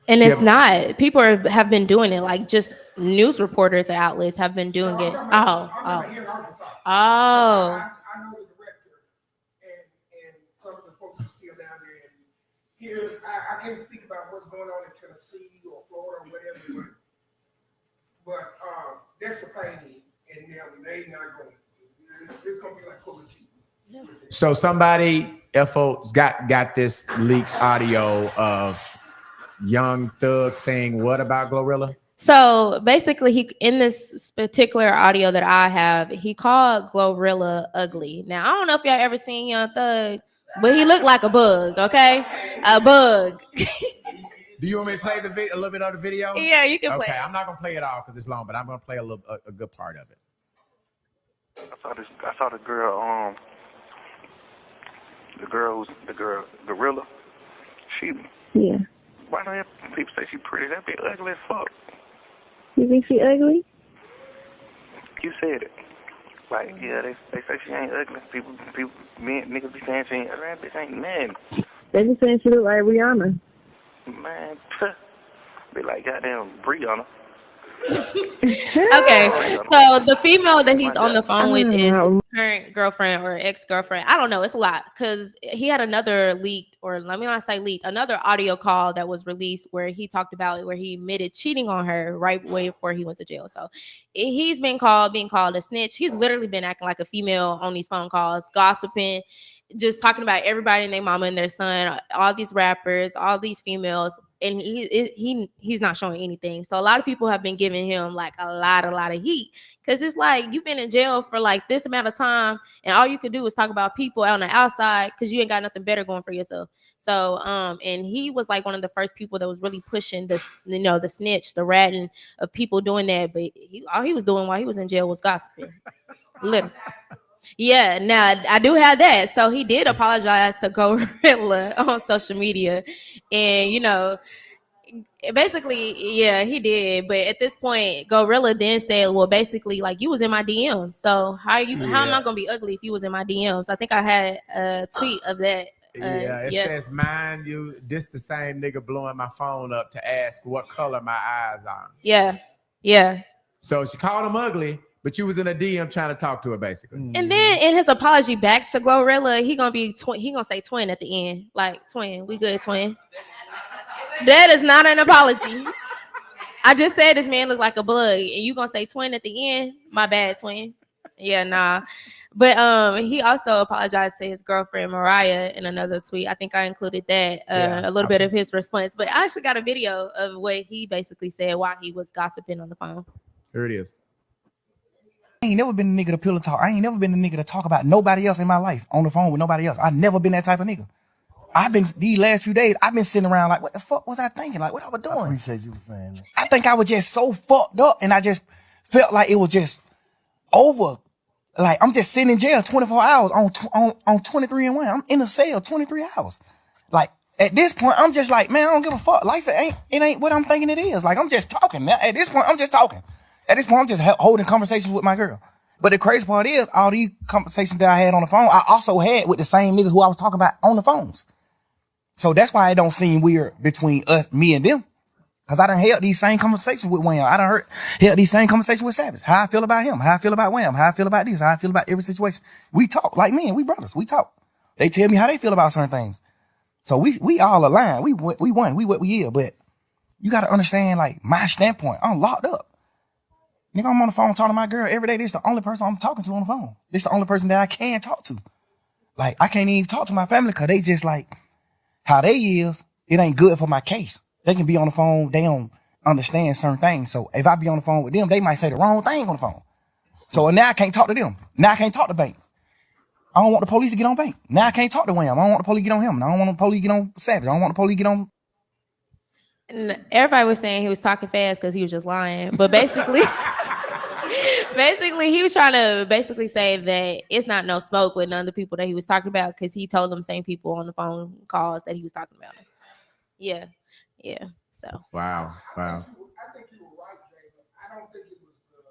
And it's not. People have been doing it. Like just news reporters and outlets have been doing it. I'm here in Arkansas. Oh. I know the director and some of the folks are still down there. And here, I can't speak about what's going on in Tennessee or Florida or whatever, but that's a pain in them. They not going. It's going to be like pulling teeth. So somebody FO's got this leaked audio of Young Thug saying what about Glorilla? So basically, he in this particular audio that I have, he called Glorilla ugly. Now I don't know if y'all ever seen Young Thug, but he looked like a bug. Okay, a bug. Do you want me to play a little bit of the video? Yeah, you can play. Okay, I'm not gonna play it all because it's long, but I'm gonna play a good part of it. I saw the girl. The girl Gorilla. Yeah. Why do people say she pretty? That be ugly as fuck. You think she ugly? You said it. Like, yeah, they say she ain't ugly. People, niggas be saying she ain't ugly. That bitch ain't nothing. They be saying she look like Rihanna. Man, be like goddamn Brianna. Okay, so the female that he's on the phone with is his current girlfriend or ex-girlfriend. I don't know. It's a lot because he had another leaked, or let me not say leaked, another audio call that was released where he talked about where he admitted cheating on her right way before he went to jail. So he's being called a snitch. He's literally been acting like a female on these phone calls, gossiping, just talking about everybody and their mama and their son, all these rappers, all these females. And he's not showing anything. So a lot of people have been giving him like a lot of heat because it's like you've been in jail for like this amount of time and all you can do is talk about people on the outside because you ain't got nothing better going for yourself. So and he was like one of the first people that was really pushing this, the snitch, the ratting of people doing that. But all he was doing while he was in jail was gossiping. Literally. Yeah, now I do have that. So he did apologize to Gorilla on social media. And, basically, yeah, he did. But at this point, Gorilla then said, well, basically, like, you was in my DM. So how am I going to be ugly if you was in my DMs? I think I had a tweet of that. It says, mind you, this the same nigga blowing my phone up to ask what color my eyes are. Yeah. So she called him ugly. But you was in a DM trying to talk to her, basically. And then in his apology back to Glorilla, he gonna say twin at the end, like twin. We good, twin. That is not an apology. I just said this man looked like a bug, and you gonna say twin at the end? My bad, twin. Yeah, nah. But he also apologized to his girlfriend Mariah in another tweet. I think I included that a little bit of his response. But I actually got a video of what he basically said while he was gossiping on the phone. Here it is. I ain't never been a nigga to pillow talk. I ain't never been a nigga to talk about nobody else in my life on the phone with nobody else. I never been that type of nigga. I've been these last few days, I've been sitting around like, what the fuck was I thinking? Like, what I was doing? I appreciate you saying that. I think I was just so fucked up and I just felt like it was just over. Like, I'm just sitting in jail 24 hours on 23 and 1. I'm in a cell 23 hours. Like, at this point, I'm just like, man, I don't give a fuck. Life, it ain't what I'm thinking it is. Like, I'm just talking. At this point, I'm just talking. At this point, I'm just holding conversations with my girl. But the crazy part is, all these conversations that I had on the phone, I also had with the same niggas who I was talking about on the phones. So that's why it don't seem weird between us, me and them. Cause I done held these same conversations with Wham. I done held these same conversations with Savage. How I feel about him, how I feel about Wham, how I feel about this, how I feel about every situation. We talk like men, we brothers, we talk. They tell me how they feel about certain things. So we all align. We won, we what we is. But you gotta understand, like, my standpoint. I'm locked up. Nigga, I'm on the phone talking to my girl every day. This is the only person I'm talking to on the phone. This is the only person that I can talk to. Like, I can't even talk to my family because they just like, how they is, it ain't good for my case. They can be on the phone, they don't understand certain things. So if I be on the phone with them, they might say the wrong thing on the phone. So now I can't talk to them. Now I can't talk to Bank. I don't want the police to get on Bank. Now I can't talk to Wham. I don't want the police to get on him. I don't want the police to get on Savage. I don't want the police to get on. And everybody was saying he was talking fast because he was just lying. But basically, he was trying to basically say that it's not no smoke with none of the people that he was talking about because he told them same people on the phone calls that he was talking about. Yeah. Yeah. So. Wow. I think you were right, Jalen. I don't think it was the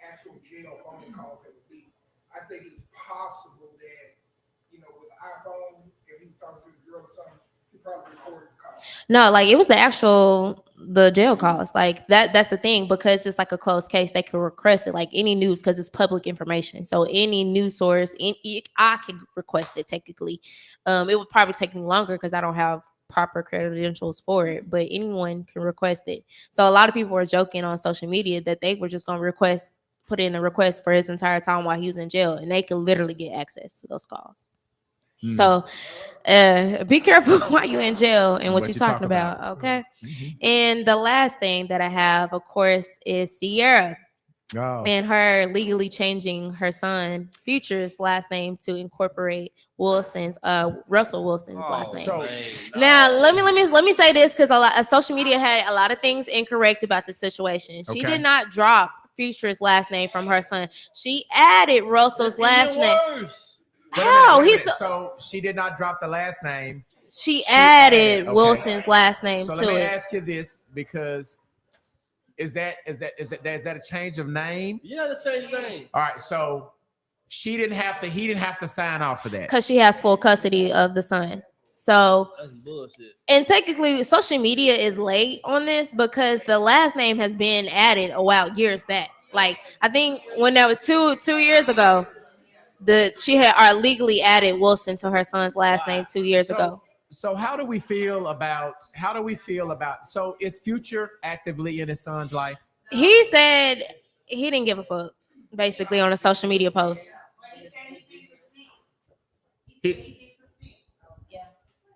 actual jail phone calls that would be. I think it's possible that, with iPhone, if he was talking to a girl or something, he probably recorded the call. No, like it was the jail calls. Like that's the thing, because it's like a closed case. They can request it like any news because it's public information. So any news source, I can request it technically. It would probably take me longer because I don't have proper credentials for it, but anyone can request it. So a lot of people were joking on social media that they were just going to put in a request for his entire time while he was in jail, and they could literally get access to those calls. So be careful while you're in jail and what you're talking about. Okay. Mm-hmm. And the last thing that I have, of course, is Sierra. Oh. And her legally changing her son Future's last name to incorporate Russell Wilson's last name. Now let me say this, because a lot of social media had a lot of things incorrect about the situation. She did not drop Future's last name from her son. She added Russell's last name. How? So she did not drop the last name. She added Wilson's last name to it. So let me ask you this, because is that a change of name? Yeah, that's a change of name. All right, so he didn't have to sign off for that because she has full custody of the son. So that's bullshit. And technically, social media is late on this because the last name has been added a while, years back. Like I think when that was two years ago. She had legally added Wilson to her son's last name 2 years ago. So how do we feel about, so is Future actively in his son's life? He said he didn't give a fuck, basically, on a social media post.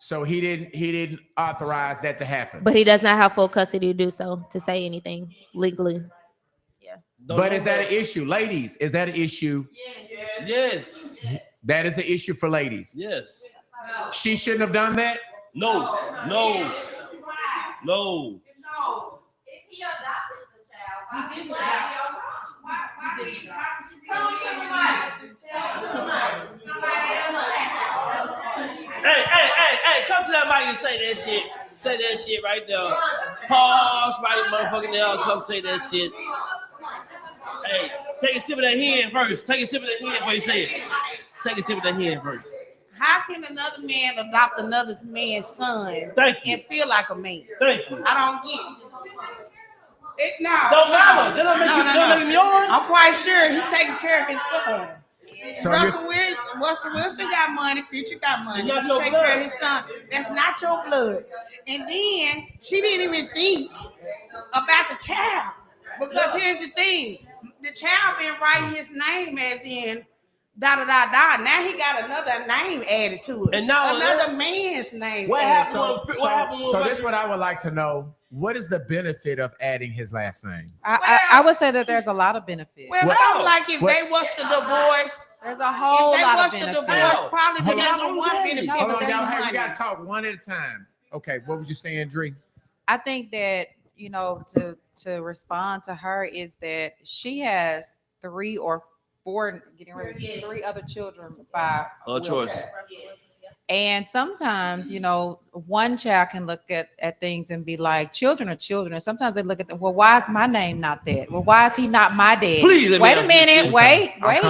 So he didn't authorize that to happen. But he does not have full custody to do so, to say anything legally. But is that an issue? Ladies, is that an issue? Yes. That is an issue for ladies. Yes. She shouldn't have done that? No. If he adopted the child, why did you Hey, come to that mic and say that shit. Say that shit right there. Pause right motherfucking there. Come say that shit. Hey, take a sip of that hen first. Take a sip of that hen before you say it. Take a sip of that hen first. How can another man adopt another man's son and feel like a man? Thank you. I don't get it. No. Don't matter. They don't make him yours. I'm quite sure he's taking care of his son. So Russell Wilson got money, Future got money. He take care of his son. That's not your blood. And then she didn't even think about the child. Because here's the thing. The child been write his name as in da. Now he got another name added to it. And now another man's name. What happened? So this is what I would like to know. What is the benefit of adding his last name? I would say that there's a lot of benefits. Well, something like if they was to divorce, there's a whole lot of benefits. If they was to divorce, probably the number one benefit. Hold on, y'all. Hey, we gotta talk one at a time. Okay, what was you saying, Dree? I think that to respond to her is that she has 3 or 4 three other children by choice. And sometimes, one child can look at things and be like, children are children. And sometimes they look at them, well, why is my name not that? Well, why is he not my dad? Please let me Wait a ask you this minute. shit. Wait. I'm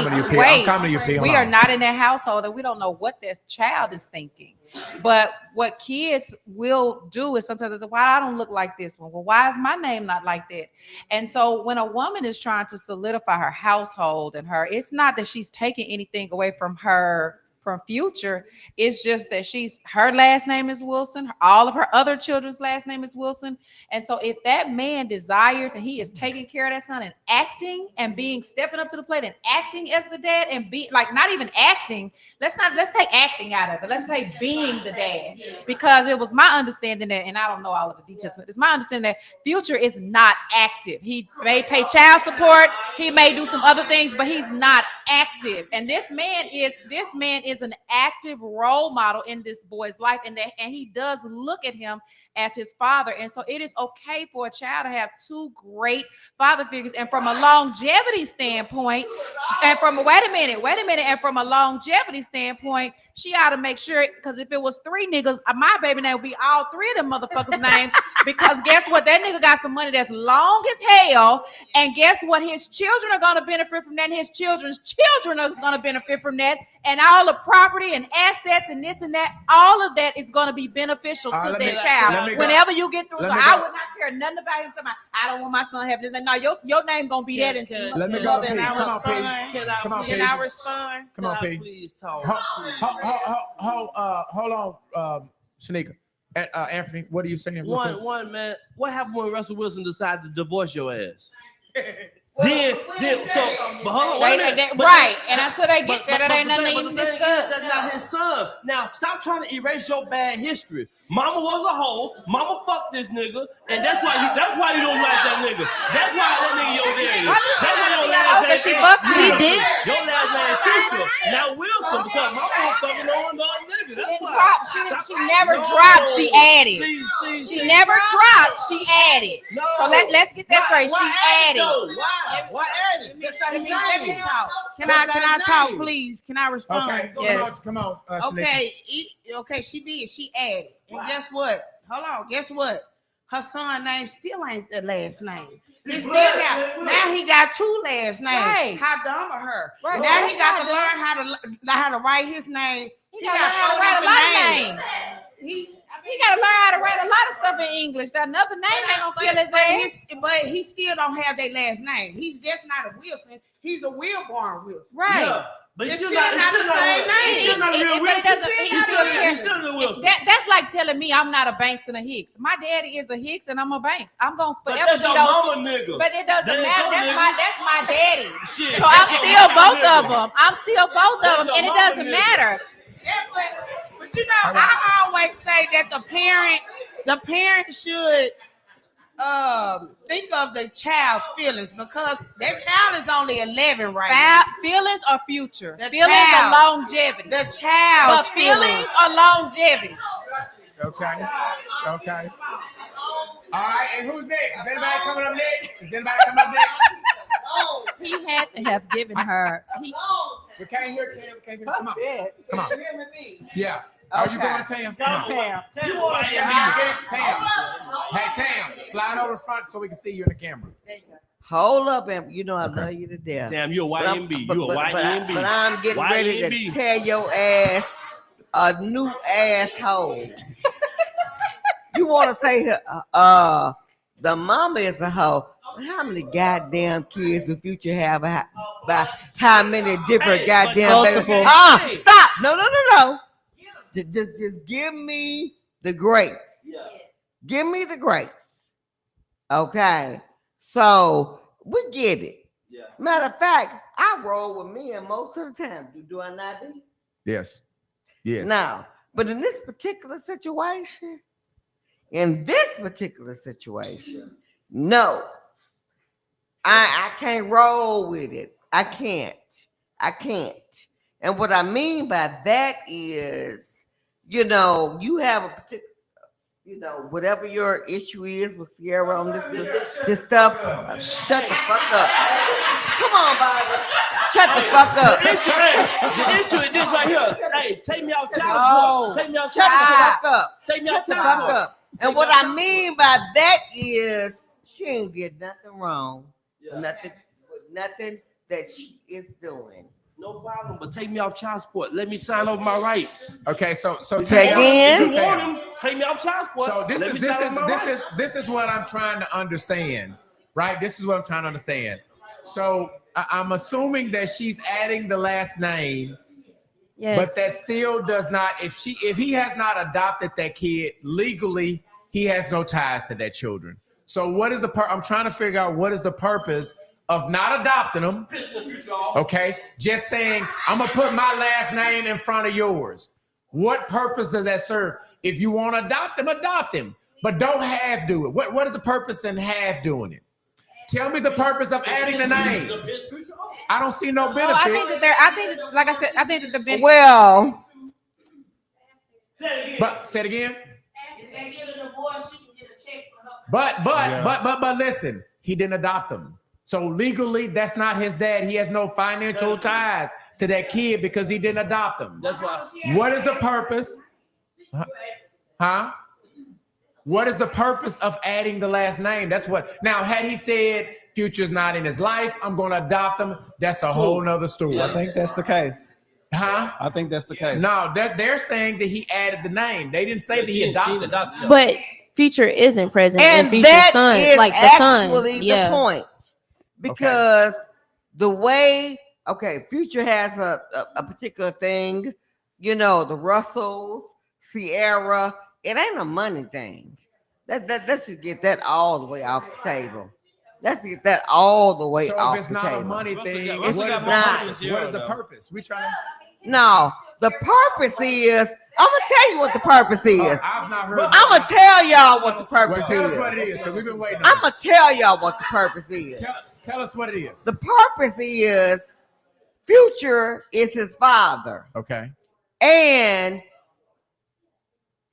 coming to you, P. We are not in that household and we don't know what that child is thinking. But what kids will do is sometimes they say, why I don't look like this one? Well, why is my name not like that? And so when a woman is trying to solidify her household and it's not that she's taking anything away from her from future. It's just that her last name is Wilson. All of her other children's last name is Wilson. And so if that man desires and he is taking care of that son and acting and stepping up to the plate and acting as the dad and be like, not even acting. Let's take acting out of it. Let's take being the dad, because it was my understanding that, and I don't know all of the details, but it's my understanding that Future is not active. He may pay child support. He may do some other things, but he's not active. And this man is an active role model in this boy's life, and he does look at him as his father. And so it is okay for a child to have two great father figures. And from a longevity standpoint, and from a longevity standpoint, she ought to make sure, because if it was three niggas, my baby name would be all three of them motherfuckers' names. Because guess what? That nigga got some money that's long as hell. And guess what? His children are going to benefit from that. And his children's children are going to benefit from that. And all the property and assets and this and that, all of that is going to be beneficial to their child. Whenever you get through, I would not care nothing about him. I don't want my son having this. No, your name going to be that. Let me go. Can I respond? Come on, P. Please talk. Hold on, Shanika. Anthony, what are you saying? One man. What happened when Russell Wilson decided to divorce your ass? But hold on, right, and until they get there, that ain't nothing to even discuss. That's not his son. Now, stop trying to erase your bad history. Mama was a hoe. Mama fucked this nigga, and that's why you don't like that nigga. That's why that nigga your daddy. That's why your last name. She fucked. She did. Your last name Future. Now Wilson, because mama was fucking on the nigga. That's why. She never dropped. She added. She never dropped. She added. So let's get that straight. She added. Why added? Let me talk. Can I talk, please? Can I respond? Okay. Yes. Come on. Okay, she did. She added. And guess what? Hold on. Guess what? Her son name still ain't the last name. He still now he got two last names. Right. How dumb of her. Right. Now he got to learn how to write his name. He got to write a lot of names. He got to learn how to write a lot of stuff in English. That another name ain't gonna kill his ass. But he still don't have their last name. He's just not a Wilson. He's a Wilborn Wilson. Right. Yeah. But it's still not the same name. He's still not a real Wilson. He's still a Wilson. That's like telling me I'm not a Banks and a Hicks. My daddy is a Hicks and I'm a Banks. I'm gonna forever be those. Mama nigga. But it doesn't matter. That's my daddy. Shit. So I'm still both of them. And it doesn't matter. Yeah, but you know, I always say that the parent should think of the child's feelings, because that child is only 11 right now. Feelings are future. Feelings are longevity. The child's feelings are longevity. Okay. All right, and who's next? Is anybody coming up next? He had to have given her. We can't hear Tam. Come on. Yeah. Are you going, Tam? Tam. Tam. Hey, Tam, slide over the front so we can see you in the camera. There you go. Hold up, and you know I love you to death. Tam, you're a YMB. You're a YMB. But I'm getting ready to tear your ass a new asshole. You want to say the mama is a hoe? How many goddamn kids the Future have? By how many different goddamn babies? Stop! No. Just give me the grace. Yeah. Give me the grace. Okay. So we get it. Yeah. Matter of fact, I roll with men most of the time. Do I not be? Yes. Now, but in this particular situation, no. I can't roll with it. I can't. And what I mean by that is, you have a particular, whatever your issue is with Sierra on this stuff, shut the fuck up. Come on, Barbara. Shut the fuck up. The issue is this right here. Hey, take me off child support. Take me off Shut the child fuck up. Take me Shut off the child fuck support. up. And what I mean by that is she ain't did nothing wrong. Nothing that she is doing. No problem, but take me off child support. Let me sign over my rights. Okay, so Say again. If you want him, take me off child support. So Let me sign over my rights. this is what I'm trying to understand, right? This is what I'm trying to understand. So I'm assuming that she's adding the last name, but that still does not. If he has not adopted that kid legally, he has no ties to that children. So what is the I'm trying to figure out what is the purpose of not adopting them? Okay, just saying I'm gonna put my last name in front of yours. What purpose does that serve? If you want to adopt him, but don't half do it. What is the purpose in half doing it? Tell me the purpose of adding the name. I don't see no benefit. I think that like I said, I think that the benefit. Well, but say it again. But listen, he didn't adopt him. So legally, that's not his dad. He has no financial ties to that kid because he didn't adopt him. That's why. What is the purpose? Huh? What is the purpose of adding the last name? That's what. Now, had he said Future's not in his life, I'm going to adopt him, that's a whole nother story. I think that's the case. Huh? I think that's the case. No, they're saying that he added the name. They didn't say that he adopted him. But Future isn't present and in Future's that son, is like the actually son. Yeah. the point. Because the way, Future has a particular thing, the Russells, Sierra, it ain't a money thing. Let's just get that all the way off the table. Let's get that all the way off the table. So if it's not a money thing, It's what is not. What is the purpose? We trying to. No, the purpose is, I'm gonna tell you what the purpose is. I've not heard. I'm gonna tell y'all what the purpose Tell us is. what it is, because we've been waiting. I'm gonna tell y'all what the purpose is. Tell us what it is. The purpose is Future is his father. Okay. And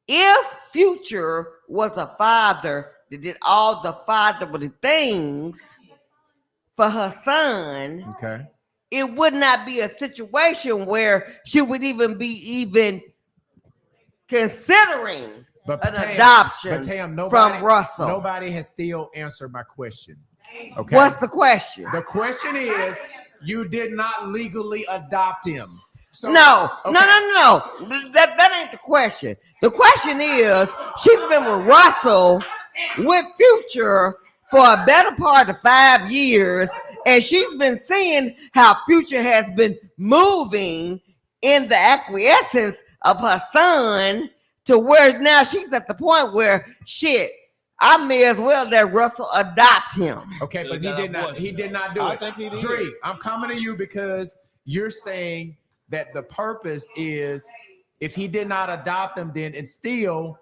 if Future was a father that did all the fatherly things for her son, okay, it would not be a situation where she would even be considering an adoption from Russell. Nobody has still answered my question. Okay. What's the question? The question is, you did not legally adopt him. So, No. That ain't the question. The question is, she's been with Russell, with Future, for a better part of 5 years, and she's been seeing how Future has been moving in the acquiescence of her son to where now she's at the point where I may as well let Russell adopt him. Okay, but he did not. He did not do it. I think he did. Dree, I'm coming to you because you're saying that the purpose is if he did not adopt him, then it's still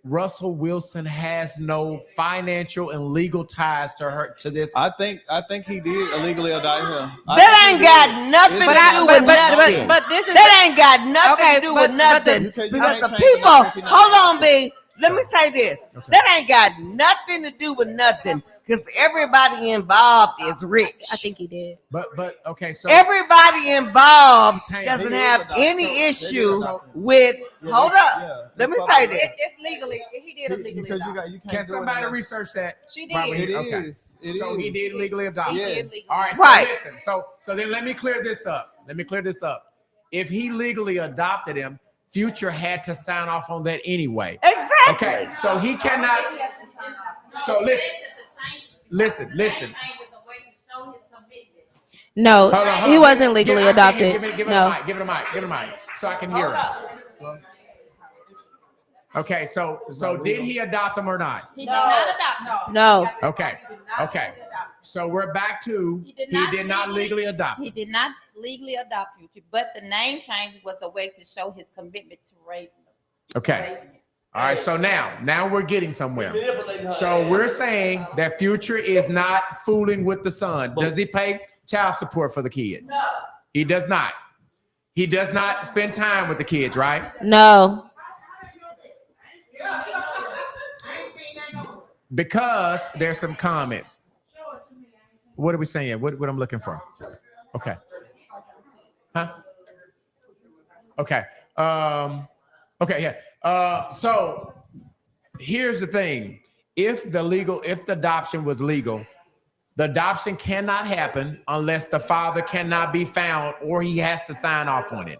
Russell Wilson has no financial and legal ties to this. I think he did illegally adopt him. That ain't got nothing to do with nothing. But this is that ain't got nothing to do with nothing. Because the people, hold on, B. Let me say this. Okay. That ain't got nothing to do with nothing. Because everybody involved is rich. I think he did. But okay, so everybody involved doesn't have So- any issue with. Hold up. Let me say this. It's legally. He did illegally. Because you can't Can do somebody it. research that? She did. While we- It okay. is. It So is. he did legally adopt. Yes. He did legally. All right. So Right. listen. So then let me clear this up. If he legally adopted him, Future had to sign off on that anyway. Exactly. Okay. So he cannot. So listen. No, Hold on. he wasn't legally adopted. Give it No. a mic, so I can hear it. Okay, so did he adopt him or not? He did not adopt him. No. Okay. So we're back to he did not legally adopt him. He did not legally adopt Future, but the name change was a way to show his commitment to raising him. Okay. All right, so now we're getting somewhere. So we're saying that Future is not fooling with the son. Does he pay child support for the kid? No. He does not. He does not spend time with the kids, right? No. Because there's some comments. What are we saying? What I'm looking for? Okay. Huh? Okay. Okay. Yeah. So here's the thing: if the adoption was legal, the adoption cannot happen unless the father cannot be found or he has to sign off on it.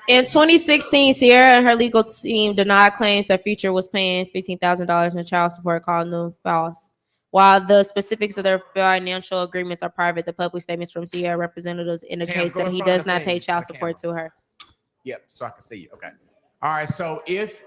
In 2016, Sierra and her legal team denied claims that Future was paying $15,000 in child support, calling them false. While the specifics of their financial agreements are private, the public statements from Sierra representatives indicates that he does not pay child support to her. Yep, so I can see you. Okay. All right. So if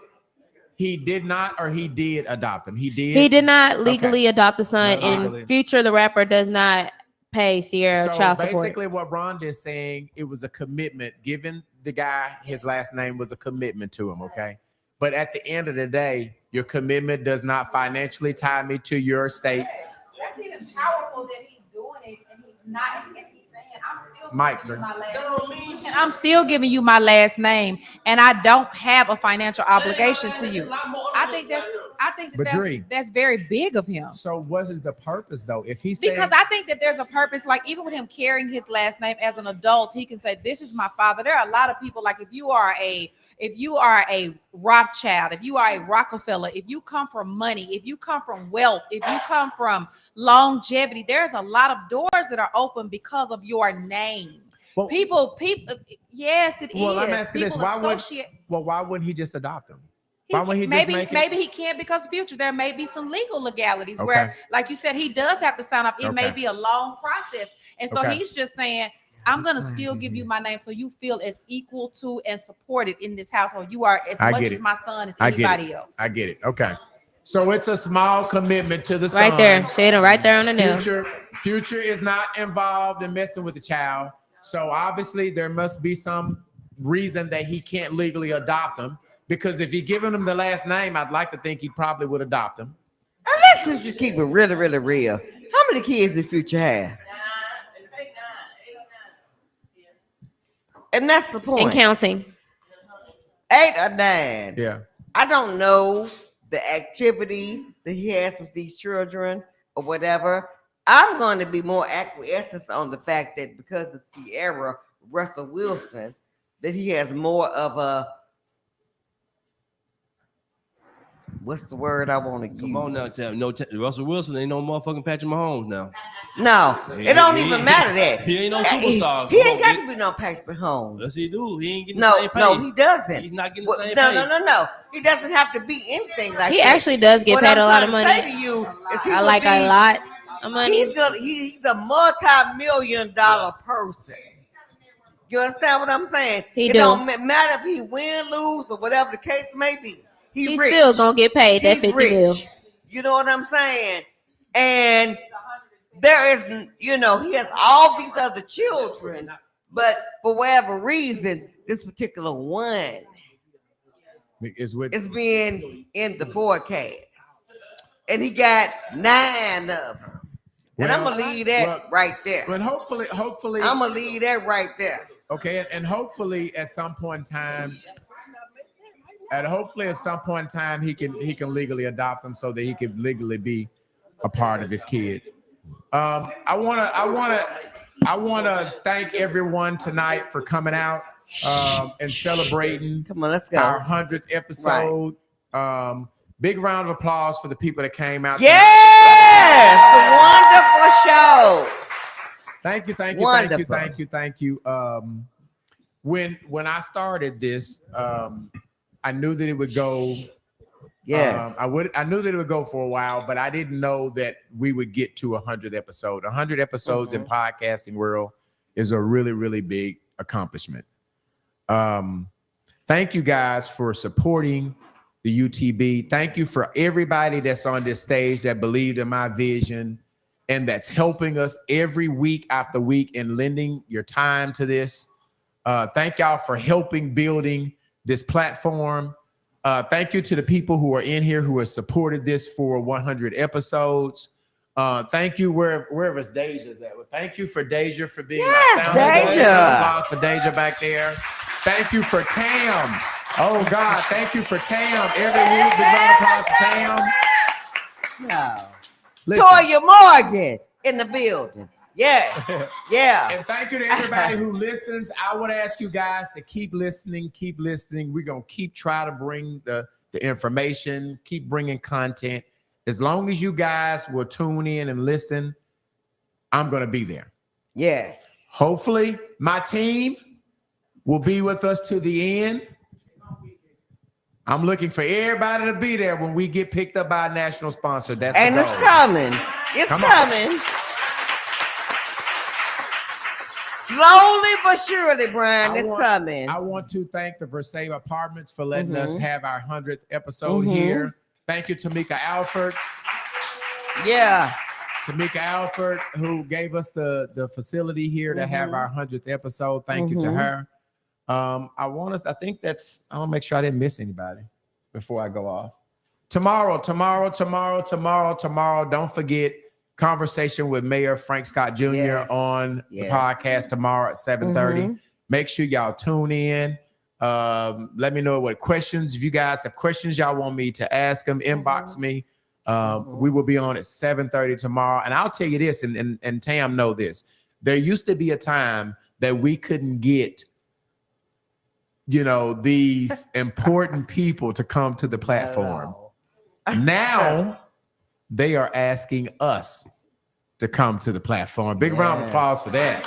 he did not or he did adopt him, he did not legally adopt the son, Not and legally. Future, the rapper, does not pay Sierra child support. Basically, what Rhonda is saying, it was a commitment. Giving the guy his last name was a commitment to him. Okay. But at the end of the day, your commitment does not financially tie me to your estate. That's even powerful that he's doing it and he's not. And he's saying, I'm still Mike, giving you my last name. I'm still giving you my last name, and I don't have a financial obligation to you. I think that's very big of him. So what is the purpose though? If he Because I think that there's a purpose, like even with him carrying his last name as an adult, he can say, this is my father. There are a lot of people, like if you are a Rothschild, if you are a Rockefeller, if you come from money, if you come from wealth, if you come from longevity, there's a lot of doors that are open because of your name. Well, people, yes, it is. Well, I'm asking this: why wouldn't he just adopt him? Why wouldn't he just make it? Maybe he can't because Future. There may be some legal legalities where, like you said, he does have to sign off. It may be a long process, and so he's just saying, I'm going to still give you my name so you feel as equal to and supported in this household. You are as much as my son as anybody else. I get it. Okay. So it's a small commitment to the son. Right there. Shade right there on the nail. Future is not involved in messing with the child. So obviously there must be some reason that he can't legally adopt him. Because if he given him the last name, I'd like to think he probably would adopt him. Let's just keep it really, really real. How many kids did Future have? And that's the point. And counting. 8 or 9. Yeah. I don't know the activity that he has with these children or whatever. I'm going to be more acquiescent on the fact that because of Sierra Russell Wilson, that he has more of a, what's the word I want to use? Come on now, Tim. No, Russell Wilson ain't no motherfucking Patrick Mahomes now. No, it don't even matter that. He ain't no superstar. He ain't got to be no Patrick Mahomes. Yes, he do. He ain't getting the same pay. No, he doesn't. He's not getting the same pay. No. He doesn't have to be anything like that. He actually does get paid a lot of money. Say to you, I like a lot of money. He's a multi-million-dollar person. You understand what I'm saying? It don't matter if he win, lose, or whatever the case may be. He's rich. Still gonna get paid that 50 mil. You know what I'm saying? And there is, he has all these other children, but for whatever reason, this particular one is being in the forecast, and he got 9 of them. And I'm gonna leave that right there. But hopefully, I'm gonna leave that right there. Okay, and hopefully at some point in time. And hopefully, at some point in time, he can legally adopt them so that he can legally be a part of his kids. I wanna thank everyone tonight for coming out and celebrating. Come on, let's go. Our 100th episode. Right. Big round of applause for the people that came out. Yes, wonderful show. Thank you. When I started this, I knew that it would go. Yes, I knew that it would go for a while, but I didn't know that we would get to 100 episodes. 100 episodes in podcasting world is a really, really big accomplishment. Thank you guys for supporting the UTB. Thank you for everybody that's on this stage that believed in my vision and that's helping us every week after week and lending your time to this. Thank y'all for helping building this platform. Thank you to the people who are in here who have supported this for 100 episodes. Thank you wherever Deja's at. Well, thank you for Deja for being my sound. Deja. Applause for Deja back there. Thank you for Tam. Oh God, thank you for Tam. Every week, big round of applause for Tam. No. Toya Morgan in the building. Yeah. Yeah. And thank you to everybody who listens. I would ask you guys to keep listening, keep listening. We're going to keep trying to bring the information, keep bringing content. As long as you guys will tune in and listen, I'm going to be there. Yes. Hopefully, my team will be with us to the end. I'm looking for everybody to be there when we get picked up by a national sponsor. That's and the it's goal. coming. It's Come coming. Slowly but surely, Brian. It's coming. I want to thank the Versailles Apartments for letting us Mhm. have our 100th episode Mhm. here. Thank you, Tamika Alford. Yeah. Tamika Alford, who gave us the facility here to have our 100th episode. Thank you to her. I want to make sure I didn't miss anybody before I go off. Tomorrow. Don't forget conversation with Mayor Frank Scott Jr. on the podcast tomorrow at 7:30. Make sure y'all tune in. Let me know what questions. If you guys have questions y'all want me to ask them, inbox me. We will be on at 7:30 tomorrow. And I'll tell you this, and Tam know this. There used to be a time that we couldn't get these important people to come to the platform. Now they are asking us to come to the platform. Big round of applause for that.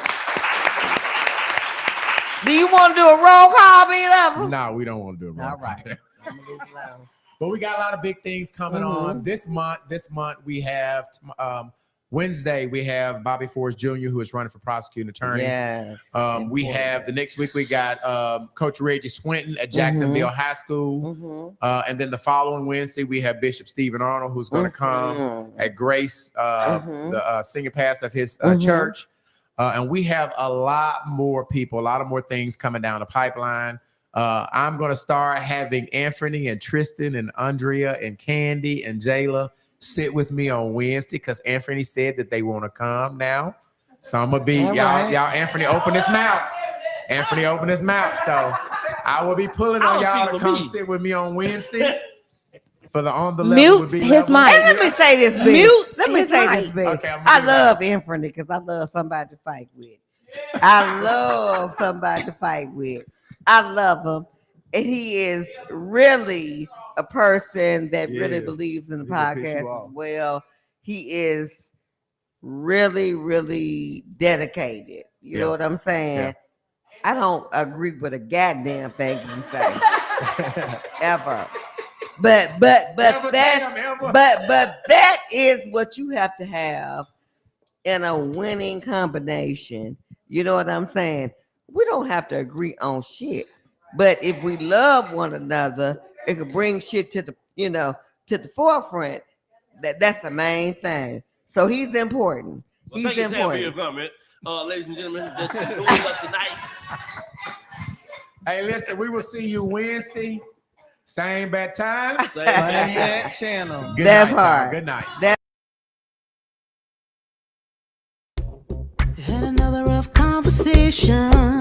Do you want to do a roll call, B-Level? No, we don't want to do a roll call. All right. I'm gonna leave it alone. But we got a lot of big things coming on this month. This month we have Wednesday, we have Bobby Forrest Jr., who is running for prosecuting attorney. Yes. We have the next week, we got Coach Reggie Swinton at Jacksonville High School. And then the following Wednesday, we have Bishop Stephen Arnold, who's going to come at Grace, the senior pastor of his church. And we have a lot more people, a lot of more things coming down the pipeline. I'm going to start having Anthony and Tristan and Andrea and Candy and Jayla sit with me on Wednesday because Anthony said that they want to come now. So I'm going to be, y'all, Anthony, open his mouth. Anthony, open his mouth. So I will be pulling on y'all to come sit with me on Wednesdays. For the on the level. Mute his mic. And let me say this, B. Mute Let me his say mic. this, B. Okay, I love Anthony because I love somebody to fight with. I love somebody to fight with. I love him. And he is really a person that really believes in the podcast as well. He is really, really dedicated. You know what I'm saying? Yeah. I don't agree with a goddamn thing you say. Ever. But that is what you have to have in a winning combination. You know what I'm saying? We don't have to agree on shit. But if we love one another, it could bring shit to the, to the forefront. That's the main thing. So he's important. Well, He's thank you, Tam, for your important. comment. Ladies and gentlemen, that's doing up tonight. Hey, listen, we will see you Wednesday. Same bad time. Same channel. Good That night, part. y'all. Good night. Had another rough conversation.